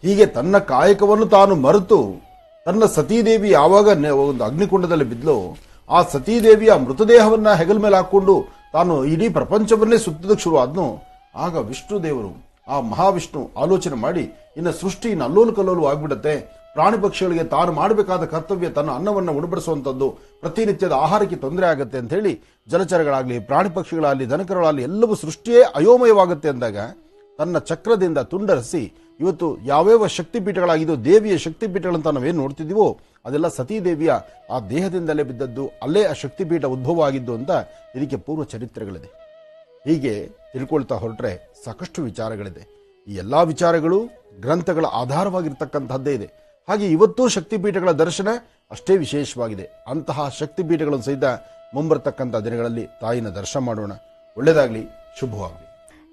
ಹೀಗೆ ತನ್ನ ಕಾಯಕವನ್ನು ತಾನು ಮರೆತು ತನ್ನ ಸತೀದೇವಿ ಯಾವಾಗ ಒಂದು ಅಗ್ನಿಕುಂಡದಲ್ಲಿ ಬಿದ್ಲೋ, ಆ ಸತೀದೇವಿಯ ಮೃತದೇಹವನ್ನ ಹೆಗಲ ಮೇಲೆ ಹಾಕೊಂಡು ತಾನು ಇಡೀ ಪ್ರಪಂಚವನ್ನೇ ಸುತ್ತದಕ್ಕೆ ಶುರು ಆದ್ನು. ಆಗ ವಿಷ್ಣು ದೇವರು, ಆ ಮಹಾವಿಷ್ಣು ಆಲೋಚನೆ ಮಾಡಿ, ಇನ್ನು ಸೃಷ್ಟಿ ಅಲ್ಲೋಲು ಕಲ್ಲೋಲು ಆಗ್ಬಿಡತ್ತೆ, ಪ್ರಾಣಿ ಪಕ್ಷಿಗಳಿಗೆ ತಾನು ಮಾಡಬೇಕಾದ ಕರ್ತವ್ಯ ತನ್ನ ಅನ್ನವನ್ನು ಉಣಬಡಿಸುವಂತದ್ದು, ಪ್ರತಿನಿತ್ಯದ ಆಹಾರಕ್ಕೆ ತೊಂದರೆ ಆಗುತ್ತೆ ಅಂತ ಹೇಳಿ ಜಲಚರಗಳಾಗ್ಲಿ, ಪ್ರಾಣಿ ಪಕ್ಷಿಗಳಾಗಲಿ, ದನಕರಗಳಾಗಲಿ ಎಲ್ಲವೂ ಸೃಷ್ಟಿಯೇ ಅಯೋಮಯವಾಗುತ್ತೆ ಅಂದಾಗ ತನ್ನ ಚಕ್ರದಿಂದ ತುಂಡರಿಸಿ ಇವತ್ತು ಯಾವ್ಯಾವ ಶಕ್ತಿಪೀಠಗಳಾಗಿದ್ದು ದೇವಿಯ ಶಕ್ತಿಪೀಠಗಳಂತ ನಾವೇನು ನೋಡ್ತಿದ್ದೀವೋ ಅದೆಲ್ಲ ಸತೀದೇವಿಯ ಆ ದೇಹದಿಂದಲೇ ಬಿದ್ದದ್ದು, ಅಲ್ಲೇ ಆ ಶಕ್ತಿಪೀಠ ಉದ್ಭವ ಆಗಿದ್ದು ಅಂತ ಇದಕ್ಕೆ ಪೂರ್ವ ಚರಿತ್ರೆಗಳಿದೆ. ಹೀಗೆ ತಿಳ್ಕೊಳ್ತಾ ಹೊರಟ್ರೆ ಸಾಕಷ್ಟು ವಿಚಾರಗಳಿದೆ. ಈ ಎಲ್ಲಾ ವಿಚಾರಗಳು ಗ್ರಂಥಗಳ ಆಧಾರವಾಗಿರ್ತಕ್ಕಂಥದ್ದೇ ಇದೆ. ಹಾಗೆ ಇವತ್ತೂ ಶಕ್ತಿಪೀಠಗಳ ದರ್ಶನ ಅಷ್ಟೇ ವಿಶೇಷವಾಗಿದೆ. ಅಂತಹ ಶಕ್ತಿಪೀಠಗಳನ್ನು ಸಹಿತ ಮುಂಬರ್ತಕ್ಕಂಥ ದಿನಗಳಲ್ಲಿ ತಾಯಿನ ದರ್ಶನ ಮಾಡೋಣ. ಒಳ್ಳೆಯದಾಗಲಿ, ಶುಭವಾಗಲಿ.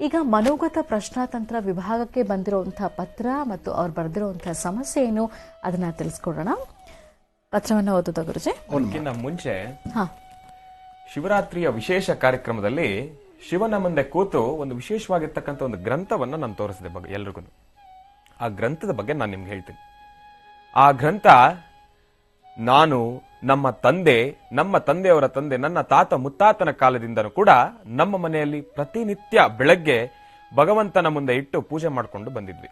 ಈಗ ಮನೋಗತ ಪ್ರಶ್ನಾತಂತ್ರ ವಿಭಾಗಕ್ಕೆ ಬಂದಿರುವಂತಹ ಪತ್ರ ಮತ್ತು ಅವ್ರು ಬರೆದಿರುವಂತಹ ಸಮಸ್ಯೆ ಏನು ಅದನ್ನ ತಿಳಿಸ್ಕೊಡೋಣ. ಪತ್ರವನ್ನು ಓದೋದ ಗುರುಜಿ. ಅದಕ್ಕಿಂತ ಮುಂಚೆ ಹಾ, ಶಿವರಾತ್ರಿಯ ವಿಶೇಷ ಕಾರ್ಯಕ್ರಮದಲ್ಲಿ ಶಿವನ ಮುಂದೆ ಕೂತು ಒಂದು ವಿಶೇಷವಾಗಿರ್ತಕ್ಕಂಥ ಒಂದು ಗ್ರಂಥವನ್ನ ನಾನು ತೋರಿಸಿದೆ ಎಲ್ರಿಗೂ. ಆ ಗ್ರಂಥದ ಬಗ್ಗೆ ನಾನು ನಿಮ್ಗೆ ಹೇಳ್ತೀನಿ. ಆ ಗ್ರಂಥ ನಾನು ನಮ್ಮ ತಂದೆಯವರ ತಂದೆ, ನನ್ನ ತಾತ ಮುತ್ತಾತನ ಕಾಲದಿಂದನೂ ಕೂಡ ನಮ್ಮ ಮನೆಯಲ್ಲಿ ಪ್ರತಿನಿತ್ಯ ಬೆಳಗ್ಗೆ ಭಗವಂತನ ಮುಂದೆ ಇಟ್ಟು ಪೂಜೆ ಮಾಡಿಕೊಂಡು ಬಂದಿದ್ವಿ.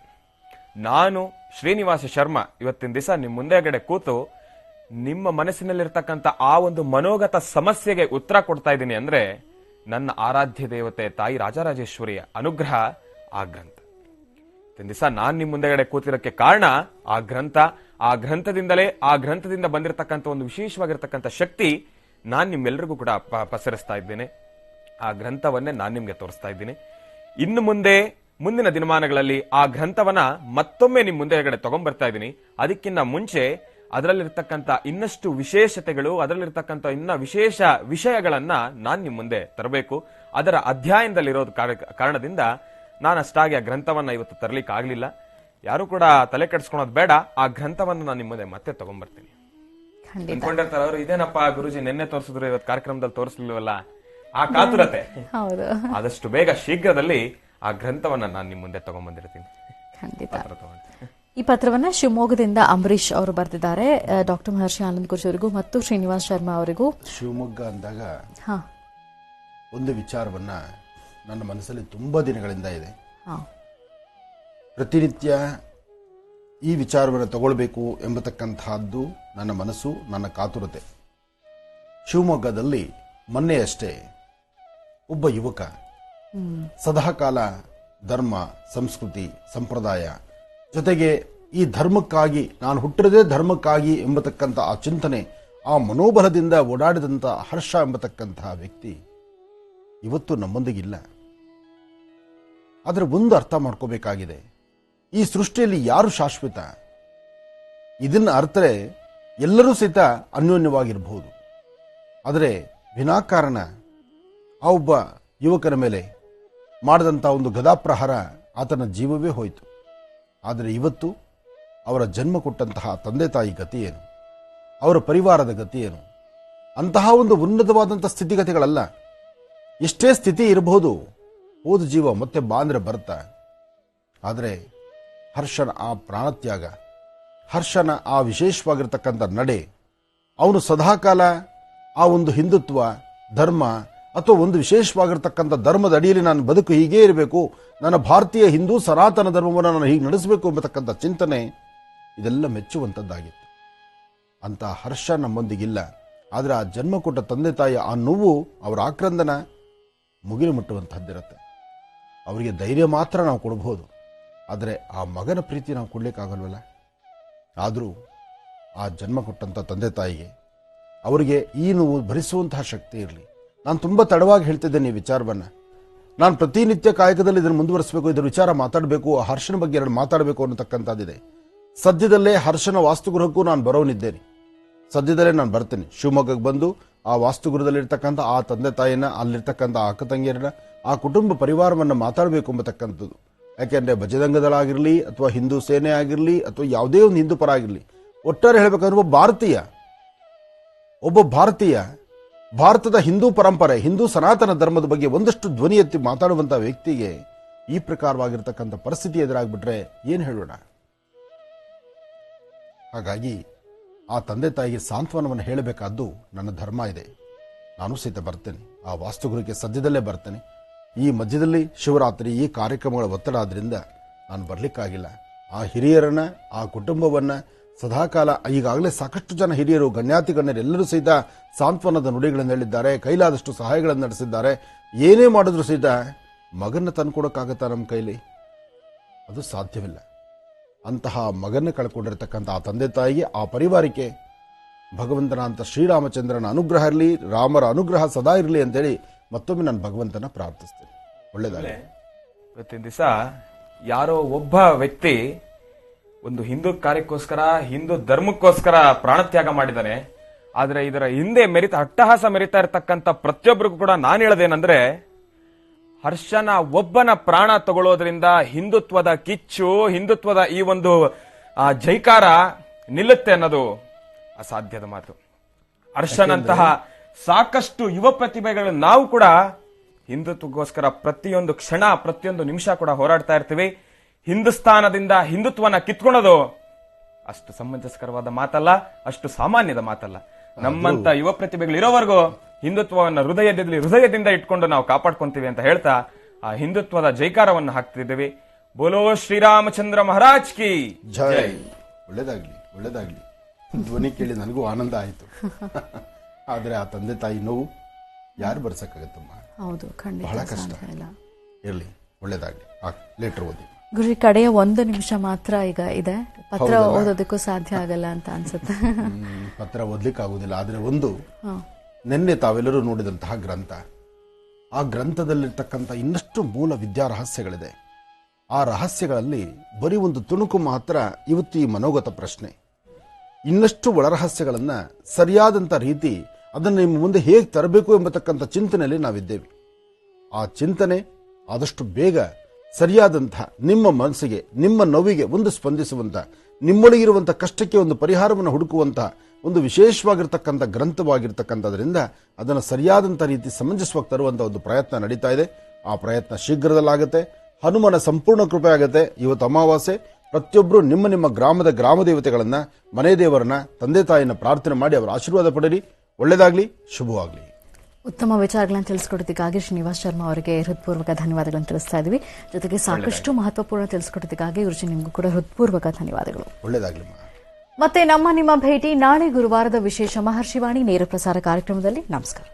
ನಾನು ಶ್ರೀನಿವಾಸ ಶರ್ಮಾ ಇವತ್ತಿನ ದಿವಸ ನಿಮ್ಮ ಮುಂದೆಗಡೆ ಕೂತು ನಿಮ್ಮ ಮನಸ್ಸಿನಲ್ಲಿರ್ತಕ್ಕಂಥ ಆ ಒಂದು ಮನೋಗತ ಸಮಸ್ಯೆಗೆ ಉತ್ತರ ಕೊಡ್ತಾ ಇದ್ದೀನಿ ಅಂದ್ರೆ ನನ್ನ ಆರಾಧ್ಯ ದೇವತೆ ತಾಯಿ ರಾಜರಾಜೇಶ್ವರಿಯ ಅನುಗ್ರಹ ಆ ಗ್ರಂಥ. ಇವತ್ತಿನ ದಿವಸ ನಾನು ನಿಮ್ಮ ಮುಂದೆಗಡೆ ಕೂತಿರೋಕ್ಕೆ ಕಾರಣ ಆ ಗ್ರಂಥದಿಂದ ಬಂದಿರತಕ್ಕಂಥ ಒಂದು ವಿಶೇಷವಾಗಿರ್ತಕ್ಕಂಥ ಶಕ್ತಿ ನಾನು ನಿಮ್ಮೆಲ್ಲರಿಗೂ ಕೂಡ ಪಸರಿಸ್ತಾ ಇದ್ದೇನೆ. ಆ ಗ್ರಂಥವನ್ನೇ ನಾನು ನಿಮ್ಗೆ ತೋರಿಸ್ತಾ ಇದ್ದೀನಿ. ಇನ್ನು ಮುಂದಿನ ದಿನಮಾನಗಳಲ್ಲಿ ಆ ಗ್ರಂಥವನ್ನ ಮತ್ತೊಮ್ಮೆ ನಿಮ್ ಮುಂದೆಗಡೆ ತಗೊಂಡ್ಬರ್ತಾ ಇದ್ದೀನಿ. ಅದಕ್ಕಿಂತ ಮುಂಚೆ ಅದರಲ್ಲಿರ್ತಕ್ಕಂಥ ಇನ್ನಷ್ಟು ವಿಶೇಷತೆಗಳು, ಅದರಲ್ಲಿರ್ತಕ್ಕಂಥ ಇನ್ನ ವಿಶೇಷ ವಿಷಯಗಳನ್ನ ನಾನು ನಿಮ್ ಮುಂದೆ ತರಬೇಕು. ಅದರ ಅಧ್ಯಯನದಲ್ಲಿರೋದು ಕಾರಣದಿಂದ ನಾನು ಅಷ್ಟಾಗಿ ಆ ಗ್ರಂಥವನ್ನ ಇವತ್ತು ತರಲಿಕ್ಕೆ ಆಗ್ಲಿಲ್ಲ. ಯಾರು ಕೂಡ ತಲೆ ಕೆಡಿಸ್ಕೊಳೋದು ಬೇಡ. ಆ ಗ್ರಂಥವನ್ನ ನಾನು ನಿಮ್ಮ ಮುಂದೆ ಮತ್ತೆ ತಗೊಂಡ್ಬರ್ತೀನಿ. ಅನ್ಕೊಂಡಿರ್ತಾರ ಅವರು, ಇದೇನಪ್ಪ ಗುರುಜಿ ನಿನ್ನೆ ತೋರಿಸಿದ್ರು ಇವತ್ತು ಕಾರ್ಯಕ್ರಮದಲ್ಲಿ ತೋರಿಸ್ಲಿಲ್ವಲ್ಲ, ಆ ಕಾತುರತೆ. ಆದಷ್ಟು ಬೇಗ ಶೀಘ್ರದಲ್ಲಿ ಆ ಗ್ರಂಥವನ್ನ ನಾನು ನಿಮ್ಮ ಮುಂದೆ ತಗೊಂಡ್ಬಂದಿರ್ತೀನಿ. ಈ ಪತ್ರವನ್ನ ಶಿವಮೊಗ್ಗದಿಂದ ಅಂಬರೀಶ್ ಅವರು ಬರೆದಿದ್ದಾರೆ. ಡಾಕ್ಟರ್ ಮಹರ್ಷಿ ಆನಂದ್ ಗುರುಜಿ ಅವರಿಗೂ ಮತ್ತು ಶ್ರೀನಿವಾಸ್ ಶರ್ಮಾ ಅವರಿಗೂ. ಶಿವಮೊಗ್ಗ ಅಂದಾಗ ಒಂದು ವಿಚಾರವನ್ನ ನನ್ನ ಮನಸ್ಸಲ್ಲಿ ತುಂಬಾ ದಿನಗಳಿಂದ ಇದೆ. ಪ್ರತಿನಿತ್ಯ ಈ ವಿಚಾರವನ್ನು ತಗೊಳ್ಬೇಕು ಎಂಬತಕ್ಕಂತಹದ್ದು ನನ್ನ ಮನಸ್ಸು, ನನ್ನ ಕಾತುರತೆ. ಶಿವಮೊಗ್ಗದಲ್ಲಿ ಮೊನ್ನೆಯಷ್ಟೇ ಒಬ್ಬ ಯುವಕ ಸದಾಕಾಲ ಧರ್ಮ, ಸಂಸ್ಕೃತಿ, ಸಂಪ್ರದಾಯ ಜೊತೆಗೆ ಈ ಧರ್ಮಕ್ಕಾಗಿ, ನಾನು ಹುಟ್ಟಿರದೇ ಧರ್ಮಕ್ಕಾಗಿ ಎಂಬತಕ್ಕಂಥ ಆ ಚಿಂತನೆ, ಆ ಮನೋಬಲದಿಂದ ಓಡಾಡಿದಂಥ ಹರ್ಷ ಎಂಬತಕ್ಕಂತಹ ವ್ಯಕ್ತಿ ಇವತ್ತು ನಮ್ಮೊಂದಿಗಿಲ್ಲ. ಆದರೆ ಒಂದು ಅರ್ಥ ಮಾಡ್ಕೋಬೇಕಾಗಿದೆ, ಈ ಸೃಷ್ಟಿಯಲ್ಲಿ ಯಾರು ಶಾಶ್ವತ? ಇದನ್ನ ಅರ್ಥರೆ ಎಲ್ಲರೂ ಸಹಿತ ಅನ್ಯೋನ್ಯವಾಗಿರಬಹುದು. ಆದರೆ ವಿನಾಕಾರಣ ಆ ಒಬ್ಬ ಯುವಕನ ಮೇಲೆ ಮಾಡಿದಂಥ ಒಂದು ಗದಾಪ್ರಹಾರ ಆತನ ಜೀವವೇ ಹೋಯಿತು. ಆದರೆ ಇವತ್ತು ಅವರ ಜನ್ಮ ಕೊಟ್ಟಂತಹ ತಂದೆ ತಾಯಿ ಗತಿ ಏನು, ಅವರ ಪರಿವಾರದ ಗತಿ ಏನು? ಅಂತಹ ಒಂದು ಉನ್ನತವಾದಂಥ ಸ್ಥಿತಿಗತಿಗಳಲ್ಲ. ಎಷ್ಟೇ ಸ್ಥಿತಿ ಇರಬಹುದು, ಹೋದ ಜೀವ ಮತ್ತೆ ಬಾಂದ್ರೆ ಬರ್ತಾ. ಆದರೆ ಹರ್ಷನ ಆ ಪ್ರಾಣತ್ಯಾಗ, ಹರ್ಷನ ಆ ವಿಶೇಷವಾಗಿರ್ತಕ್ಕಂಥ ನಡೆ, ಅವನು ಸದಾಕಾಲ ಆ ಒಂದು ಹಿಂದುತ್ವ ಧರ್ಮ ಅಥವಾ ಒಂದು ವಿಶೇಷವಾಗಿರ್ತಕ್ಕಂಥ ಧರ್ಮದ ಅಡಿಯಲ್ಲಿ ನಾನು ಬದುಕು ಹೀಗೇ ಇರಬೇಕು, ನನ್ನ ಭಾರತೀಯ ಹಿಂದೂ ಸನಾತನ ಧರ್ಮವನ್ನು ನಾನು ಹೀಗೆ ನಡೆಸಬೇಕು ಎಂಬತಕ್ಕಂಥ ಚಿಂತನೆ, ಇದೆಲ್ಲ ಮೆಚ್ಚುವಂಥದ್ದಾಗಿತ್ತು. ಅಂತ ಹರ್ಷ ನಮ್ಮೊಂದಿಗಿಲ್ಲ. ಆದರೆ ಆ ಜನ್ಮ ಕೊಟ್ಟ ತಂದೆ ತಾಯಿ ಆ ನೋವು, ಅವರ ಆಕ್ರಂದನ ಮುಗಿಲು ಮುಟ್ಟುವಂತಹದ್ದಿರುತ್ತೆ. ಅವರಿಗೆ ಧೈರ್ಯ ಮಾತ್ರ ನಾವು ಕೊಡಬಹುದು, ಆದರೆ ಆ ಮಗನ ಪ್ರೀತಿ ನಾವು ಕೊಡ್ಲಿಕ್ಕಾಗಲ್ವಲ್ಲ. ಆದರೂ ಆ ಜನ್ಮ ಕೊಟ್ಟಂಥ ತಂದೆ ತಾಯಿಗೆ, ಅವರಿಗೆ ಈ ನೋವು ಭರಿಸುವಂತಹ ಶಕ್ತಿ ಇರಲಿ. ನಾನು ತುಂಬ ತಡವಾಗಿ ಹೇಳ್ತಿದ್ದೇನೆ ಈ ವಿಚಾರವನ್ನು. ನಾನು ಪ್ರತಿನಿತ್ಯ ಕಾಯಕದಲ್ಲಿ ಇದನ್ನು ಮುಂದುವರಿಸಬೇಕು, ಇದರ ವಿಚಾರ ಮಾತಾಡಬೇಕು, ಆ ಹರ್ಷನ ಬಗ್ಗೆ ಎರಡು ಮಾತಾಡಬೇಕು ಅನ್ನತಕ್ಕಂಥದ್ದಿದೆ. ಸದ್ಯದಲ್ಲೇ ಹರ್ಷನ ವಾಸ್ತುಗೃಹಕ್ಕೂ ನಾನು ಬರೋನಿದ್ದೇನೆ. ಸದ್ಯದಲ್ಲೇ ನಾನು ಬರ್ತೇನೆ. ಶಿವಮೊಗ್ಗಕ್ಕೆ ಬಂದು ಆ ವಾಸ್ತುಗೃಹದಲ್ಲಿರ್ತಕ್ಕಂಥ ಆ ತಂದೆ ತಾಯಿನ, ಅಲ್ಲಿರ್ತಕ್ಕಂಥ ಅಕ್ಕ ತಂಗಿಯರನ್ನ, ಆ ಕುಟುಂಬ ಪರಿವಾರವನ್ನು ಮಾತಾಡಬೇಕು ಎಂಬತಕ್ಕಂಥದ್ದು. ಯಾಕೆಂದರೆ ಬಜರಂಗದಳ ಆಗಿರಲಿ ಅಥವಾ ಹಿಂದೂ ಸೇನೆ ಆಗಿರಲಿ ಅಥವಾ ಯಾವುದೇ ಒಂದು ಹಿಂದೂ ಪರ ಆಗಿರಲಿ, ಒಟ್ಟಾರೆ ಹೇಳಬೇಕಂದ್ರೆ ಒಬ್ಬ ಭಾರತೀಯ ಭಾರತದ ಹಿಂದೂ ಪರಂಪರೆ, ಹಿಂದೂ ಸನಾತನ ಧರ್ಮದ ಬಗ್ಗೆ ಒಂದಷ್ಟು ಧ್ವನಿ ಎತ್ತಿ ಮಾತಾಡುವಂಥ ವ್ಯಕ್ತಿಗೆ ಈ ಪ್ರಕಾರವಾಗಿರ್ತಕ್ಕಂಥ ಪರಿಸ್ಥಿತಿ ಎದುರಾಗ್ಬಿಟ್ರೆ ಏನು ಹೇಳೋಣ? ಹಾಗಾಗಿ ಆ ತಂದೆ ತಾಯಿಗೆ ಸಾಂತ್ವನವನ್ನು ಹೇಳಬೇಕಾದ್ದು ನನ್ನ ಧರ್ಮ ಇದೆ. ನಾನು ಸಹಿತ ಬರ್ತೇನೆ, ಆ ವಾಸ್ತುಗೃಹಕ್ಕೆ ಸದ್ಯದಲ್ಲೇ ಬರ್ತೇನೆ. ಈ ಮಧ್ಯದಲ್ಲಿ ಶಿವರಾತ್ರಿ ಈ ಕಾರ್ಯಕ್ರಮಗಳ ಒತ್ತಡ ಆದ್ರಿಂದ ನಾನು ಬರಲಿಕ್ಕಾಗಿಲ್ಲ. ಆ ಹಿರಿಯರನ್ನ, ಆ ಕುಟುಂಬವನ್ನ ಸದಾಕಾಲ, ಈಗಾಗಲೇ ಸಾಕಷ್ಟು ಜನ ಹಿರಿಯರು, ಗಣ್ಯಾತಿ ಗಣ್ಯರು ಎಲ್ಲರೂ ಸಹಿತ ಸಾಂತ್ವನದ ನುಡಿಗಳನ್ನು ಹೇಳಿದ್ದಾರೆ, ಕೈಲಾದಷ್ಟು ಸಹಾಯಗಳನ್ನು ನಡೆಸಿದ್ದಾರೆ. ಏನೇ ಮಾಡಿದ್ರು ಸಹಿತ ಮಗನ್ನ ತಂದ್ಕೊಡಕ್ಕಾಗತ್ತಾ ನಮ್ಮ ಕೈಲಿ? ಅದು ಸಾಧ್ಯವಿಲ್ಲ. ಅಂತಹ ಮಗನ ಕಳ್ಕೊಂಡಿರ್ತಕ್ಕಂಥ ಆ ತಂದೆ ತಾಯಿಗೆ, ಆ ಪರಿವಾರಕ್ಕೆ ಭಗವಂತನ ಅಂತ ಶ್ರೀರಾಮಚಂದ್ರನ ಅನುಗ್ರಹ ಇರಲಿ, ರಾಮರ ಅನುಗ್ರಹ ಸದಾ ಇರಲಿ ಅಂತೇಳಿ ಮತ್ತೊಮ್ಮೆ ನಾನು ಭಗವಂತನ ಪ್ರಾರ್ಥಿಸ್ತೇನೆ. ಒಳ್ಳೆಯದಾಗಲಿ. ಇವತ್ತಿನ ದಿವಸ ಯಾರೋ ಒಬ್ಬ ವ್ಯಕ್ತಿ ಒಂದು ಹಿಂದೂ ಕಾರ್ಯಕ್ಕೋಸ್ಕರ, ಹಿಂದೂ ಧರ್ಮಕ್ಕೋಸ್ಕರ ಪ್ರಾಣತ್ಯಾಗ ಮಾಡಿದ್ದಾನೆ. ಆದ್ರೆ ಇದರ ಹಿಂದೆ ಅಟ್ಟಹಾಸ ಮೆರಿತಾ ಇರತಕ್ಕಂಥ ಪ್ರತಿಯೊಬ್ಬರಿಗೂ ಕೂಡ ನಾನು ಹೇಳೋದೇನಂದ್ರೆ, ಹರ್ಷನ ಒಬ್ಬನ ಪ್ರಾಣ ತಗೊಳ್ಳೋದ್ರಿಂದ ಹಿಂದುತ್ವದ ಕಿಚ್ಚು, ಹಿಂದುತ್ವದ ಈ ಒಂದು ಜೈಕಾರ ನಿಲ್ಲುತ್ತೆ ಅನ್ನೋದು ಅಸಾಧ್ಯದ ಮಾತು. ಹರ್ಷನಂತಹ ಸಾಕಷ್ಟು ಯುವ ಪ್ರತಿಭೆಗಳು ನಾವು ಕೂಡ ಹಿಂದುತ್ವಕ್ಕೋಸ್ಕರ ಪ್ರತಿಯೊಂದು ಕ್ಷಣ, ಪ್ರತಿಯೊಂದು ನಿಮಿಷ ಕೂಡ ಹೋರಾಡ್ತಾ ಇರ್ತೀವಿ. ಹಿಂದೂಸ್ತಾನದಿಂದ ಹಿಂದುತ್ವನ ಕಿತ್ಕೊಳ್ಳೋದು ಅಷ್ಟು ಸಮಂಜಸಕರವಾದ ಮಾತಲ್ಲ, ಅಷ್ಟು ಸಾಮಾನ್ಯದ ಮಾತಲ್ಲ. ನಮ್ಮಂತ ಯುವ ಪ್ರತಿಭೆಗಳು ಇರೋವರೆಗೂ ಹಿಂದುತ್ವವನ್ನು ಹೃದಯದಿಂದ ಇಟ್ಕೊಂಡು ನಾವು ಕಾಪಾಡ್ಕೊಂತೀವಿ ಅಂತ ಹೇಳ್ತಾ ಆ ಹಿಂದುತ್ವದ ಜೈಕಾರವನ್ನು ಹಾಕ್ತಿದ್ದೀವಿ. ಬೋಲೋ ಶ್ರೀರಾಮಚಂದ್ರ ಮಹಾರಾಜ್ ಕಿ ಜೈ. ಒಳ್ಳೇದಾಗ್ಲಿ, ಒಳ್ಳೇದಾಗ್ಲಿ. ಧ್ವನಿ ಕೇಳಿ ನನಗೂ ಆನಂದ ಆಯಿತು. ಆದ್ರೆ ಆ ತಂದೆ ತಾಯಿ ನೋವು ಯಾರು ಬರ್ಸಕ್ಕಾಗತ್ತಮ್ಮ? ಹೌದು, ಬಹಳ ಕಷ್ಟ. ಇರಲಿ, ಒಳ್ಳೇದಾಗ್ಲಿ. ಲೆಟರ್ ಓದಿ ಗುರುಜಿ. ಕಡೆಯ 1 ನಿಮಿಷ ಮಾತ್ರ ಈಗ ಇದೆ. ಪತ್ರ ಓದೋದಕ್ಕೂ ಸಾಧ್ಯ ಆಗಲ್ಲ ಅಂತ ಅನ್ಸುತ್ತೆ. ಪತ್ರ ಓದ್ಲಿಕ್ಕೆ ಆಗುದಿಲ್ಲ. ಆದ್ರೆ ಒಂದು, ನಿನ್ನೆ ತಾವೆಲ್ಲರೂ ನೋಡಿದಂತಹ ಗ್ರಂಥ, ಆ ಗ್ರಂಥದಲ್ಲಿರ್ತಕ್ಕಂಥ ಇನ್ನಷ್ಟು ಮೂಲ ವಿದ್ಯಾ ರಹಸ್ಯಗಳಿದೆ. ಆ ರಹಸ್ಯಗಳಲ್ಲಿ ಬರೀ ಒಂದು ತುಣುಕು ಮಾತ್ರ ಇವತ್ತು ಈ ಮನೋಗತ ಪ್ರಶ್ನೆ. ಇನ್ನಷ್ಟು ಒಳರಹಸ್ಯಗಳನ್ನ ಸರಿಯಾದಂಥ ರೀತಿ ಅದನ್ನು ನಿಮ್ಮ ಮುಂದೆ ಹೇಗೆ ತರಬೇಕು ಎಂಬತಕ್ಕಂಥ ಚಿಂತನೆಯಲ್ಲಿ ನಾವಿದ್ದೇವೆ. ಆ ಚಿಂತನೆ ಆದಷ್ಟು ಬೇಗ ಸರಿಯಾದಂಥ ನಿಮ್ಮ ಮನಸ್ಸಿಗೆ, ನಿಮ್ಮ ನೋವಿಗೆ ಒಂದು ಸ್ಪಂದಿಸುವಂಥ, ನಿಮ್ಮೊಳಗಿರುವಂಥ ಕಷ್ಟಕ್ಕೆ ಒಂದು ಪರಿಹಾರವನ್ನು ಹುಡುಕುವಂಥ ಒಂದು ವಿಶೇಷವಾಗಿರ್ತಕ್ಕಂಥ ಗ್ರಂಥವಾಗಿರ್ತಕ್ಕಂಥದ್ರಿಂದ ಅದನ್ನು ಸರಿಯಾದಂಥ ರೀತಿ ಸಮಂಜಸವಾಗಿ ತರುವಂಥ ಒಂದು ಪ್ರಯತ್ನ ನಡೀತಾ ಇದೆ. ಆ ಪ್ರಯತ್ನ ಶೀಘ್ರದಲ್ಲಾಗುತ್ತೆ. ಹನುಮನ ಸಂಪೂರ್ಣ ಕೃಪೆ ಆಗುತ್ತೆ. ಇವತ್ತು ಅಮಾವಾಸ್ಯೆ. ಪ್ರತಿಯೊಬ್ಬರು ನಿಮ್ಮ ನಿಮ್ಮ ಗ್ರಾಮದ ಗ್ರಾಮ ದೇವತೆಗಳನ್ನ, ಮನೆ ದೇವರನ್ನ, ತಂದೆ ತಾಯಿನ ಪ್ರಾರ್ಥನೆ ಮಾಡಿ ಅವರ ಆಶೀರ್ವಾದ ಪಡೆಯಿರಿ. ಒಳ್ಳೆಯದಾಗ್ಲಿ, ಶುಭವಾಗ್ಲಿ. ಉತ್ತಮ ವಿಚಾರಗಳನ್ನು ತಿಳಿಸ್ಕೊಡೋದಕ್ಕಾಗಿ ಶ್ರೀನಿವಾಸ್ ಶರ್ಮಾ ಅವರಿಗೆ ಹೃತ್ಪೂರ್ವಕ ಧನ್ಯವಾದಗಳನ್ನು ತಿಳಿಸ್ತಾ ಇದ್ದೀವಿ. ಜೊತೆಗೆ ಸಾಕಷ್ಟು ಮಹತ್ವಪೂರ್ಣ ತಿಳಿಸ್ಕೊಡೋದಕ್ಕಾಗಿ ಗುರುಜಿ ನಿಮಗೂ ಕೂಡ ಹೃತ್ಪೂರ್ವಕ ಧನ್ಯವಾದಗಳು. ಒಳ್ಳೆಯದಾಗ್ಲಿ. ಮತ್ತೆ ನಿಮ್ಮ ಭೇಟಿ ನಾಳೆ ಗುರುವಾರದ ವಿಶೇಷ ಮಹರ್ಷಿವಾಣಿ ನೇರ ಪ್ರಸಾರ ಕಾರ್ಯಕ್ರಮದಲ್ಲಿ. ನಮಸ್ಕಾರ.